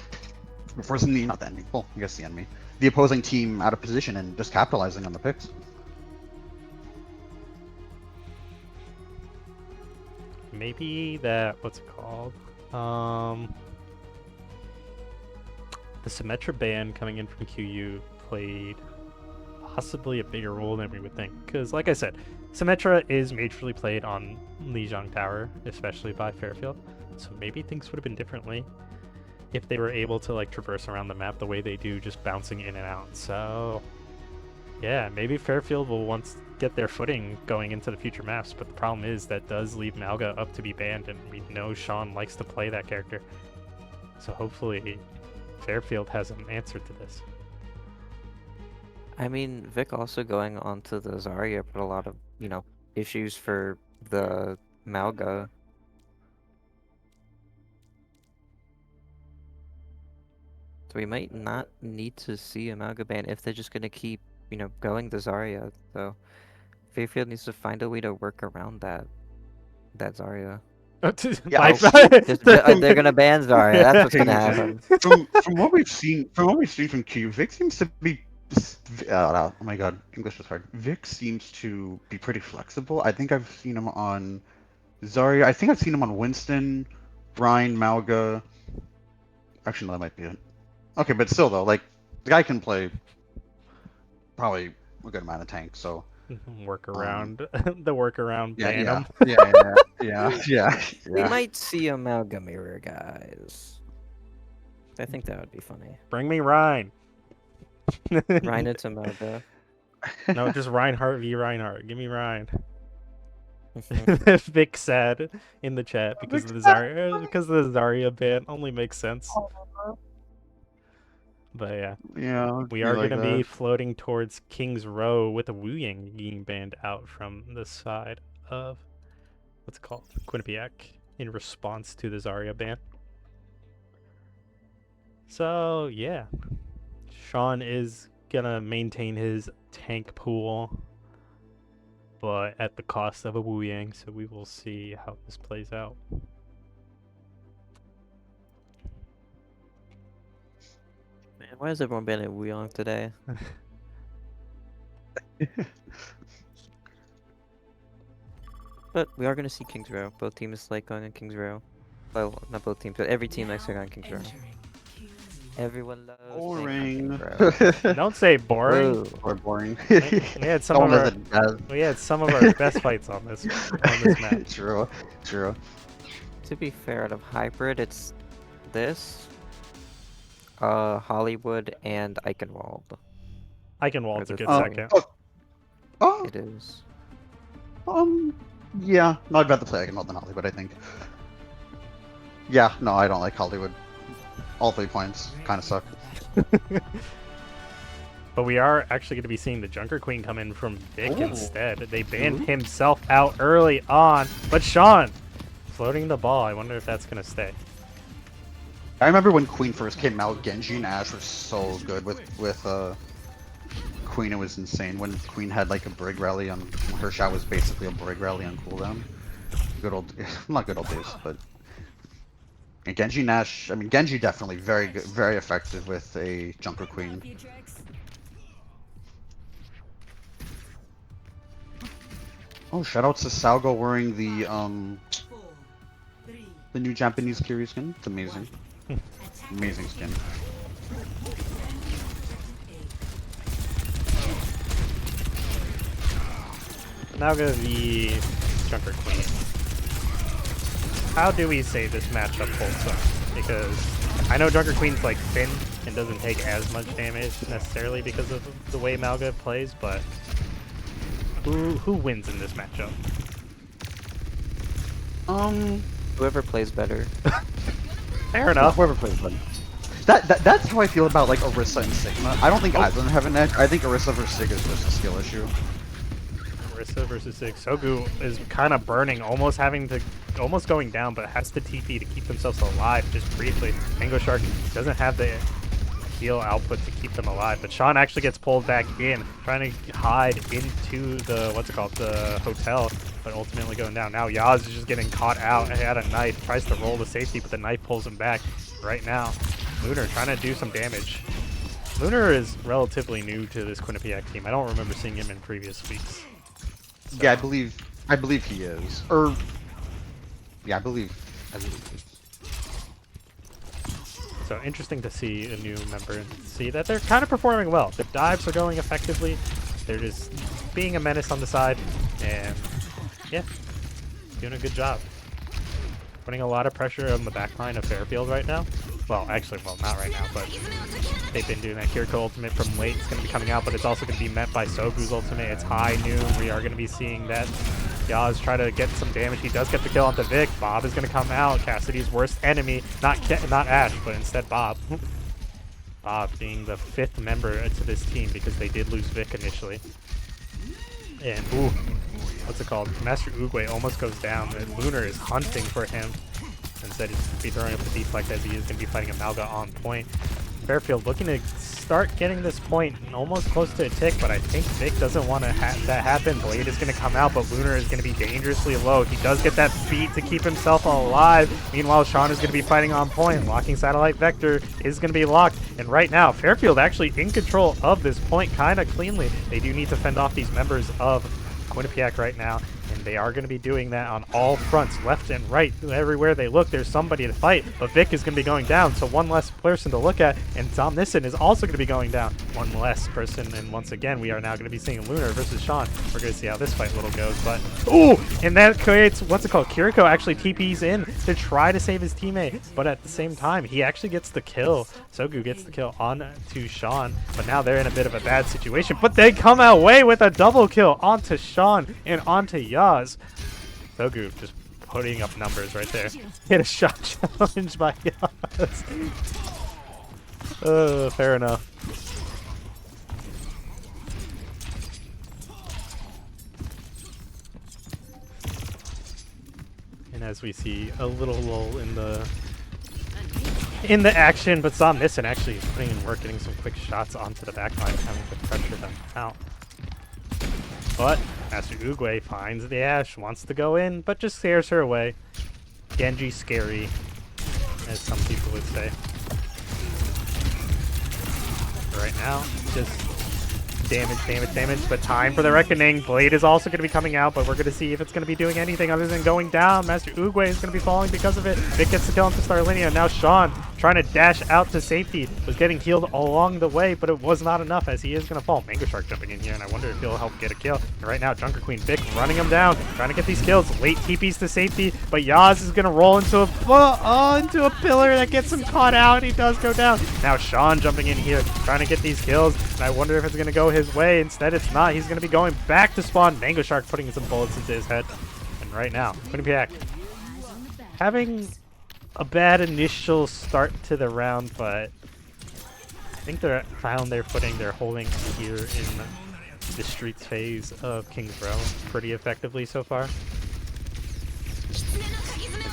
the enemy, well, I guess the opposing team out of position and just capitalizing on the picks. Maybe that, what's it called? The Symmetra ban coming in from QU played possibly a bigger role than we would think, because like I said, Symmetra is majorly played on Lijiang Tower, especially by Fairfield, so maybe things would have been differently if they were able to like traverse around the map the way they do, just bouncing in and out. So yeah, maybe Fairfield will once get their footing going into the future maps, but the problem is that does leave Malga up to be banned, and we know Sean likes to play that character, so hopefully Fairfield has an answer to this. I mean, Vic also going onto the Zarya put a lot of, you know, issues for the Malga. So we might not need to see a Malga ban if they're just going to keep, you know, going the Zarya. So Fairfield needs to find a way to work around that Zarya. Yeah, They're gonna ban Zarya. That's what's gonna happen. From what we've seen from Q, Vic seems to be. Oh my god, English was hard. Vic seems to be pretty flexible. I think I've seen him on Zarya. I think I've seen him on Winston, Ryan, Malga. Actually, no, that might be it. Okay, but still though, like the guy can play probably a good amount of tank. So. Workaround, the workaround ban him. Yeah. We might see a Malga mirror, guys. I think that would be funny. Bring me Ryan. Ryan into Malga. No, just Reinhardt v Reinhardt. Give me Ryan. Vic said in the chat because of the Zarya ban only makes sense. But yeah, we are going to be floating towards King's Row with a Wu Yang being banned out from the side of, what's it called, Quinnipiac, in response to the Zarya ban. So yeah, Sean is going to maintain his tank pool, but at the cost of a Wu Yang, so we will see how this plays out. Why has everyone been at Wuyong today? But we are going to see King's Row. Both teams like going on King's Row. Well, not both teams, but every team likes to go on King's Row. Everyone loves boring. Don't say boring. Whoa. Or boring. We had some of our best fights on this map. True. To be fair, out of hybrid, it's this, Hollywood, and Eichenwald. Eichenwald's a good second. Oh, It is. yeah. No, I'd rather play Eichenwald than Hollywood, I think. Yeah, no, I don't like Hollywood. All 3 points kind of suck. But we are actually going to be seeing the Junker Queen come in from Vic instead. They banned himself out early on, but Sean floating the ball. I wonder if that's going to stay. I remember when Queen first came out, Genji and Ashe were so good with Queen, it was insane when Queen had like a Brig rally on. Her shot was basically a Brig rally on cooldown. Good old, not good old days, but. And Genji Nash, I mean Genji definitely very good, very effective with a Junker Queen. Oh, shout out to Salgo wearing the new Japanese Kiri skin. It's amazing. Amazing skin. Now go to the Junker Queen. How do we say this matchup holds up? Because I know Junker Queen's like thin and doesn't take as much damage necessarily because of the way Malga plays, but who wins in this matchup? Whoever plays better. Fair enough. Whoever plays better. That's how I feel about like Orisa and Sigma. I don't think either of them have an edge. I think Orisa versus Sig is just a skill issue. Orisa versus Sig. Sogu is kind of burning, almost going down, but has to TP to keep themselves alive just briefly. Mango Shark doesn't have the heal output to keep them alive, but Sean actually gets pulled back in, trying to hide into the, the hotel, but ultimately going down. Now Yaz is just getting caught out at a knife, tries to roll to safety, but the knife pulls him back. Right now, Lunar trying to do some damage. Lunar is relatively new to this Quinnipiac team. I don't remember seeing him in previous weeks. So. Yeah, I believe he is. Or yeah, I believe he is. So interesting to see a new member and see that they're kind of performing well. The dives are going effectively. They're just being a menace on the side, and yeah, doing a good job. Putting a lot of pressure on the back line of Fairfield right now. Well, actually, well, not right now, but they've been doing that. Kiriko ultimate from late is going to be coming out, but it's also going to be met by Sogu's ultimate. It's high noon. We are going to be seeing that Yaz try to get some damage. He does get the kill onto Vic. Bob is going to come out. Cassidy's worst enemy. Not Ash, but instead Bob. Bob being the 5th member to this team because they did lose Vic initially. And, ooh, what's it called? Master Uguay almost goes down, and Lunar is hunting for him. Instead, he's going to be throwing up the deflect as he is going to be fighting a Malga on point. Fairfield looking to start getting this point almost close to a tick, but I think Vic doesn't want that happen. Blade is going to come out, but Lunar is going to be dangerously low. He does get that beat to keep himself alive. Meanwhile, Sean is going to be fighting on point. Locking Satellite Vector is going to be locked. And right now, Fairfield actually in control of this point kind of cleanly. They do need to fend off these members of Quinnipiac right now, and they are going to be doing that on all fronts, left and right. Everywhere they look, there's somebody to fight, but Vic is going to be going down, so one less person to look at, and Zomnissen is also going to be going down. One less person, and once again, we are now going to be seeing Lunar versus Sean. We're going to see how this fight little goes, but ooh, and that creates, what's it called? Kiriko actually TPs in to try to save his teammate, but at the same time, he actually gets the kill. Sogu gets the kill on to Sean, but now they're in a bit of a bad situation, but they come away with a double kill onto Sean and onto Yaz. Sogu just putting up numbers right there. Hit a shot challenge by Yaz. Fair enough. And as we see a little lull in the action, but Zomnissen actually is putting in work, getting some quick shots onto the backline, having to pressure them out. But Master Uguay finds the Ashe, wants to go in, but just scares her away. Genji scary, as some people would say. Right now, just damage, but time for the reckoning. Blade is also going to be coming out, but we're going to see if it's going to be doing anything other than going down. Master Uguay is going to be falling because of it. Vic gets the kill into Starlinia. Now Sean, trying to dash out to safety, was getting healed along the way, but it was not enough as he is going to fall. Mango Shark jumping in here, and I wonder if he'll help get a kill. And right now, Junker Queen Vic running him down, trying to get these kills. Late TPs to safety, but Yaz is going to roll into a pillar that gets him caught out. He does go down. Now Sean jumping in here, trying to get these kills, and I wonder if it's going to go his way. Instead, it's not. He's going to be going back to spawn. Mango Shark putting some bullets into his head. And right now, Quinnipiac having a bad initial start to the round, but I think they're found their footing. They're holding here in the streets phase of King's Row pretty effectively so far.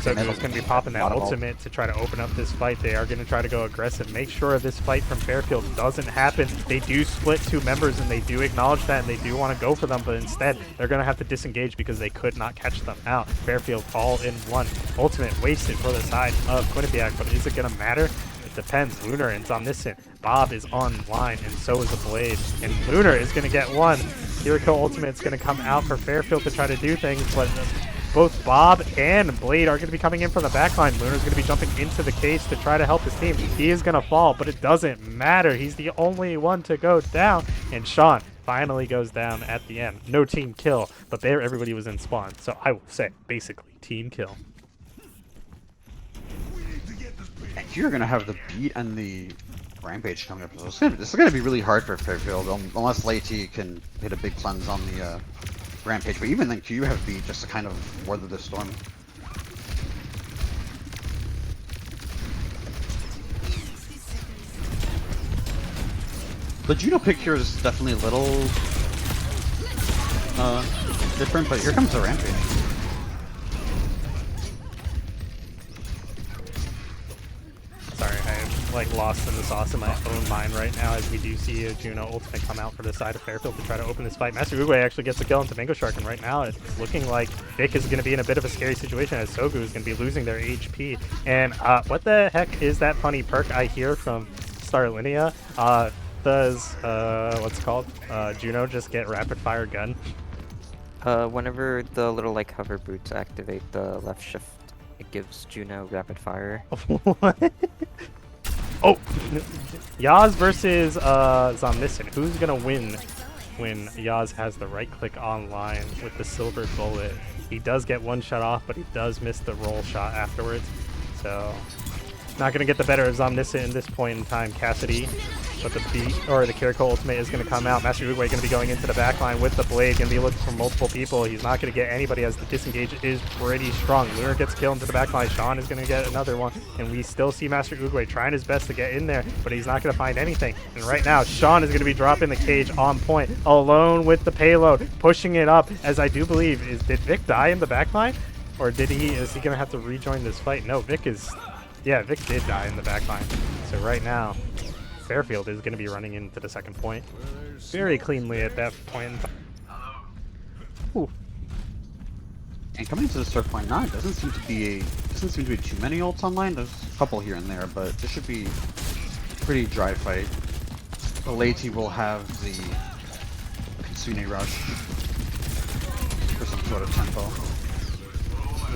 So Go's going to be popping that ultimate to try to open up this fight. They are going to try to go aggressive. Make sure this fight from Fairfield doesn't happen. They do split 2 members, and they do acknowledge that, and they do want to go for them, but instead, they're going to have to disengage because they could not catch them out. Fairfield all in one. Ultimate wasted for the side of Quinnipiac, but is it going to matter? It depends. Lunar and Omniscient. Bob is online, and so is the Blade. And Lunar is going to get one. Kiriko Ultimate's going to come out for Fairfield to try to do things, but both Bob and Blade are going to be coming in from the backline. Lunar's going to be jumping into the cage to try to help his team. He is going to fall, but it doesn't matter. He's the only one to go down. And Sean finally goes down at the end. No team kill, but there everybody was in spawn. So I will say, basically, team kill. And you're going to have the beat and the Rampage coming up. So this is going to be really hard for Fairfield, unless Lati can hit a big cleanse on the Rampage. But even then, you have beat just to kind of weather the storm. The Juno pick here is definitely a little different, but here comes the Rampage. Sorry, I'm like lost in the sauce in my own mind right now as we do see a Juno ultimate come out for the side of Fairfield to try to open this fight. Master Uguay actually gets a kill into Mango Shark, and right now it's looking like Vic is going to be in a bit of a scary situation as Sogu is going to be losing their HP. And what the heck is that funny perk I hear from Starlinia? Does what's it called? Juno just get rapid fire gun? Whenever the little like hover boots activate the left shift, it gives Juno rapid fire. What? Oh, Yaz versus Zomniscent. Who's gonna win when Yaz has the right click online with the silver bullet? He does get one shot off, but he does miss the roll shot afterwards. So not gonna get the better of Zomniscent in this point in time. Cassidy, but the Kiriko ultimate is gonna come out. Master Uguay gonna be going into the backline with the Blade, gonna be looking for multiple people. He's not gonna get anybody as the disengage is pretty strong. Lunar gets killed into the backline. Sean is gonna get another one, and we still see Master Uguay trying his best to get in there, but he's not gonna find anything. And right now, Sean is gonna be dropping the cage on point, alone with the payload, pushing it up. As I do believe, did Vic die in the backline, or is he gonna have to rejoin this fight? No, Vic did die in the backline. So right now, Fairfield is going to be running into the second point very cleanly at that point. Ooh. And coming to the start point now, it doesn't seem to be too many ults online. There's a couple here and there, but this should be a pretty dry fight. The Lati will have the Kitsune rush for some sort of tempo.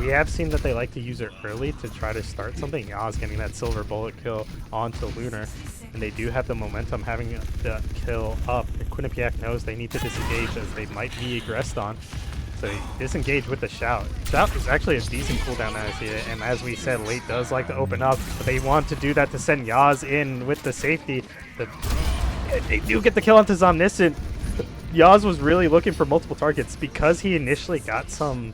We have seen that they like to use it early to try to start something. Yaz getting that silver bullet kill onto Lunar, and they do have the momentum having the kill up. And Quinnipiac knows they need to disengage as they might be aggressed on. So they disengage with the Shout. Shout is actually a decent cooldown as I see it, and as we said, Late does like to open up, but they want to do that to send Yaz in with the safety. They do get the kill onto Zomniscient. Yaz was really looking for multiple targets because he initially got some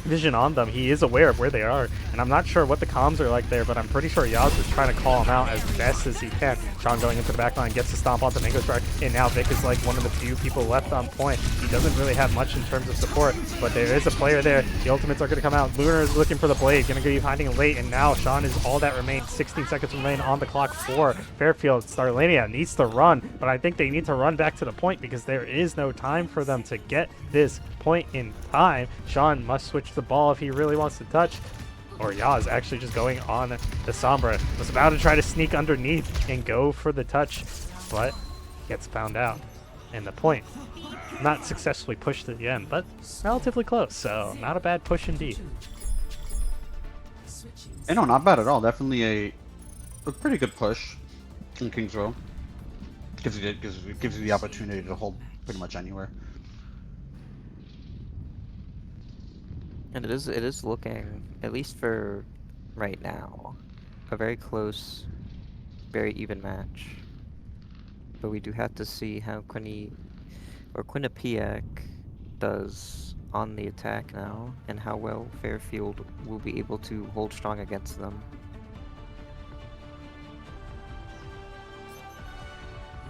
vision on them. He is aware of where they are, and I'm not sure what the comms are like there, but I'm pretty sure Yaz is trying to call him out as best as he can. Sean going into the backline gets to stomp onto Mango Shark, and now Vic is like one of the few people left on point. He doesn't really have much in terms of support, but there is a player there. The ultimates are going to come out. Lunar is looking for the Blade, going to be finding it late, and now Sean is all that remains. 16 seconds remain on the clock for Fairfield. Starlania needs to run, but I think they need to run back to the point because there is no time for them to get this point in time. Sean must switch the ball if he really wants to touch, or Yaz actually just going on the Sombra. Was about to try to sneak underneath and go for the touch, but gets found out. And the point not successfully pushed at the end, but relatively close, so not a bad push indeed. No, not bad at all. Definitely a pretty good push in Kings Row. Gives you the opportunity to hold pretty much anywhere. And it is looking, at least for right now, a very close, very even match. But we do have to see how Quinnipiac does on the attack now, and how well Fairfield will be able to hold strong against them.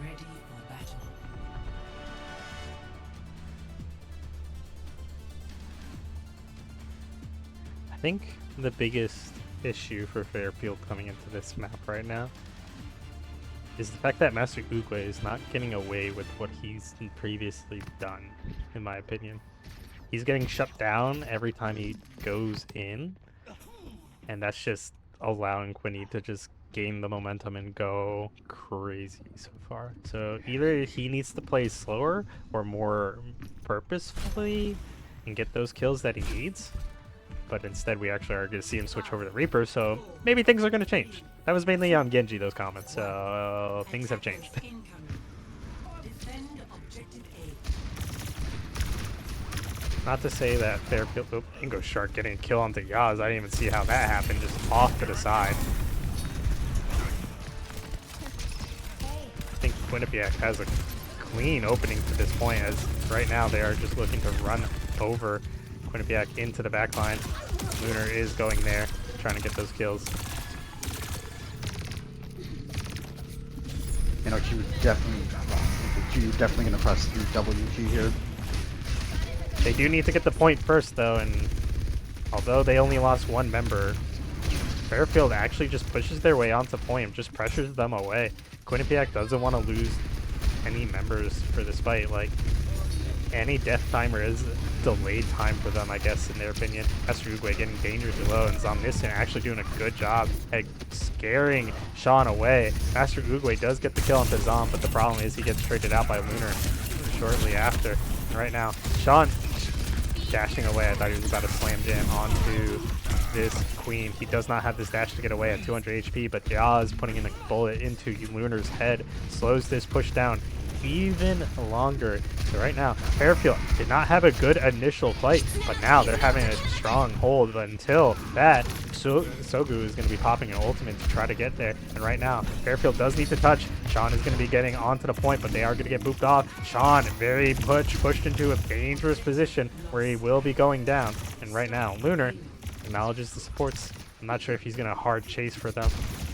Ready for battle. think the biggest issue for Fairfield coming into this map right now is the fact that Master Uguay is not getting away with what he's previously done, in my opinion. He's getting shut down every time he goes in, and that's just allowing Quinny to just gain the momentum and go crazy so far. So either he needs to play slower or more purposefully and get those kills that he needs, but instead we actually are going to see him switch over to Reaper, so maybe things are going to change. That was mainly on Genji, those comments, so things have changed. Not to say that Fairfield... Oh, Ingo Shark getting a kill onto Yaz. I didn't even see how that happened, just off to the side. I think Quinnipiac has a clean opening to this point, as right now they are just looking to run over Quinnipiac into the backline. Lunar is going there, trying to get those kills. You know, Q definitely gonna press through WG here. They do need to get the point first, though, and although they only lost one member, Fairfield actually just pushes their way onto point, just pressures them away. Quinnipiac doesn't want to lose any members for this fight. Like, any death timer is delayed time for them, I guess, in their opinion. Master Uguay getting dangerously low, and Zomniscient actually doing a good job at scaring Sean away. Master Uguay does get the kill onto Zom, but the problem is he gets traded out by Lunar shortly after. And right now, Sean dashing away. I thought he was about to slam jam onto this Queen. He does not have this dash to get away at 200 HP, but Yaz putting in a bullet into Lunar's head slows this push down even longer. So right now, Fairfield did not have a good initial fight, but now they're having a strong hold. But until that, Sogu is going to be popping an ultimate to try to get there. And right now, Fairfield does need to touch. Sean is going to be getting onto the point, but they are going to get booped off. Sean very pushed into a dangerous position where he will be going down. And right now, Lunar acknowledges the supports. I'm not sure if he's going to hard chase for them.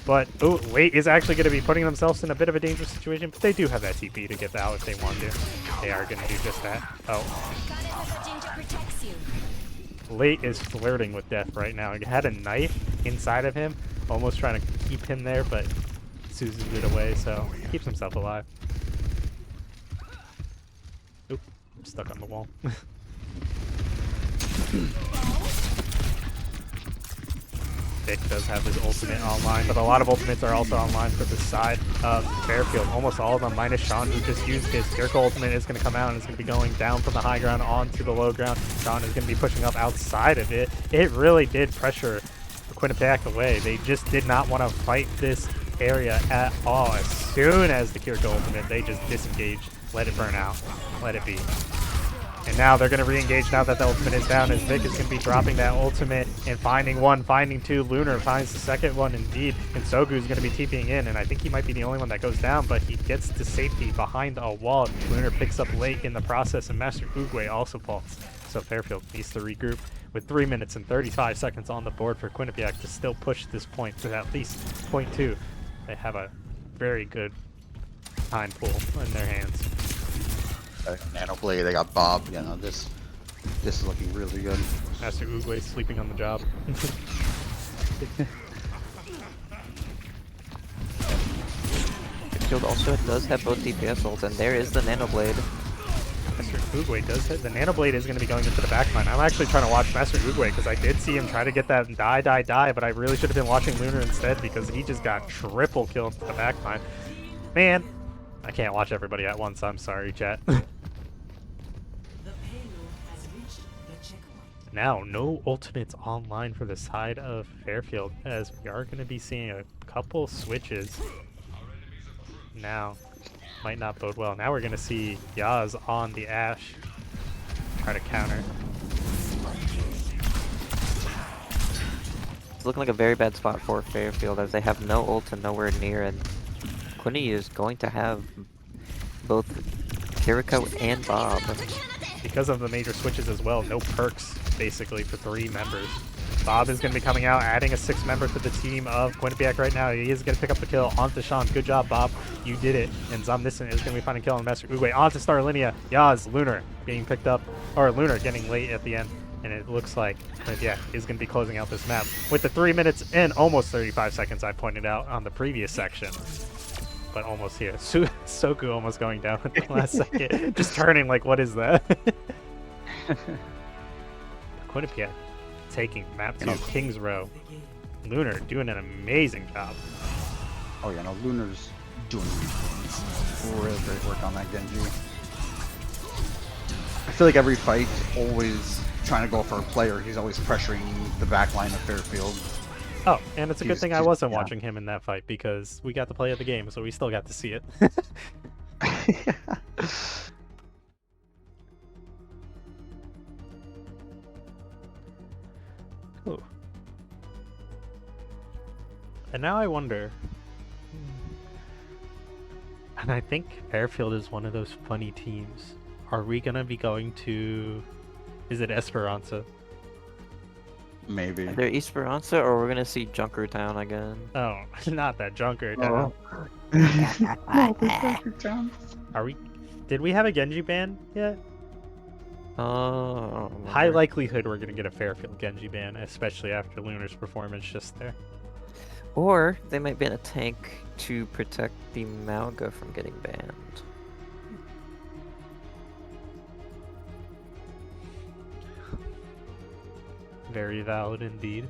But, oh, Late is actually going to be putting themselves in a bit of a dangerous situation, but they do have that TP to get out if they want to. They are going to do just that. Oh. Late is flirting with death right now. He had a knife inside of him, almost trying to keep him there, but Susan's it away, so he keeps himself alive. Oop, I'm stuck on the wall. Vic does have his ultimate online, but a lot of ultimates are also online for the side of Fairfield. Almost all of them, minus Sean, who just used his Kirko ultimate, is going to come out and is going to be going down from the high ground onto the low ground. Sean is going to be pushing up outside of it. It really did pressure Quinnipiac away. They just did not want to fight this area at all. As soon as the Kirko ultimate, they just disengaged, let it burn out, let it be. And now they're going to re-engage now that the ultimate is down, as Vic is going to be dropping that ultimate and finding one, finding two. Lunar finds the second one indeed, and Sogu is going to be TPing in, and I think he might be the only one that goes down, but he gets to safety behind a wall. Lunar picks up Late in the process, and Master Uguay also falls. So Fairfield needs to regroup with 3 minutes and 35 seconds on the board for Quinnipiac to still push this point to at least point 2. They have a very good time pool in their hands. Nanoblade, they got Bob. You know, this is looking really good. Master Uguay sleeping on the job. Fairfield also does have both DPS ults, and there is the Nanoblade. Master Uguay does hit. The Nanoblade is going to be going into the backline. I'm actually trying to watch Master Uguay because I did see him try to get that die, but I really should have been watching Lunar instead because he just got triple killed to the backline. Man, I can't watch everybody at once. I'm sorry, chat. Now, no ultimates online for the side of Fairfield, as we are going to be seeing a couple switches. Now, might not bode well. Now we're going to see Yaz on the Ashe try to counter. It's looking like a very bad spot for Fairfield, as they have no ult and nowhere near, and Quinny is going to have both Kiriko and Bob. Because of the major switches as well, no perks basically for 3 members. Bob is going to be coming out, adding a 6th member to the team of Quinnipiac right now. He is going to pick up the kill onto Sean. Good job, Bob. You did it. And Zomniscient is going to be finding kill on Master Uguay. Onto Starlinia. Yaz, Lunar getting picked up, or Lunar getting late at the end. And it looks like, yeah, he's going to be closing out this map with the 3 minutes and almost 35 seconds I pointed out on the previous section. But almost here. Soku almost going down at the last second. Just turning like, what is that? Quinnipiac taking map 2, King's Row. Lunar doing an amazing job. Oh yeah, no, Lunar's doing really great work on that Genji. I feel like every fight, always trying to go for a player, he's always pressuring the back line of Fairfield. Oh, and it's a good thing I wasn't yeah. watching him in that fight because we got to play of the game, so we still got to see it. Ooh. And now I wonder, and I think Fairfield is one of those funny teams. Are we gonna be going to, is it Esperanza? Maybe. Either Esperanza or we're gonna see Junkertown again. Oh, not that Junkertown. Are we, did we have a Genji ban yet? Oh. High likelihood we're gonna get a Fairfield Genji ban, especially after Lunar's performance just there. Or they might ban a tank to protect the Malga from getting banned. Very valid indeed.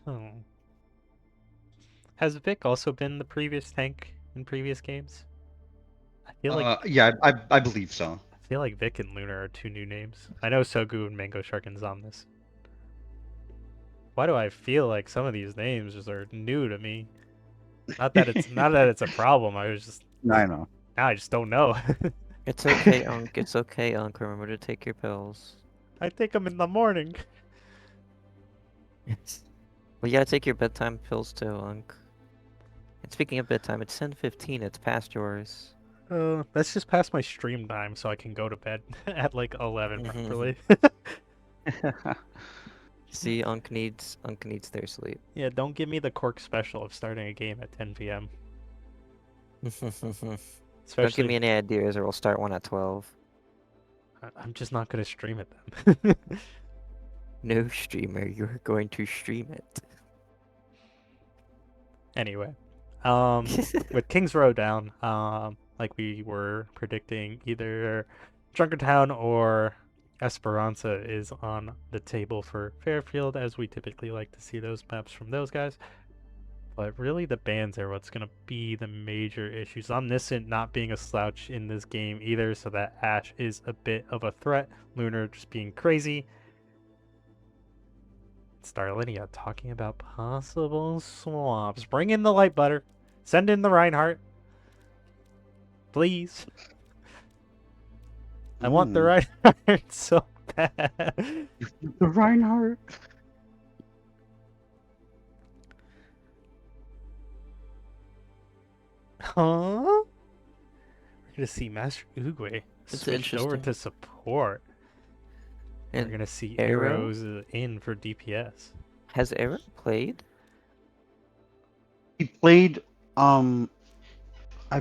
Oh. Has Vic also been the previous tank in previous games? I feel like Yeah, I believe so. I feel like Vic and Lunar are two new names. I know Sogu and Mango Shark and Zomnus. Why do I feel like some of these names just are new to me? Not that it's a problem. I was just I know. now I just don't know. It's okay, Unc. It's okay, Unc. Remember to take your pills. I take them in the morning. Well, you gotta take your bedtime pills too, Unc. And speaking of bedtime, it's 10:15. It's past yours. That's just past my stream time, so I can go to bed at like 11 properly. See, Unc needs their sleep. Yeah, don't give me the Cork special of starting a game at 10 p.m. Don't Especially, give me any ideas, or we'll start one at 12. I'm just not gonna stream it then. No streamer, you're going to stream it. Anyway, with King's Row down, like we were predicting, either Junkertown or Esperanza is on the table for Fairfield, as we typically like to see those maps from those guys. But really, the bans are what's going to be the major issues. Omniscient not being a slouch in this game either, so that Ashe is a bit of a threat. Lunar just being crazy. Starlinia talking about possible swaps. Bring in the light butter. Send in the Reinhardt. Please. I want the Reinhardt so bad. The Reinhardt. Huh? We're gonna see Master Uguay It's switched over interesting. to support. And We're gonna see Arrow? Arrows in for DPS. Has Aaron played? He played, I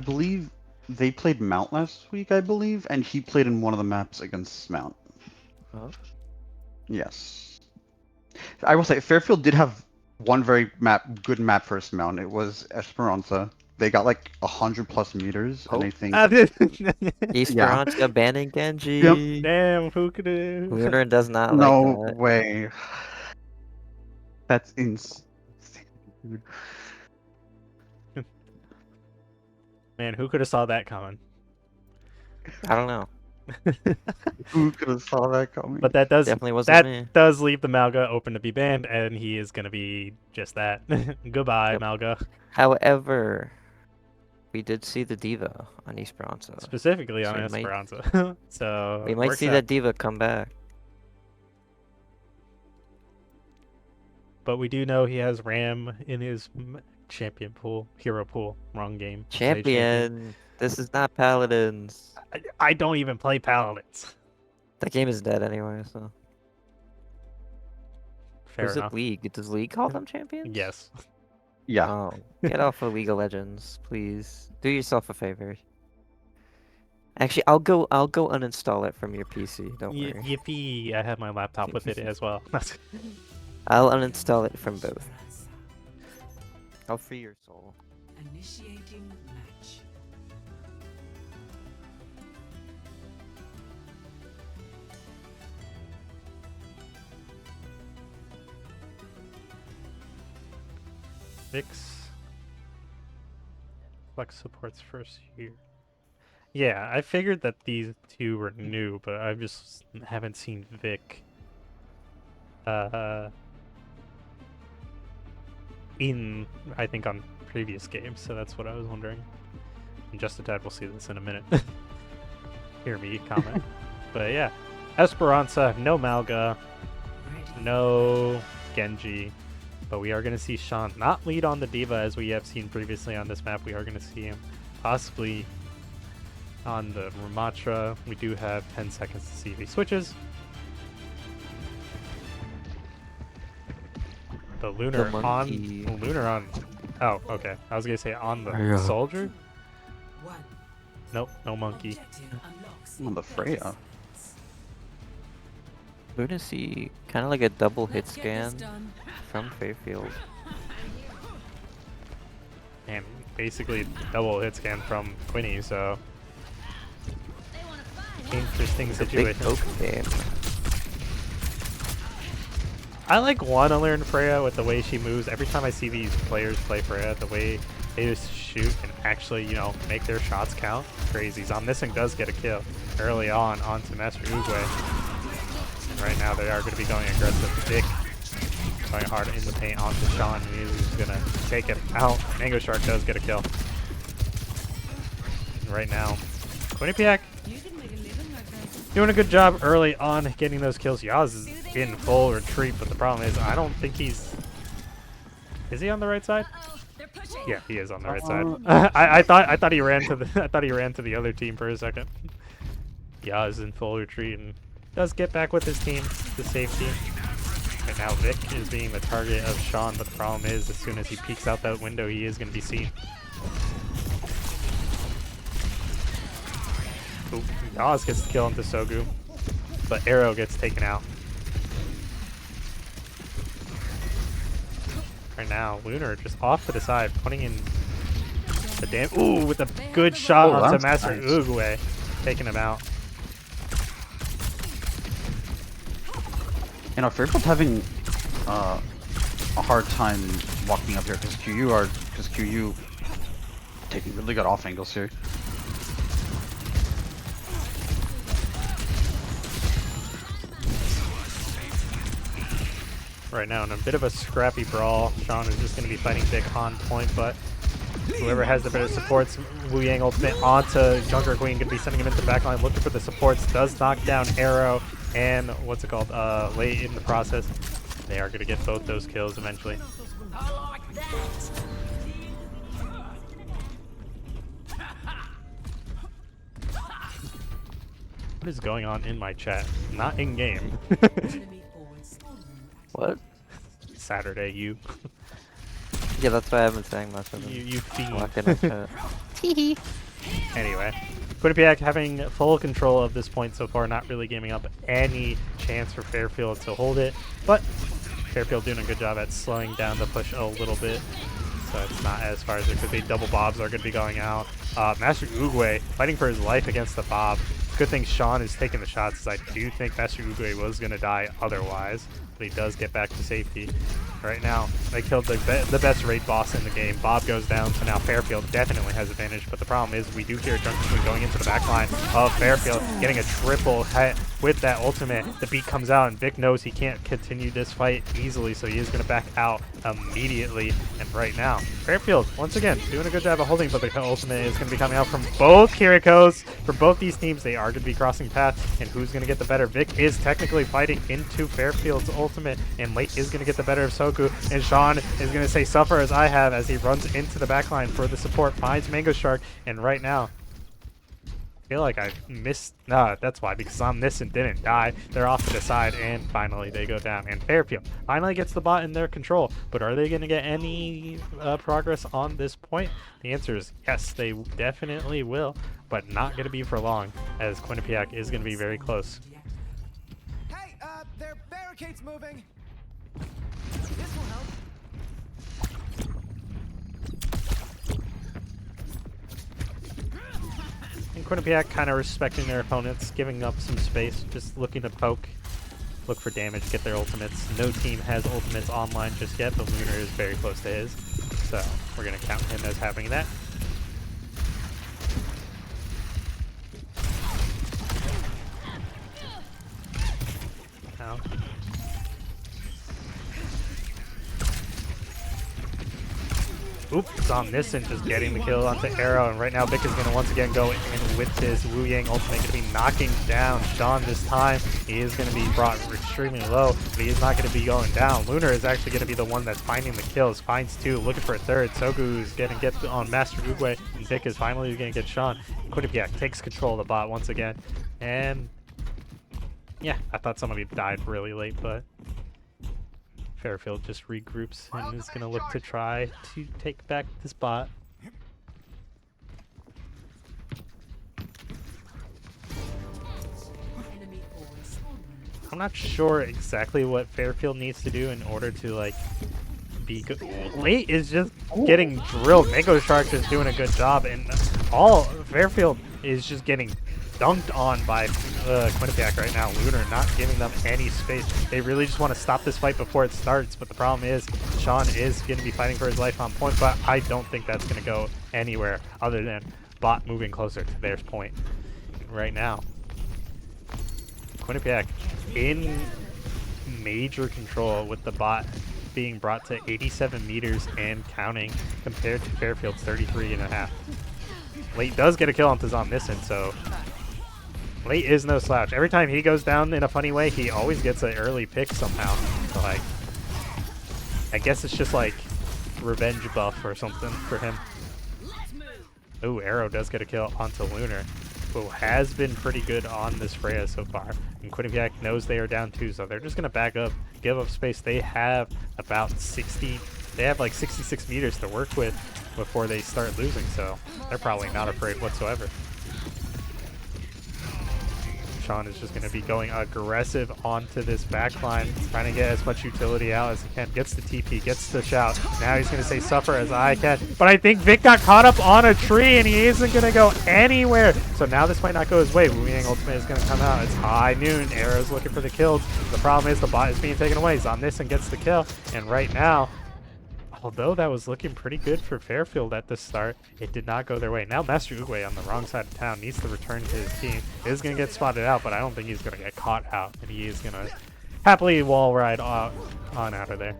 believe they played Mount last week, I believe, and he played in one of the maps against Mount. Oh. Yes. I will say, Fairfield did have one very good map first Mount. It was Esperanza. They got like 100+ meters, and I think... Esperanza banning Genji. Yep. Damn, who could have? Lunar does not No like that. way. That's insane, dude. Man, who could have saw that coming? I don't know. Who could have saw that coming? But that does Definitely wasn't me. does leave the Malga open to be banned, and he is gonna be just that. Goodbye, Yep. Malga. However, we did see the Diva on Esperanza. Specifically on So we might- Esperanza. So We might works see out. that Diva come back. But we do know he has Ram in his champion pool, hero pool. Wrong game. Say Champion. This is not Paladins. I don't even play Paladins. That game is dead anyway, so. Fair Who's enough. it League? Does League call them champions? Yes. Yeah. Oh, get off of League of Legends, please. Do yourself a favor. Actually, I'll go uninstall it from your PC. Don't worry. Yippee! I have my laptop with it as well. I'll uninstall it from both. I'll free your soul. Initiating match. Flex supports first year. Yeah, I figured that these two were new, but I just haven't seen Vic in, I think, on previous games, so that's what I was wondering. And just a tad, we'll see this in a minute. Hear me comment. But yeah, Esperanza, no Malga, no Genji, but we are going to see Sean not lead on the Diva as we have seen previously on this map. We are going to see him possibly on the Ramatra. We do have 10 seconds to see if he switches. The Lunar monkey. on Lunar on. Oh, okay. I was gonna say on the Yeah. soldier. One. Nope, no monkey. Objective unlocks On the in 30 Freya. seconds. We're gonna see kind of like a double hit Let's get this scan done. from Fairfield. And basically double hit scan from Quinny, so interesting Big situation. poke there. I like wanna learn Freya with the way she moves. Every time I see these players play Freya, the way they just shoot and actually, you know, make their shots count. Crazy. Zomnissing does get a kill early on onto Master Uguay. And right now they are going to be going aggressive. Vic going hard in the paint onto Sean. He's going to take it out. Mango Shark does get a kill. And right now, Quinnipiac doing a good job early on getting those kills. Yaz is in full retreat, but the problem is I don't think he's... Is he on the right side? Yeah, he is on the right side. I thought he ran to the other team for a second. Yaz in full retreat and does get back with his team to safety. Right now Vic is being the target of Sean, but the problem is as soon as he peeks out that window, he is going to be seen. Ooh, Yaz gets the kill into Sogu, but Arrow gets taken out. Right now, Lunar just off to the side, putting in the damn. Ooh, with a good shot Oh, onto that's Master nice. Uguay, taking him out. You know, Fairfield's having a hard time walking up here because QU taking really good off angles here. Right now in a bit of a scrappy brawl. Sean is just going to be fighting Vic on point, but whoever has the better supports, Wu Yang ultimate onto Junker Queen, going to be sending him into the backline, looking for the supports, does knock down Arrow, and what's it called, late in the process. They are going to get both those kills eventually. What is going on in my chat? Not in game. What? Saturday, you. Yeah, that's why I haven't saying much of it. You fiend. Walking up to it. Anyway, Quinnipiac having full control of this point so far, not really giving up any chance for Fairfield to hold it, but Fairfield doing a good job at slowing down the push a little bit, so it's not as far as it could be. Double Bobs are going to be going out. Master Uguay fighting for his life against the Bob. Good thing Sean is taking the shots, as I do think Master Uguay was going to die otherwise, but he does get back to safety. Right now, they killed the best raid boss in the game. Bob goes down, so now Fairfield definitely has advantage, but the problem is we do hear Junction going into the back line of Fairfield, getting a triple hit with that ultimate. The beat comes out, and Vic knows he can't continue this fight easily, so he is going to back out immediately. And right now, Fairfield, once again, doing a good job of holding, but the ultimate is going to be coming out from both Kirikos. For both these teams, they are going to be crossing paths, and who's going to get the better? Vic is technically fighting into Fairfield's ultimate, and Late is going to get the better of Soku, and Sean is going to say suffer as I have as he runs into the backline for the support, finds Mango Shark, and right now, feel like I missed. No, that's why, because Omniscient didn't die. They're off to the side, and finally they go down. And Fairfield finally gets the bot in their control. But are they going to get any progress on this point? The answer is yes, they definitely will, but not going to be for long, as Quinnipiac is going to be very close. Hey, there are barricades moving. This will help. And Quinnipiac kind of respecting their opponents, giving up some space, just looking to poke, look for damage, get their ultimates. No team has ultimates online just yet, but Lunar is very close to his, so we're going to count him as having that. Now. Oops, Omniscient just getting the kill onto Arrow, and right now Vic is going to once again go in with this Wu Yang ultimate, going to be knocking down Sean this time. He is going to be brought extremely low, but he is not going to be going down. Lunar is actually going to be the one that's finding the kills, finds two, looking for a third. Sogu is going to get on Master Uguay, and Vic is finally going to get Sean. Quinnipiac takes control of the bot once again, and yeah, I thought somebody died really late, but Fairfield just regroups and is going to look to try to take back this bot. I'm not sure exactly what Fairfield needs to do in order to like be good. Late is just getting drilled. Mango Shark is doing a good job, and all Fairfield is just getting dunked on by Quinnipiac right now. Lunar not giving them any space. They really just want to stop this fight before it starts, but the problem is Sean is going to be fighting for his life on point, but I don't think that's going to go anywhere other than bot moving closer to their point right now. Quinnipiac in major control with the bot being brought to 87 meters and counting compared to Fairfield's 33.5. Late does get a kill on Omniscient, so Late is no slouch. Every time he goes down in a funny way, he always gets an early pick somehow. So like, I guess it's just like revenge buff or something for him. Ooh, Arrow does get a kill onto Lunar, who has been pretty good on this Freya so far. And Quinnipiac knows they are down too, so they're just gonna back up, give up space. They have about 60, they have like 66 meters to work with before they start losing, so they're probably not afraid whatsoever. Sean is just going to be going aggressive onto this backline, trying to get as much utility out as he can. Gets the TP, gets the shout. Now he's going to say suffer as I can. But I think Vic got caught up on a tree and he isn't going to go anywhere. So now this might not go his way. Wu Yang ultimate is going to come out. It's high noon. Arrow's looking for the kills. The problem is the bot is being taken away. Omniscient gets the kill. And right now, although that was looking pretty good for Fairfield at the start, it did not go their way. Now Master Uguay on the wrong side of town needs to return to his team. Is going to get spotted out, but I don't think he's going to get caught out. And he is going to happily wall ride on out of there.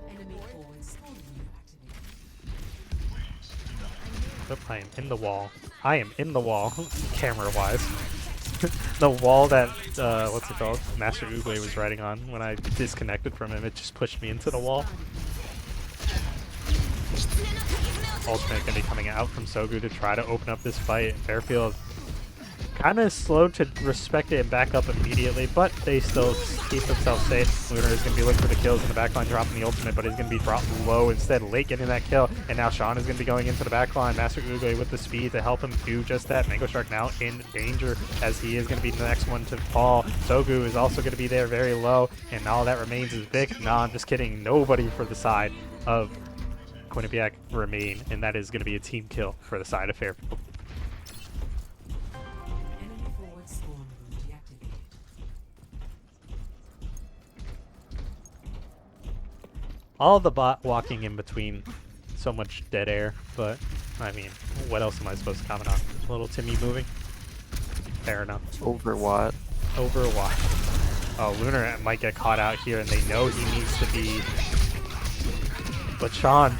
Oop, I am in the wall. I am in the wall, camera-wise. The wall that, what's it called? Master Uguay was riding on when I disconnected from him. It just pushed me into the wall. Ultimate going to be coming out from Sogu to try to open up this fight. Fairfield kind of slow to respect it and back up immediately, but they still keep themselves safe. Lunar is going to be looking for the kills in the backline, dropping the ultimate, but he's going to be dropped low instead. Late getting that kill, and now Sean is going to be going into the backline. Master Uguay with the speed to help him do just that. Mango Shark now in danger as he is going to be the next one to fall. Sogu is also going to be there very low, and all that remains is Vic. Nah, I'm just kidding. Nobody for the side of Quinnipiac remain, and that is going to be a team kill for the side of Fairfield. All the bot walking in between, so much dead air, but I mean, what else am I supposed to comment on? Little Timmy moving? Fair enough. Overwatch. Overwatch. Oh, Lunar might get caught out here, and they know he needs to be. But Sean,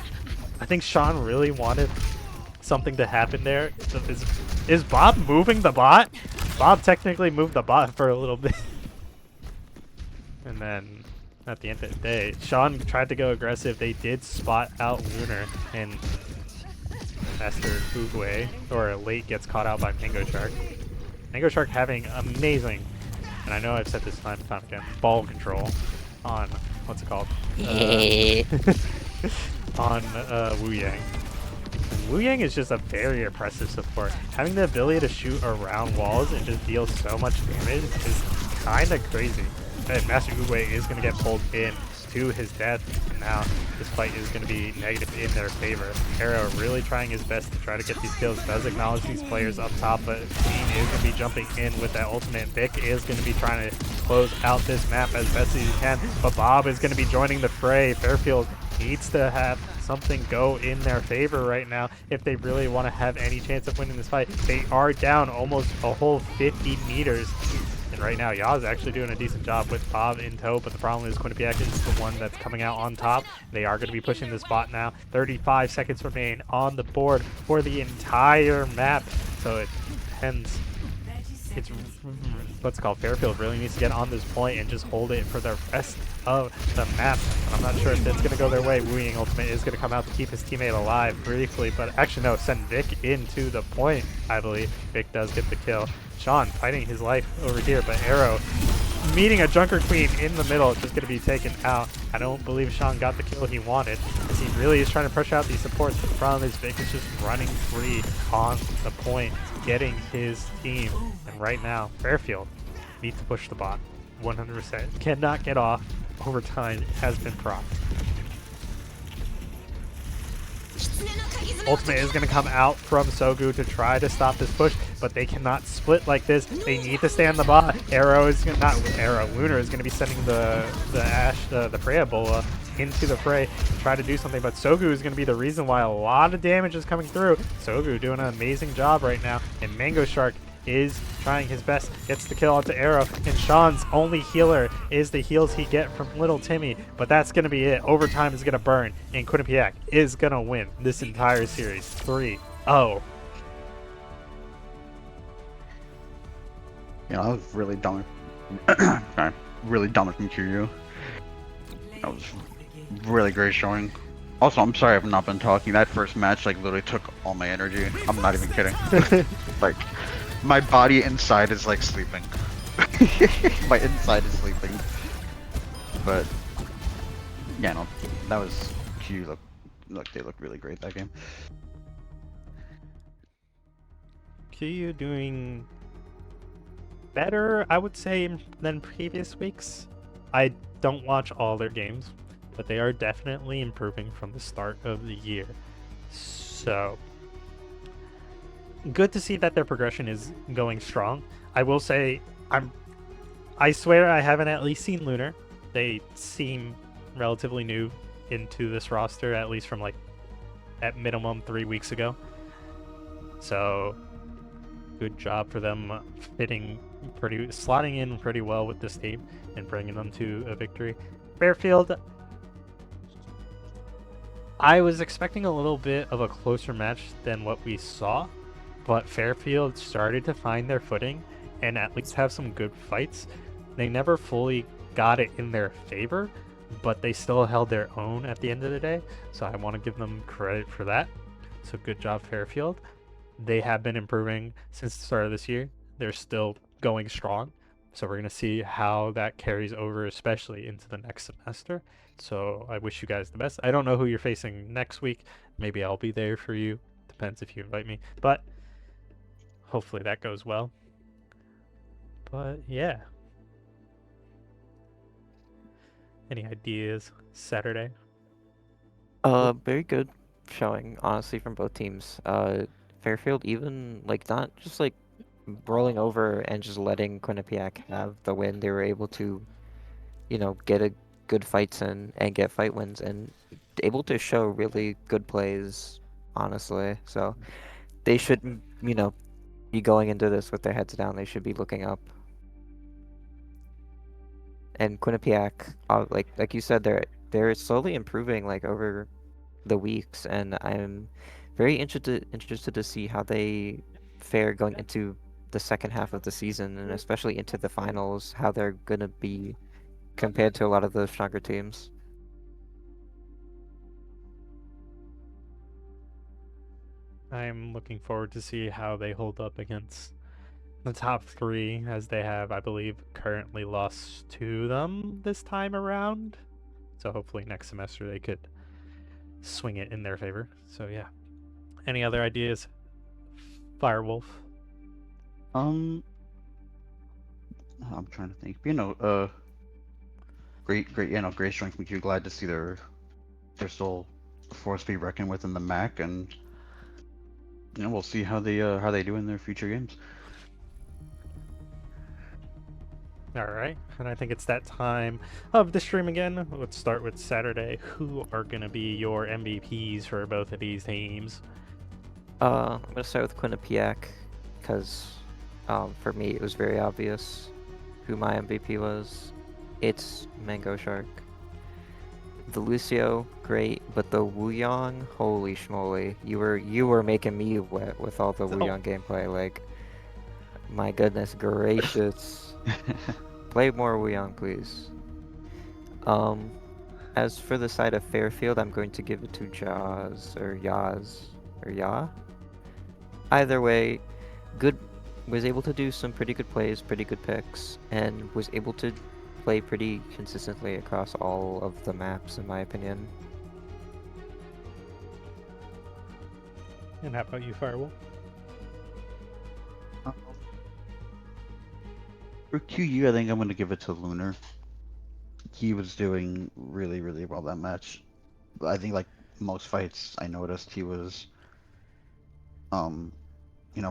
I think Sean really wanted something to happen there. Is Bob moving the bot? Bob technically moved the bot for a little bit. And then at the end of the day, Sean tried to go aggressive. They did spot out Lunar, and Master Uguay, or Late, gets caught out by Mango Shark. Mango Shark having amazing, and I know I've said this time and time again, ball control on, what's it called? On Wu Yang. And Wu Yang is just a very impressive support. Having the ability to shoot around walls and just deal so much damage is kind of crazy. And Master Uwe is going to get pulled in to his death, and now this fight is going to be negative in their favor. Arrow really trying his best to try to get these kills, does acknowledge these players up top, but Team is going to be jumping in with that ultimate. Vic is going to be trying to close out this map as best as he can, but Bob is going to be joining the fray. Fairfield needs to have something go in their favor right now if they really want to have any chance of winning this fight. They are down almost a whole 50 meters. And right now, Yaz actually doing a decent job with Bob in tow, but the problem is Quinnipiac is the one that's coming out on top. They are going to be pushing this bot now. 35 seconds remain on the board for the entire map. So it depends. It's what's it called? Fairfield really needs to get on this point and just hold it for the rest of the map. And I'm not sure if it's going to go their way. Wu Yang ultimate is going to come out to keep his teammate alive briefly, but actually no, send Vic into the point, I believe. Vic does get the kill. Sean fighting his life over here, but Arrow meeting a Junker Queen in the middle, just going to be taken out. I don't believe Sean got the kill he wanted, as he really is trying to push out these supports, but the problem is Vic is just running free on the point, getting his team. And right now, Fairfield needs to push the bot 100%. Cannot get off. Overtime has been propped. Ultimate is going to come out from Sogu to try to stop this push, but they cannot split like this. They need to stay on the bot. Arrow is not Arrow. Lunar is going to be sending the Freya Bola into the fray to try to do something, but Sogu is going to be the reason why a lot of damage is coming through. Sogu doing an amazing job right now, and Mango Shark is trying his best, gets the kill onto Arrow, and Sean's only healer is the heals he get from Little Timmy, but that's going to be it. Overtime is going to burn, and Quinnipiac is going to win this entire series 3-0. You know, I was really dumb. Sorry, really dumb from Kiryu. That was really great showing. Also, I'm sorry I've not been talking. That first match, like, literally took all my energy. I'm not even kidding. Like, my body inside is, like, sleeping. My inside is sleeping. But, yeah, no, that was cute. Look, they look really great that game. Kiryu doing better, I would say, than previous weeks. I don't watch all their games, but they are definitely improving from the start of the year. So, good to see that their progression is going strong. I will say, I swear I haven't at least seen Lunar. They seem relatively new into this roster, at least from like, at minimum 3 weeks ago. So, good job for them slotting in pretty well with this team and bringing them to a victory. Fairfield, I was expecting a little bit of a closer match than what we saw, but Fairfield started to find their footing and at least have some good fights. They never fully got it in their favor, but they still held their own at the end of the day, so I want to give them credit for that. So good job, Fairfield. They have been improving since the start of this year. They're still going strong, so we're going to see how that carries over, especially into the next semester. So I wish you guys the best. I don't know who you're facing next week. Maybe I'll be there for you. Depends if you invite me, but hopefully that goes well. But yeah. Any ideas Saturday? Very good showing, honestly, from both teams. Fairfield even, like, not just, like, rolling over and just letting Quinnipiac have the win. They were able to, you know, get a good fights in and get fight wins and able to show really good plays, honestly. So they should, you know, be going into this with their heads down. They should be looking up. And Quinnipiac, like you said, they're slowly improving, like, over the weeks, and I'm very interested to see how they fare going into the second half of the season, and especially into the finals, how they're gonna be compared to a lot of the stronger teams. I'm looking forward to see how they hold up against the top three, as they have, I believe, currently lost to them this time around. So hopefully next semester they could swing it in their favor. So yeah. Any other ideas, Firewolf? I'm trying to think. Great strength makes you glad to see they're still a force to be reckoned with in the MAAC, and we'll see how they do in their future games. All right, and I think it's that time of the stream again. Let's start with Saturday. Who are gonna be your MVPs for both of these teams? I'm gonna start with Quinnipiac, because for me it was very obvious who my MVP was. It's Mango Shark. The Lucio, great, but the Wuyong, holy schmoly, you were making me wet with all the Wuyong gameplay. Like, my goodness gracious. Play more Wuyong, please. As for the side of Fairfield, I'm going to give it to Jaws or Yaz or Ya. Either way, good. Was able to do some pretty good plays, pretty good picks, and was able to play pretty consistently across all of the maps, in my opinion. And how about you, Firewolf? For QU, I think I'm going to give it to Lunar. He was doing really, really well that match. I think, like most fights, I noticed he was,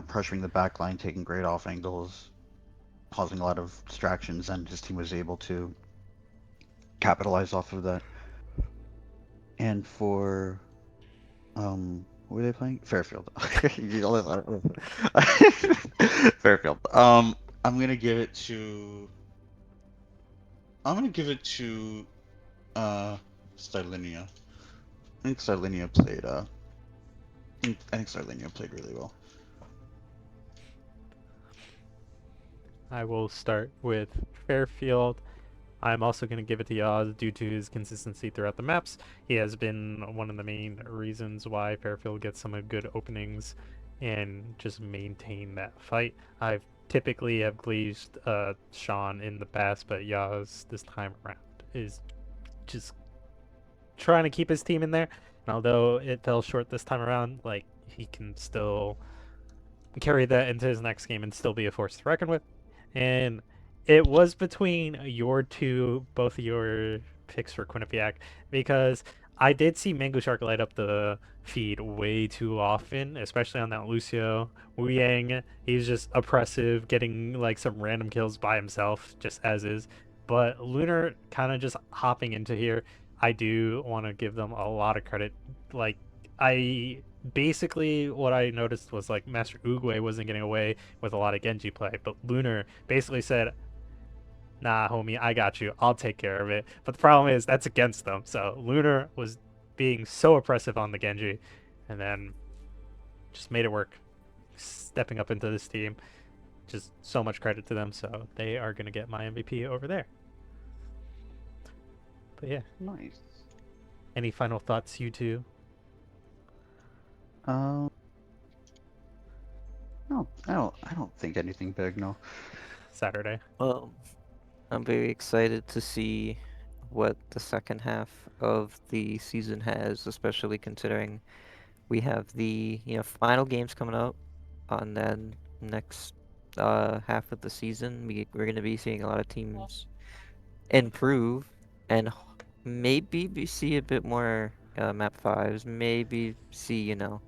pressuring the back line, taking great off angles, causing a lot of distractions, and his team was able to capitalize off of that. And for, who were they playing? Fairfield. Fairfield. I'm gonna give it to. Stylinia. I think Stylinia played. I think Stylinia played really well. I will start with Fairfield. I'm also going to give it to Yaz due to his consistency throughout the maps. He has been one of the main reasons why Fairfield gets some good openings and just maintain that fight. I've typically have glazed Sean in the past, but Yaz this time around is just trying to keep his team in there. And although it fell short this time around, like, he can still carry that into his next game and still be a force to reckon with. And it was between both of your picks for Quinnipiac, because I did see Mango Shark light up the feed way too often, especially on that Lucio. Wu Yang, he's just oppressive, getting like some random kills by himself, just as is. But Lunar kind of just hopping into here, I do want to give them a lot of credit. Like, basically what I noticed was like Master Uguay wasn't getting away with a lot of Genji play, but Lunar basically said, nah, homie, I got you. I'll take care of it. But the problem is that's against them. So Lunar was being so oppressive on the Genji, and then just made it work. Stepping up into this team. Just so much credit to them. So they are going to get my MVP over there. But yeah. Nice. Any final thoughts, you two? No, I don't think anything big. No. Saturday. Well, I'm very excited to see what the second half of the season has, especially considering we have the final games coming up, and then next half of the season we're going to be seeing a lot of teams improve, and maybe we see a bit more map 5s, maybe see a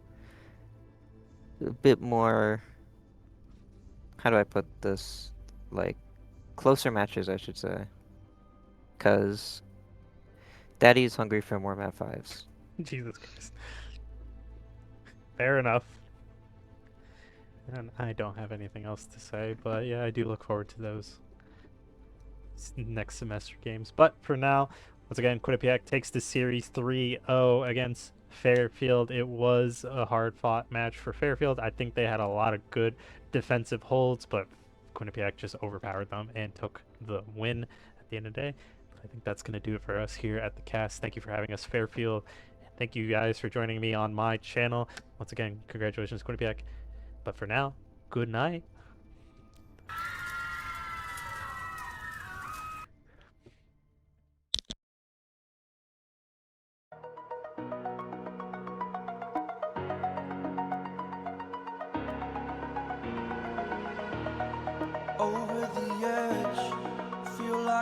bit more, how do I put this, like closer matches, I should say, because Daddy is hungry for more map 5s. Jesus Christ. Fair enough. And I don't have anything else to say, but yeah, I do look forward to those next semester games. But for now, once again, Quinnipiac takes the series 3-0 against Fairfield. It was a hard-fought match for Fairfield. I think they had a lot of good defensive holds, but Quinnipiac just overpowered them and took the win at the end of the day. I think that's going to do it for us here at the cast. Thank you for having us, Fairfield. Thank you guys for joining me on my channel. Once again, congratulations, Quinnipiac. But for now, good night.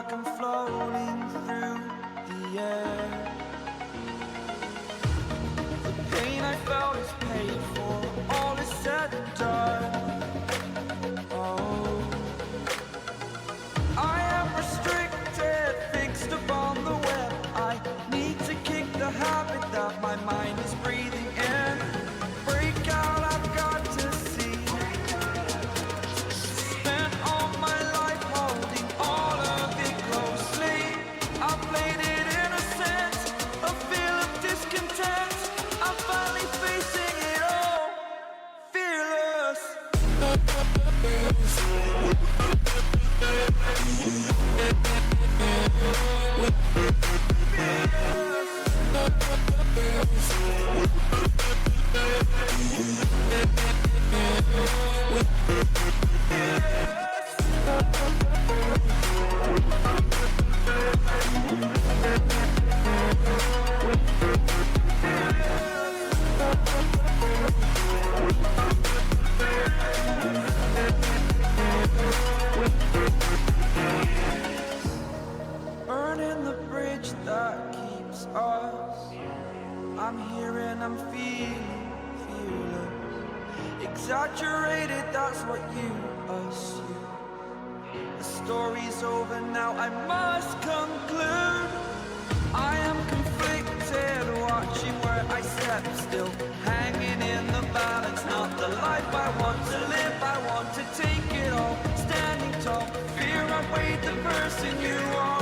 like I'm floating through the air. The pain I felt is paid for, all is said and done. Oh, I am restricted, fixed upon the web. I need to kick the habit that my mind is breathing in. Break out, I've got to see. Spent all my life holding all of it closely. I played it innocent, a feel of discontent. I'm finally facing it all, fearless. Burning the bridge that keeps us. I'm here and I'm feeling fearless. Exaggerated, that's what you assume. The story's over now, I must conclude. I am conflicted, watching where I step still, hanging in the balance. Not the life I want to live, I want to take it all. Standing tall, fear I weighed the person you are.